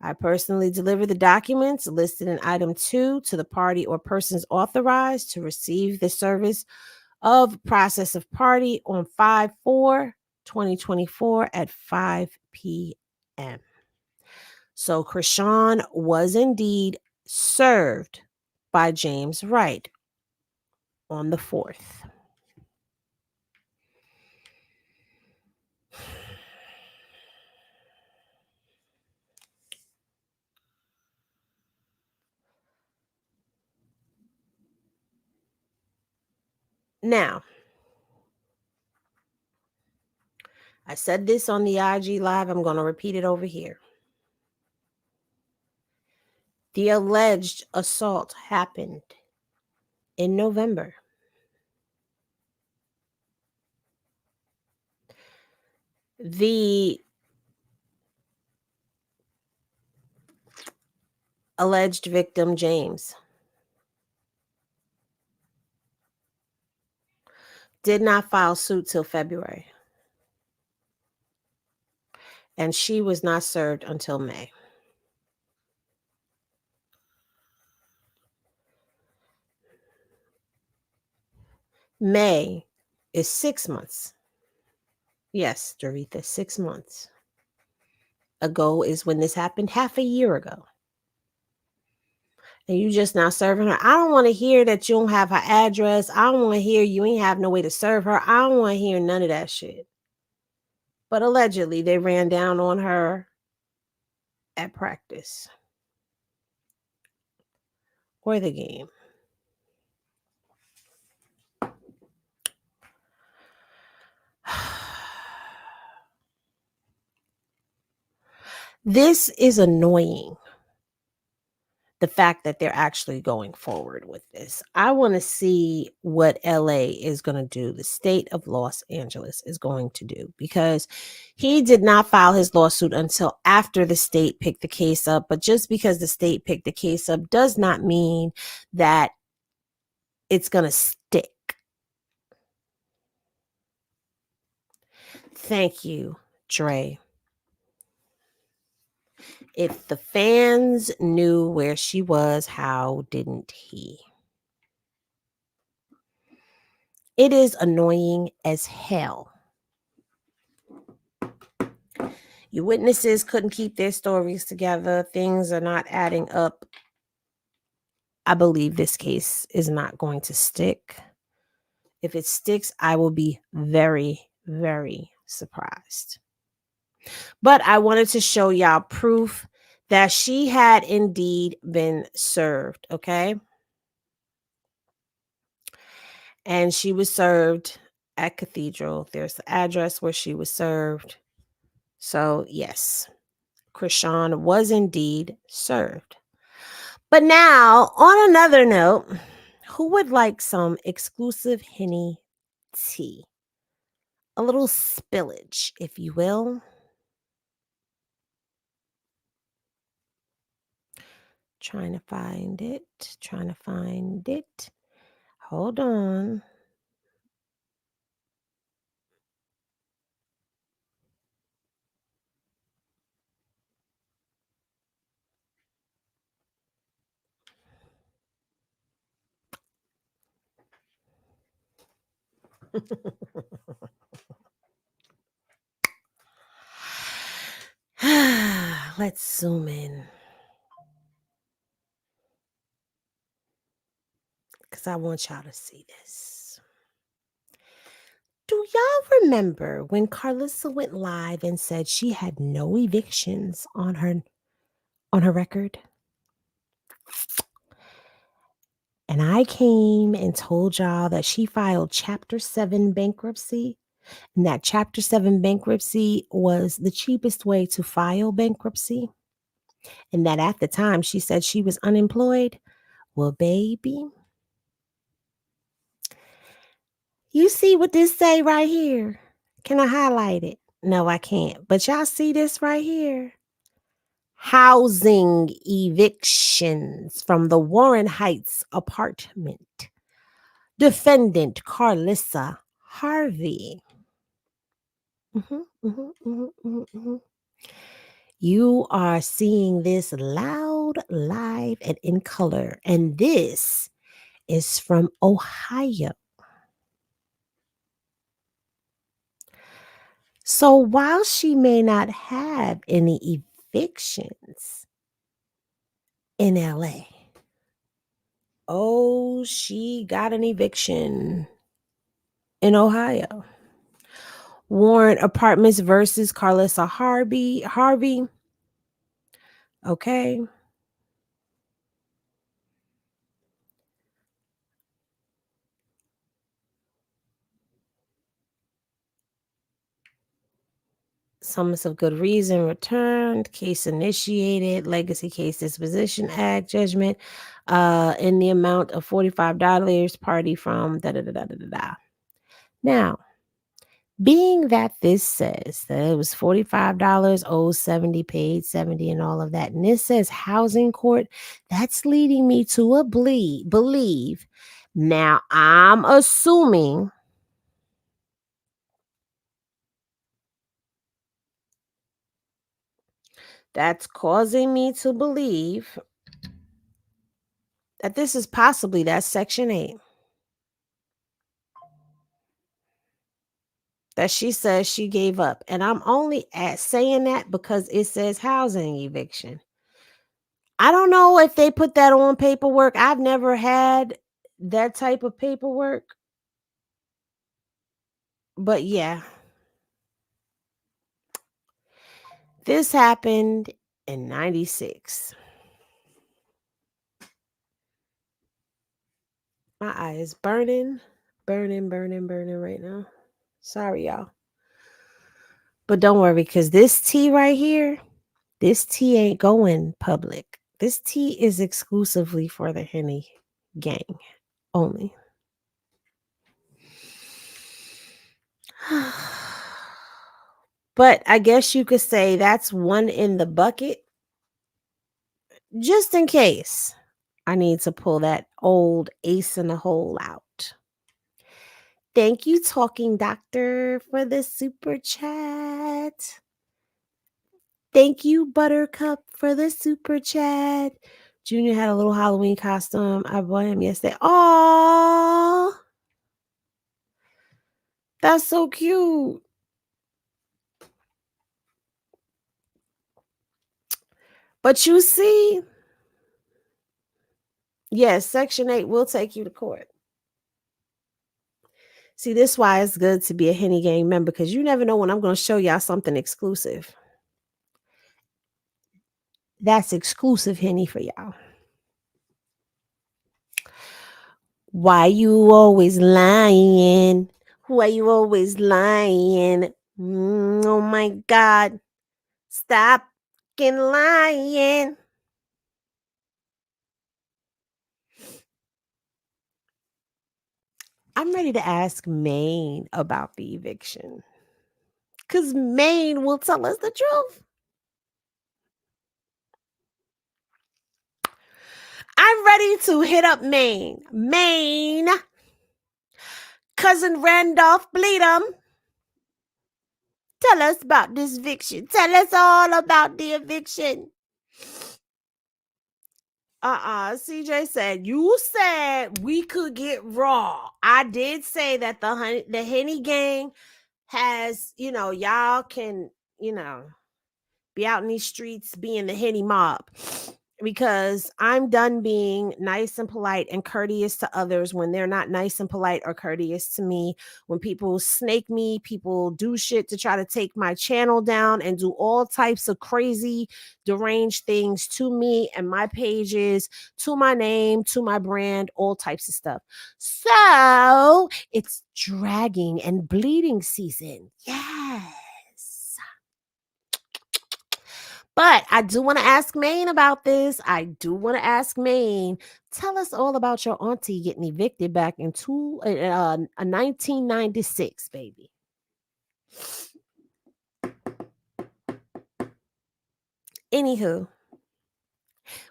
I personally delivered the documents listed in item 2 to the party or persons authorized to receive the service of process of party on 5/4/2024 at 5 p.m. So Chrisean was indeed served by James Wright on the 4th. Now, I said this on the IG Live. I'm going to repeat it over here. The alleged assault happened in November. the alleged victim, James, did not file suit till February. And she was not served until May. May is 6 months. Yes, Doretha, 6 months ago is when this happened, half a year ago. And you just now serving her. I don't want to hear that you don't have her address. I don't want to hear you ain't have no way to serve her. I don't want to hear none of that shit. But allegedly, they ran down on her at practice or the game. This is annoying. The fact that they're actually going forward with this. I want to see what LA is going to do. The state of Los Angeles is going to do, because he did not file his lawsuit until after the state picked the case up. But just because the state picked the case up does not mean that it's going to stick. Thank you, Dre. If the fans knew where she was, how didn't he? It is annoying as hell. Your witnesses couldn't keep their stories together. Things are not adding up. I believe this case is not going to stick. If it sticks, I will be very, very surprised. But I wanted to show y'all proof that she had indeed been served, okay? And she was served at Cathedral. There's the address where she was served. So, yes, Chrisean was indeed served. But now, on another note, who would like some exclusive Henny tea? A little spillage, if you will. Trying to find it. Hold on. Let's zoom in, because I want y'all to see this. Do y'all remember when Carlissa went live and said she had no evictions on her record? And I came and told y'all that she filed Chapter 7 bankruptcy, and that Chapter 7 bankruptcy was the cheapest way to file bankruptcy, and that at the time she said she was unemployed. Well, baby, you see what this say right here? Can I highlight it? No, I can't. But y'all see this right here? Housing evictions from the Warren Heights apartment. Defendant Carlissa Harvey. You are seeing this loud, live, and in color. And this is from Ohio. So while she may not have any evictions in LA, oh, she got an eviction in Ohio. Warren Apartments versus Carlissa Harvey. Okay. Summons of good reason returned. Case initiated. Legacy Case Disposition Act judgment in the amount of $45. Party from da-da-da-da-da-da. Now, Being that this says that it was $45, owed 70, paid 70, and all of that, and this says housing court, that's leading me to believe. Now, I'm assuming that's causing me to believe that this is possibly that Section 8 that she says she gave up. And I'm only saying that because it says housing eviction. I don't know if they put that on paperwork. I've never had that type of paperwork. But yeah. This happened in 96. My eye is burning right now. Sorry, y'all. But don't worry, because this tea right here, this tea ain't going public. This tea is exclusively for the Henny gang only. But I guess you could say that's one in the bucket. Just in case I need to pull that old ace in the hole out. Thank you, Talking Doctor, for the super chat. Thank you, Buttercup, for the super chat. Junior had a little Halloween costume. I bought him yesterday. Oh, that's so cute. But you see, yes, Section 8 will take you to court. See, this is why it's good to be a Henny Gang member, because you never know when I'm going to show y'all something exclusive. That's exclusive Henny for y'all. Why you always lying? Why you always lying? Oh my God. Stop fucking lying. I'm ready to ask Maine about the eviction, because Maine will tell us the truth. I'm ready to hit up Maine. Maine. Cousin Randolph Bleedum. Tell us about this eviction. Tell us all about the eviction. CJ said, you said we could get raw. I did say that the Henny gang has, y'all can, be out in these streets being the Henny mob, because I'm done being nice and polite and courteous to others when they're not nice and polite or courteous to me. When people snake me, people do shit to try to take my channel down and do all types of crazy, deranged things to me and my pages, to my name, to my brand, all types of stuff. So it's dragging and bleeding season. Yes. But I do want to ask Maine about this. I do want to ask Maine, tell us all about your auntie getting evicted back in 1996, baby. Anywho,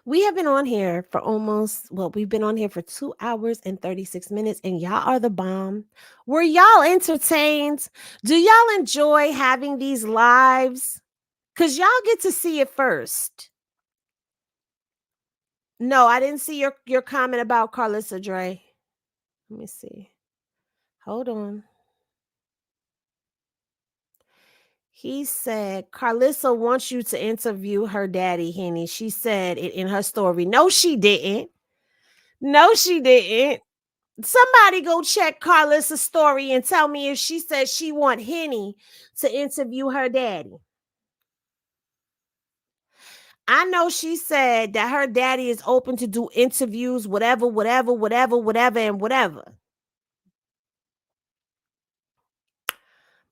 we have been on here for we've been on here for 2 hours and 36 minutes, and y'all are the bomb. Were y'all entertained? Do y'all enjoy having these lives? Because y'all get to see it first. No, I didn't see your comment about Carlissa Dre. Let me see. Hold on. He said, Carlissa wants you to interview her daddy, Henny. She said it in her story. No, she didn't. No, she didn't. Somebody go check Carlissa's story and tell me if she said she want Henny to interview her daddy. I know she said that her daddy is open to do interviews, whatever.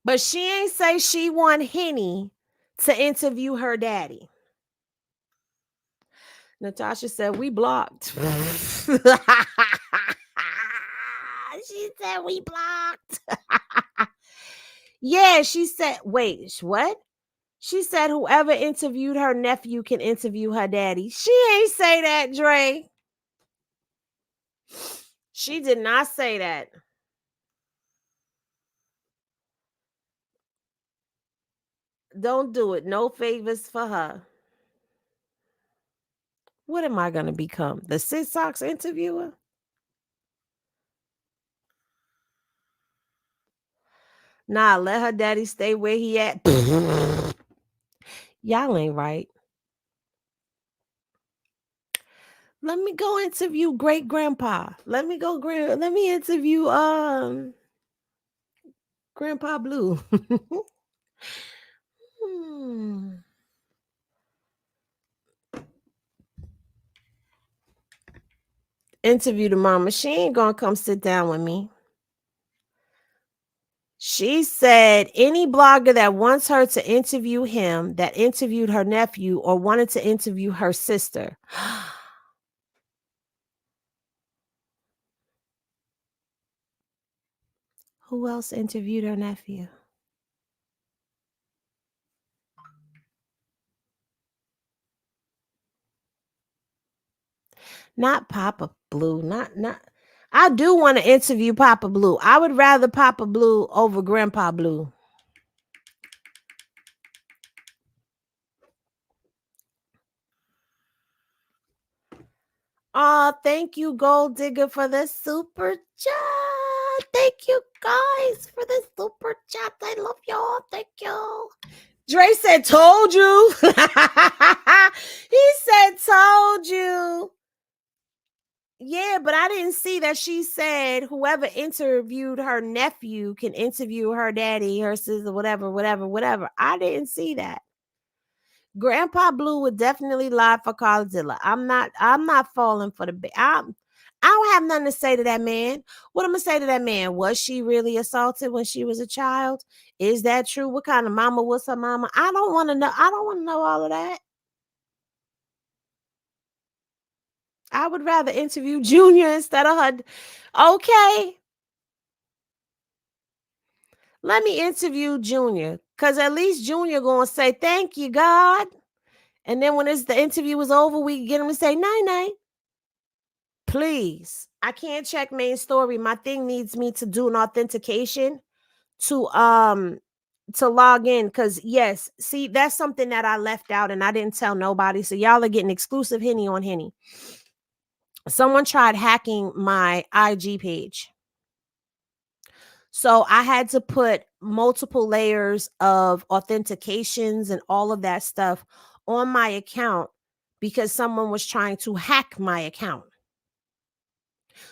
But she ain't say she want Henny to interview her daddy. Natasha said, we blocked. She said we blocked. Yeah, she said, wait, what? She said whoever interviewed her nephew can interview her daddy. She ain't say that, Dre. She did not say that. Don't do it. No favors for her. What am I going to become? The Sid Sox interviewer? Nah, let her daddy stay where he at. Y'all ain't right. Let me go interview great grandpa. Let me interview Grandpa Blue. Interview the mama. She ain't gonna come sit down with me. She said any blogger that wants her to interview him, that interviewed her nephew, or wanted to interview her sister. Who else interviewed her nephew? Not Papa Blue. Not. I do want to interview Papa Blue. I would rather Papa Blue over Grandpa Blue. Oh, thank you, Gold Digger, for the super chat. Thank you, guys, for the super chat. I love y'all. Thank you. Dre said, told you. He said, told you. Yeah, but I didn't see that she said whoever interviewed her nephew can interview her daddy, her sister, whatever. I didn't see that. Grandpa Blue would definitely lie for Carlzilla. I'm not falling for the I don't have nothing to say to that man. What I'm gonna say to that man? Was she really assaulted when she was a child? Is that true? What kind of mama was her mama? I don't want to know. I don't want to know all of that. I would rather interview Junior instead of her. Okay. Let me interview Junior, because at least Junior gonna say thank you, God. And then when the interview is over, we get him to say night. Please. I can't check main story. My thing needs me to do an authentication to log in. Because yes, see, that's something that I left out and I didn't tell nobody. So y'all are getting exclusive Henny on Henny. Someone tried hacking my IG page. So I had to put multiple layers of authentications and all of that stuff on my account because someone was trying to hack my account.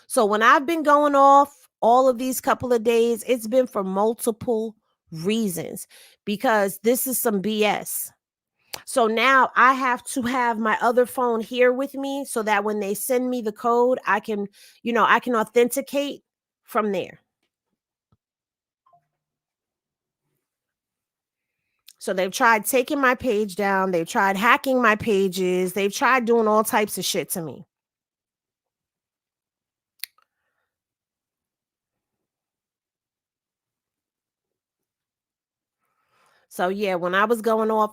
So when I've been going off all of these couple of days, it's been for multiple reasons because this is some BS. So now I have to have my other phone here with me so that when they send me the code, I can authenticate from there. So they've tried taking my page down. They've tried hacking my pages. They've tried doing all types of shit to me. So yeah, when I was going off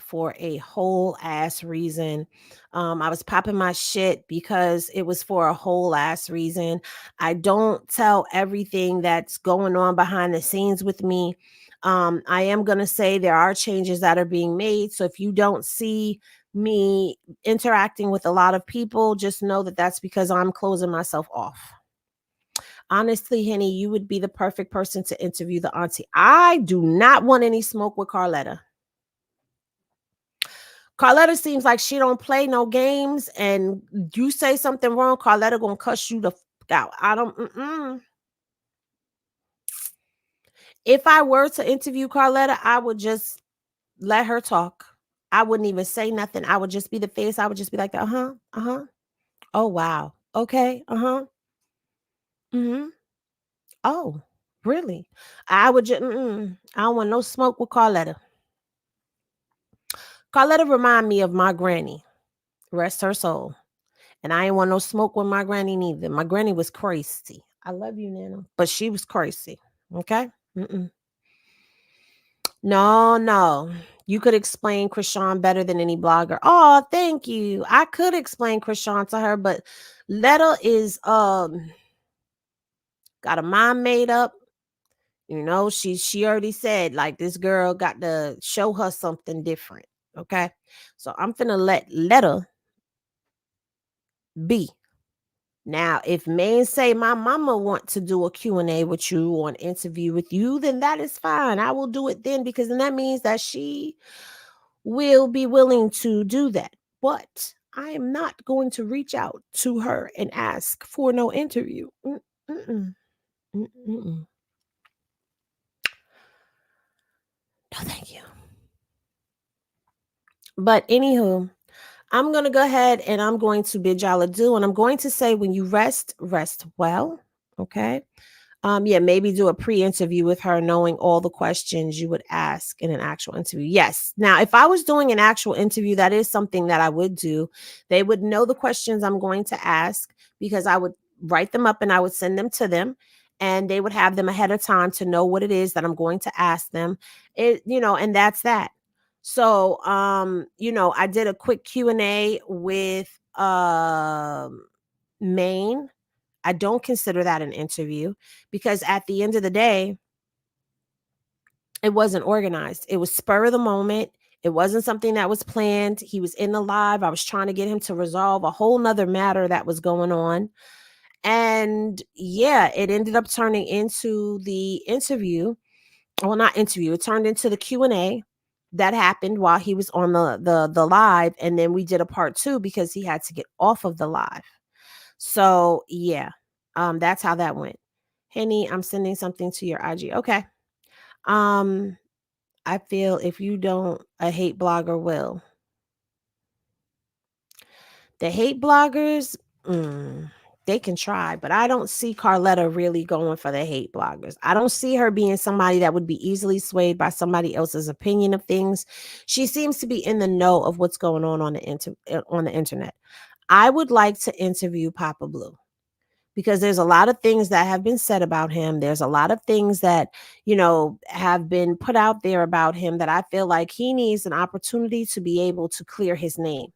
for a whole ass reason. I was popping my shit because it was for a whole ass reason. I don't tell everything that's going on behind the scenes with me. I am going to say there are changes that are being made. So if you don't see me interacting with a lot of people, just know that that's because I'm closing myself off. Honestly, Henny, you would be the perfect person to interview the auntie. I do not want any smoke with Carletta. Carletta seems like she don't play no games, and you say something wrong, Carletta gonna cuss you the fuck out. I don't. If I were to interview Carletta, I would just let her talk. I wouldn't even say nothing. I would just be the face. I would just be like, oh wow, okay, oh, really? I would just, I don't want no smoke with Carletta. Carletta remind me of my granny. Rest her soul. And I ain't want no smoke with my granny neither. My granny was crazy. I love you, Nana. But she was crazy. Okay? No. You could explain Chrisean better than any blogger. Oh, thank you. I could explain Chrisean to her, but Letta is got a mind made up. You know, she already said like this girl got to show her something different. Okay. So I'm finna let Letta be. Now, if May say my mama want to do a Q&A with you or an interview with you, then that is fine. I will do it then, because then that means that she will be willing to do that. But I am not going to reach out to her and ask for no interview. Mm-mm. Mm-mm. No, thank you. But anywho, I'm going to go ahead and I'm going to bid y'all adieu. And I'm going to say, when you rest well. Okay. Yeah, maybe do a pre-interview with her, knowing all the questions you would ask in an actual interview. Yes. Now, if I was doing an actual interview, that is something that I would do. They would know the questions I'm going to ask, because I would write them up and I would send them to them, and they would have them ahead of time to know what it is that I'm going to ask them. And that's that. So, I did a quick Q&A with Maine. I don't consider that an interview, because at the end of the day, it wasn't organized. It was spur of the moment. It wasn't something that was planned. He was in the live. I was trying to get him to resolve a whole nother matter that was going on. And yeah, it ended up turning into the interview. Well, not interview. It turned into the Q&A that happened while he was on the live. And then we did a part 2 because he had to get off of the live. So yeah, that's how that went. Henny, I'm sending something to your IG. Okay. I feel if you don't, a hate blogger will. The hate bloggers, they can try, but I don't see Carletta really going for the hate bloggers. I don't see her being somebody that would be easily swayed by somebody else's opinion of things. She seems to be in the know of what's going on the internet. I would like to interview Papa Blue, because there's a lot of things that have been said about him. There's a lot of things that, have been put out there about him that I feel like he needs an opportunity to be able to clear his name.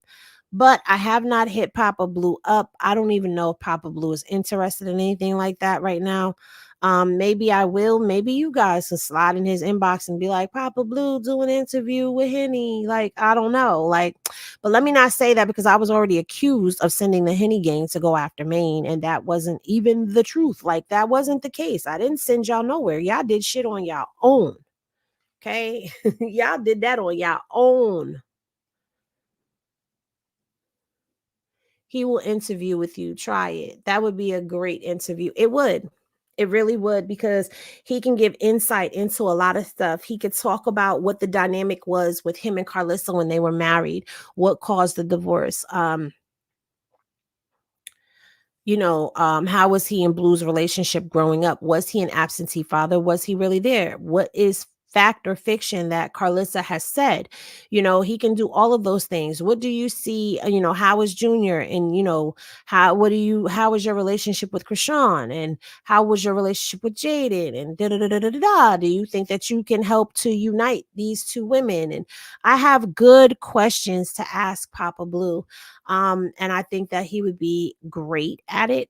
But I have not hit Papa Blue up. I don't even know if Papa Blue is interested in anything like that right now. Maybe I will. Maybe you guys can slide in his inbox and be like, Papa Blue, do an interview with Henny. Like, I don't know. Like, but let me not say that, because I was already accused of sending the Henny gang to go after Maine, and that wasn't even the truth. Like, that wasn't the case. I didn't send y'all nowhere. Y'all did shit on y'all own. Okay. Y'all did that on y'all own. He will interview with you. Try it. That would be a great interview. It would. It really would, because he can give insight into a lot of stuff. He could talk about what the dynamic was with him and Carlissa when they were married, what caused the divorce. How was he in Blue's relationship growing up? Was he an absentee father? Was he really there? What is fact or fiction that Carlissa has said? He can do all of those things. What do you see? How is Junior? And how was your relationship with Chrisean? And how was your relationship with Jaden? And da. Do you think that you can help to unite these two women? And I have good questions to ask Papa Blue. And I think that he would be great at it.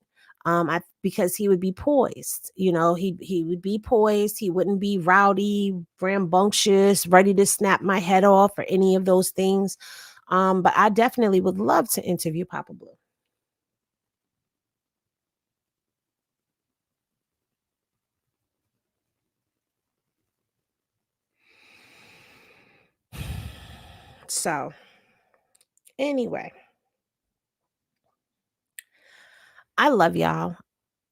Because he would be poised, he would be poised. He wouldn't be rowdy, rambunctious, ready to snap my head off or any of those things. But I definitely would love to interview Papa Blue. So anyway, I love y'all.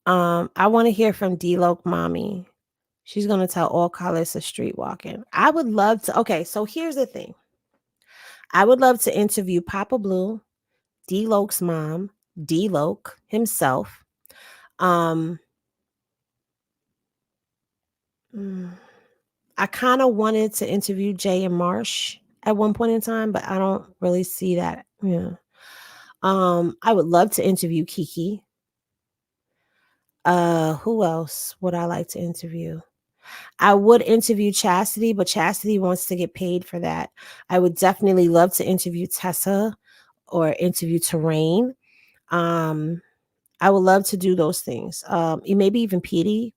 I want to hear from D-Loc Mommy. She's going to tell all colors of street walking. I would love to. Okay, so here's the thing. I would love to interview Papa Blue, D-Loc's mom, D-Loc himself. I kind of wanted to interview Jay and Marsh at one point in time, but I don't really see that. Yeah. I would love to interview Kiki. Who else would I like to interview? I would interview Chastity, but Chastity wants to get paid for that. I would definitely love to interview Tessa or interview Terrain. I would love to do those things. Maybe even Petey.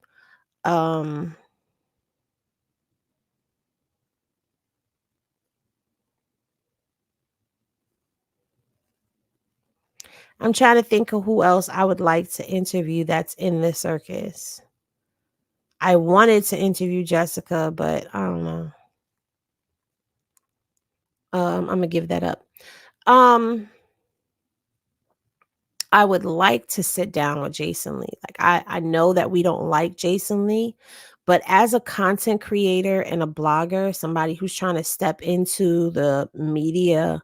I'm trying to think of who else I would like to interview that's in the circus. I wanted to interview Jessica, but I don't know. I'm gonna give that up. I would like to sit down with Jason Lee. Like I know that we don't like Jason Lee, but as a content creator and a blogger, somebody who's trying to step into the media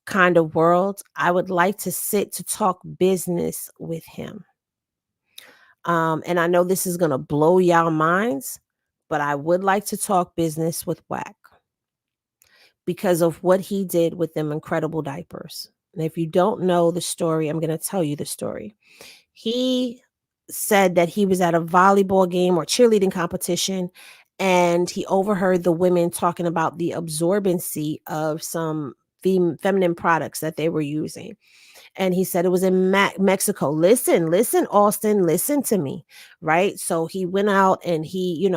kind of world, I would like to sit to talk business with him. And I know this is gonna blow y'all minds, but I would like to talk business with Wack because of what he did with them incredible diapers. And if you don't know the story, I'm going to tell you the story. He said that he was at a volleyball game or cheerleading competition, and he overheard the women talking about the absorbency of some feminine products that they were using. And he said it was in Mexico. Listen, Austin, listen to me, right? So he went out and he,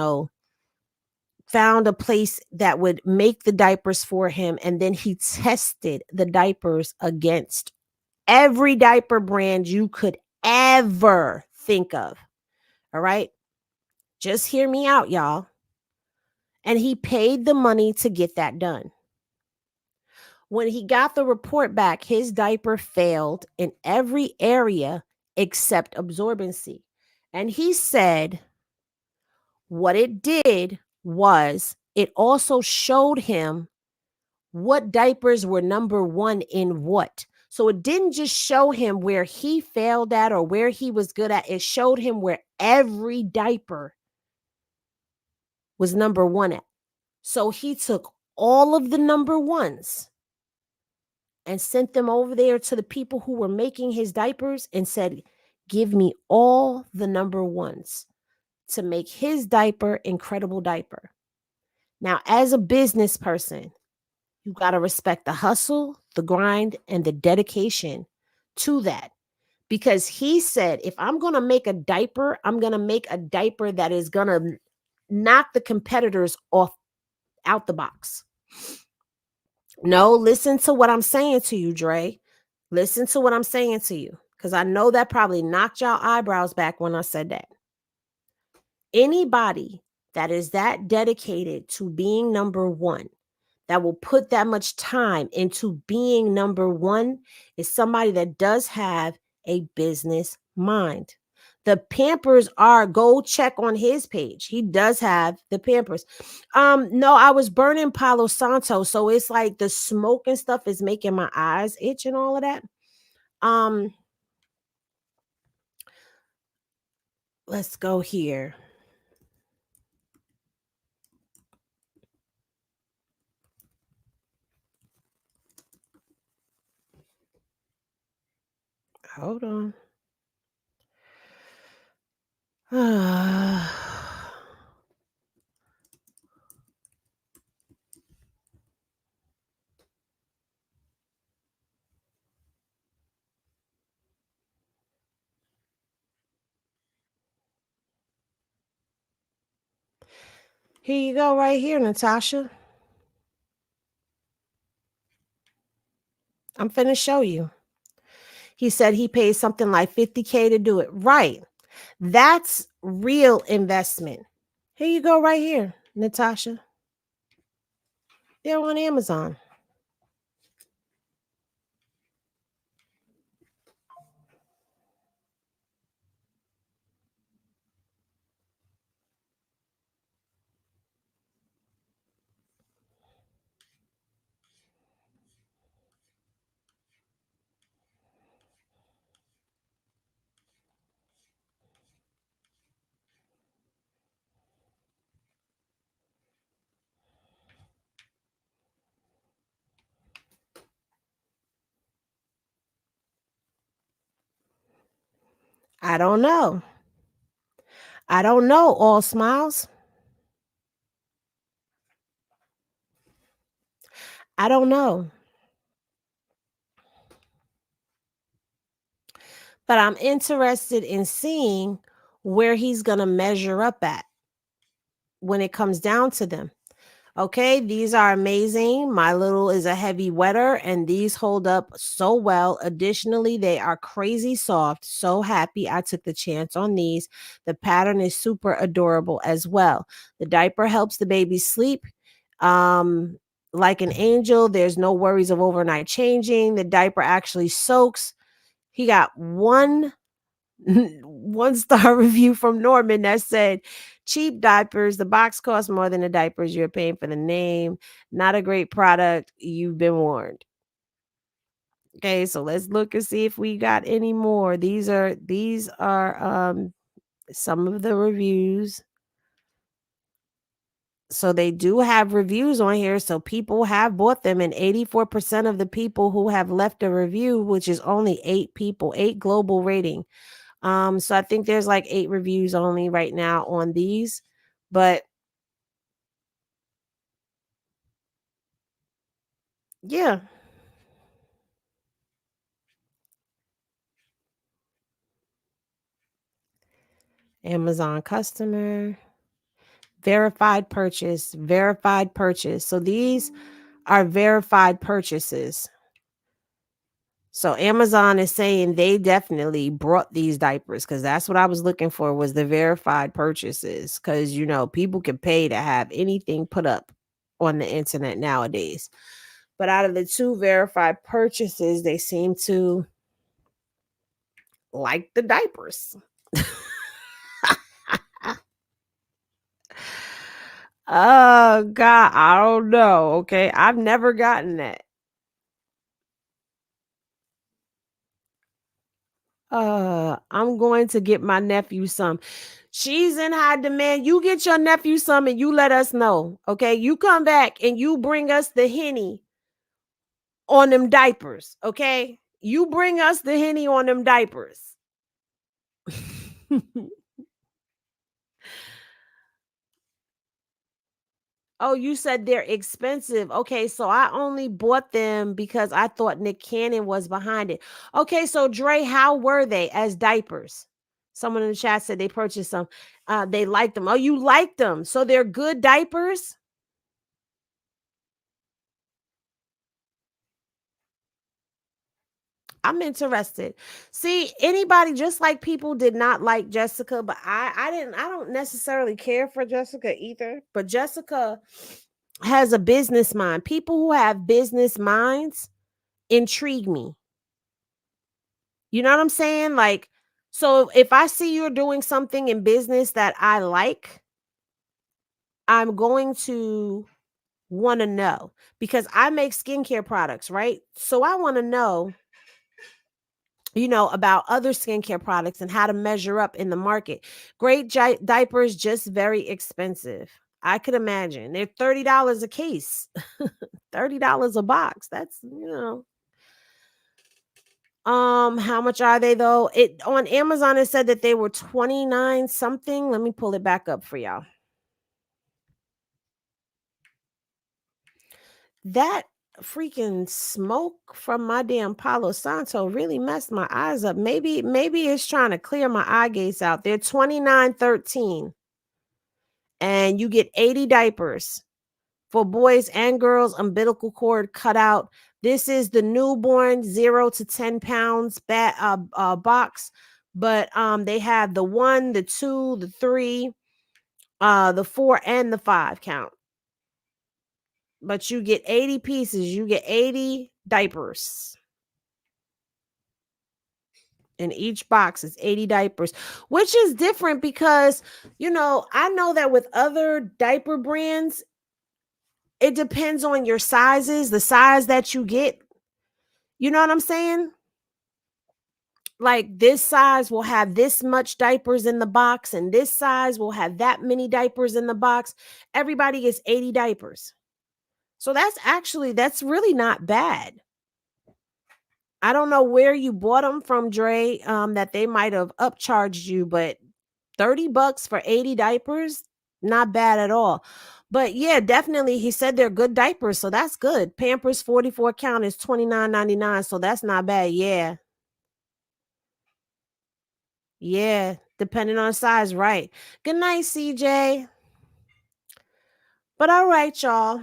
found a place that would make the diapers for him. And then he tested the diapers against every diaper brand you could ever think of. All right. Just hear me out, y'all. And he paid the money to get that done. When he got the report back, his diaper failed in every area except absorbency. And he said what it did was it also showed him what diapers were number one in what. So it didn't just show him where he failed at or where he was good at. It showed him where every diaper was number one at. So he took all of the number ones and sent them over there to the people who were making his diapers and said, give me all the number ones to make his diaper incredible diaper. Now, as a business person, you got to respect the hustle, the grind, and the dedication to that. Because he said, if I'm going to make a diaper, I'm going to make a diaper that is going to knock the competitors off out the box. No, listen to what I'm saying to you, Dre. Listen to what I'm saying to you. Because I know that probably knocked y'all eyebrows back when I said that. Anybody that is that dedicated to being number one, that will put that much time into being number one, is somebody that does have a business mind. The Pampers are, go check on his page. He does have the Pampers. No, I was burning Palo Santo, so it's like the smoke and stuff is making my eyes itch and all of that. Let's go here. Hold on. Here you go right here, Natasha. I'm finna show you. He said he paid something like $50K to do it. Right. That's real investment. Here you go right here, Natasha. They're on Amazon. I don't know. I don't know, All Smiles. I don't know. But I'm interested in seeing where he's going to measure up at when it comes down to them. Okay, these are amazing. My little is a heavy wetter, and these hold up so well. Additionally, they are crazy soft. So happy I took the chance on these. The pattern is super adorable as well. The diaper helps the baby sleep like an angel. There's no worries of overnight changing. The diaper actually soaks. He got one star review from Norman that said, cheap diapers. The box costs more than the diapers. You're paying for the name. Not a great product. You've been warned. Okay, so let's look and see if we got any more. These are some of the reviews. So they do have reviews on here. So people have bought them, and 84% of the people who have left a review, which is only 8 people, 8 global rating. So I think there's like 8 reviews only right now on these, but yeah. Amazon customer, verified purchase. So these are verified purchases. So Amazon is saying they definitely brought these diapers, because that's what I was looking for, was the verified purchases. Because, you know, people can pay to have anything put up on the internet nowadays. But out of the 2 verified purchases, they seem to like the diapers. Oh God, I don't know. Okay, I've never gotten that. I'm going to get my nephew some. She's in high demand. You get your nephew some and you let us know. Okay, you come back and you bring us the Henny on them diapers. Okay, you bring us the Henny on them diapers. Oh, you said they're expensive. Okay, so I only bought them because I thought Nick Cannon was behind it. Okay, so Dre, how were they as diapers? Someone in the chat said they purchased some. They liked them. Oh, you liked them. So they're good diapers? I'm interested. See, anybody, just like people did not like Jessica, but I don't necessarily care for Jessica either. But Jessica has a business mind. People who have business minds intrigue me. You know what I'm saying? Like, so if I see you're doing something in business that I like, I'm going to want to know, because I make skincare products, right? So I want to know, you know, about other skincare products and how to measure up in the market. Great diapers, just very expensive. I could imagine they're $30 a case, $30 a box. That's, you know. How much are they though? It on Amazon it said that they were 29 something. Let me pull it back up for y'all. That freaking smoke from my damn Palo Santo really messed my eyes up. Maybe it's trying to clear my eye gates out. They're $29.13. And you get 80 diapers for boys and girls, umbilical cord cutout. This is the newborn 0 to 10 pounds box, but they have the 1, the 2, the 3, the 4, and the 5 count. But you get 80 pieces. You get 80 diapers. In each box is 80 diapers, which is different because, you know, I know that with other diaper brands, it depends on your sizes, the size that you get. You know what I'm saying? Like this size will have this much diapers in the box, and this size will have that many diapers in the box. Everybody gets 80 diapers. So that's really not bad. I don't know where you bought them from, Dre, that they might have upcharged you, but $30 for 80 diapers, not bad at all. But yeah, definitely. He said they're good diapers, so that's good. Pampers 44 count is $29.99, so that's not bad. Yeah. Yeah, depending on size, right. Good night, CJ. But all right, y'all.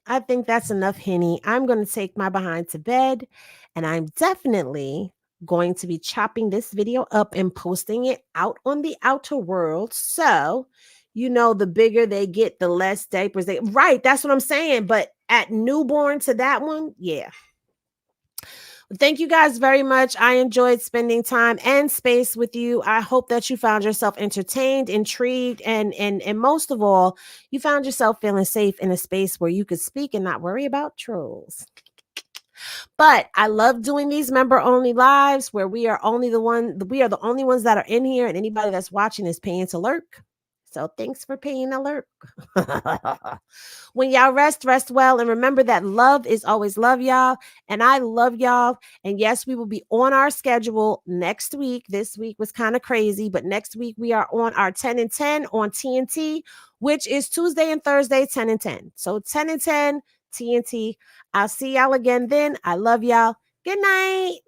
I think that's enough Henny. I'm going to take my behind to bed, and I'm definitely going to be chopping this video up and posting it out on the outer world. So, you know, the bigger they get, the less diapers they, right, that's what I'm saying. But at newborn to that one, yeah. Thank you guys very much. I enjoyed spending time and space with you. I hope that you found yourself entertained, intrigued, and most of all, you found yourself feeling safe in a space where you could speak and not worry about trolls. But I love doing these member only lives where we are the only ones that are in here, and anybody that's watching is paying to lurk. So thanks for paying to lurk. When y'all rest well, and remember that love is always love, y'all. And I love y'all. And yes, we will be on our schedule next week. This week was kind of crazy, but next week we are on our 10 and 10 on TNT, which is Tuesday and Thursday, 10 and 10. So 10 and 10 TNT. I'll see y'all again then. I love y'all. Good night.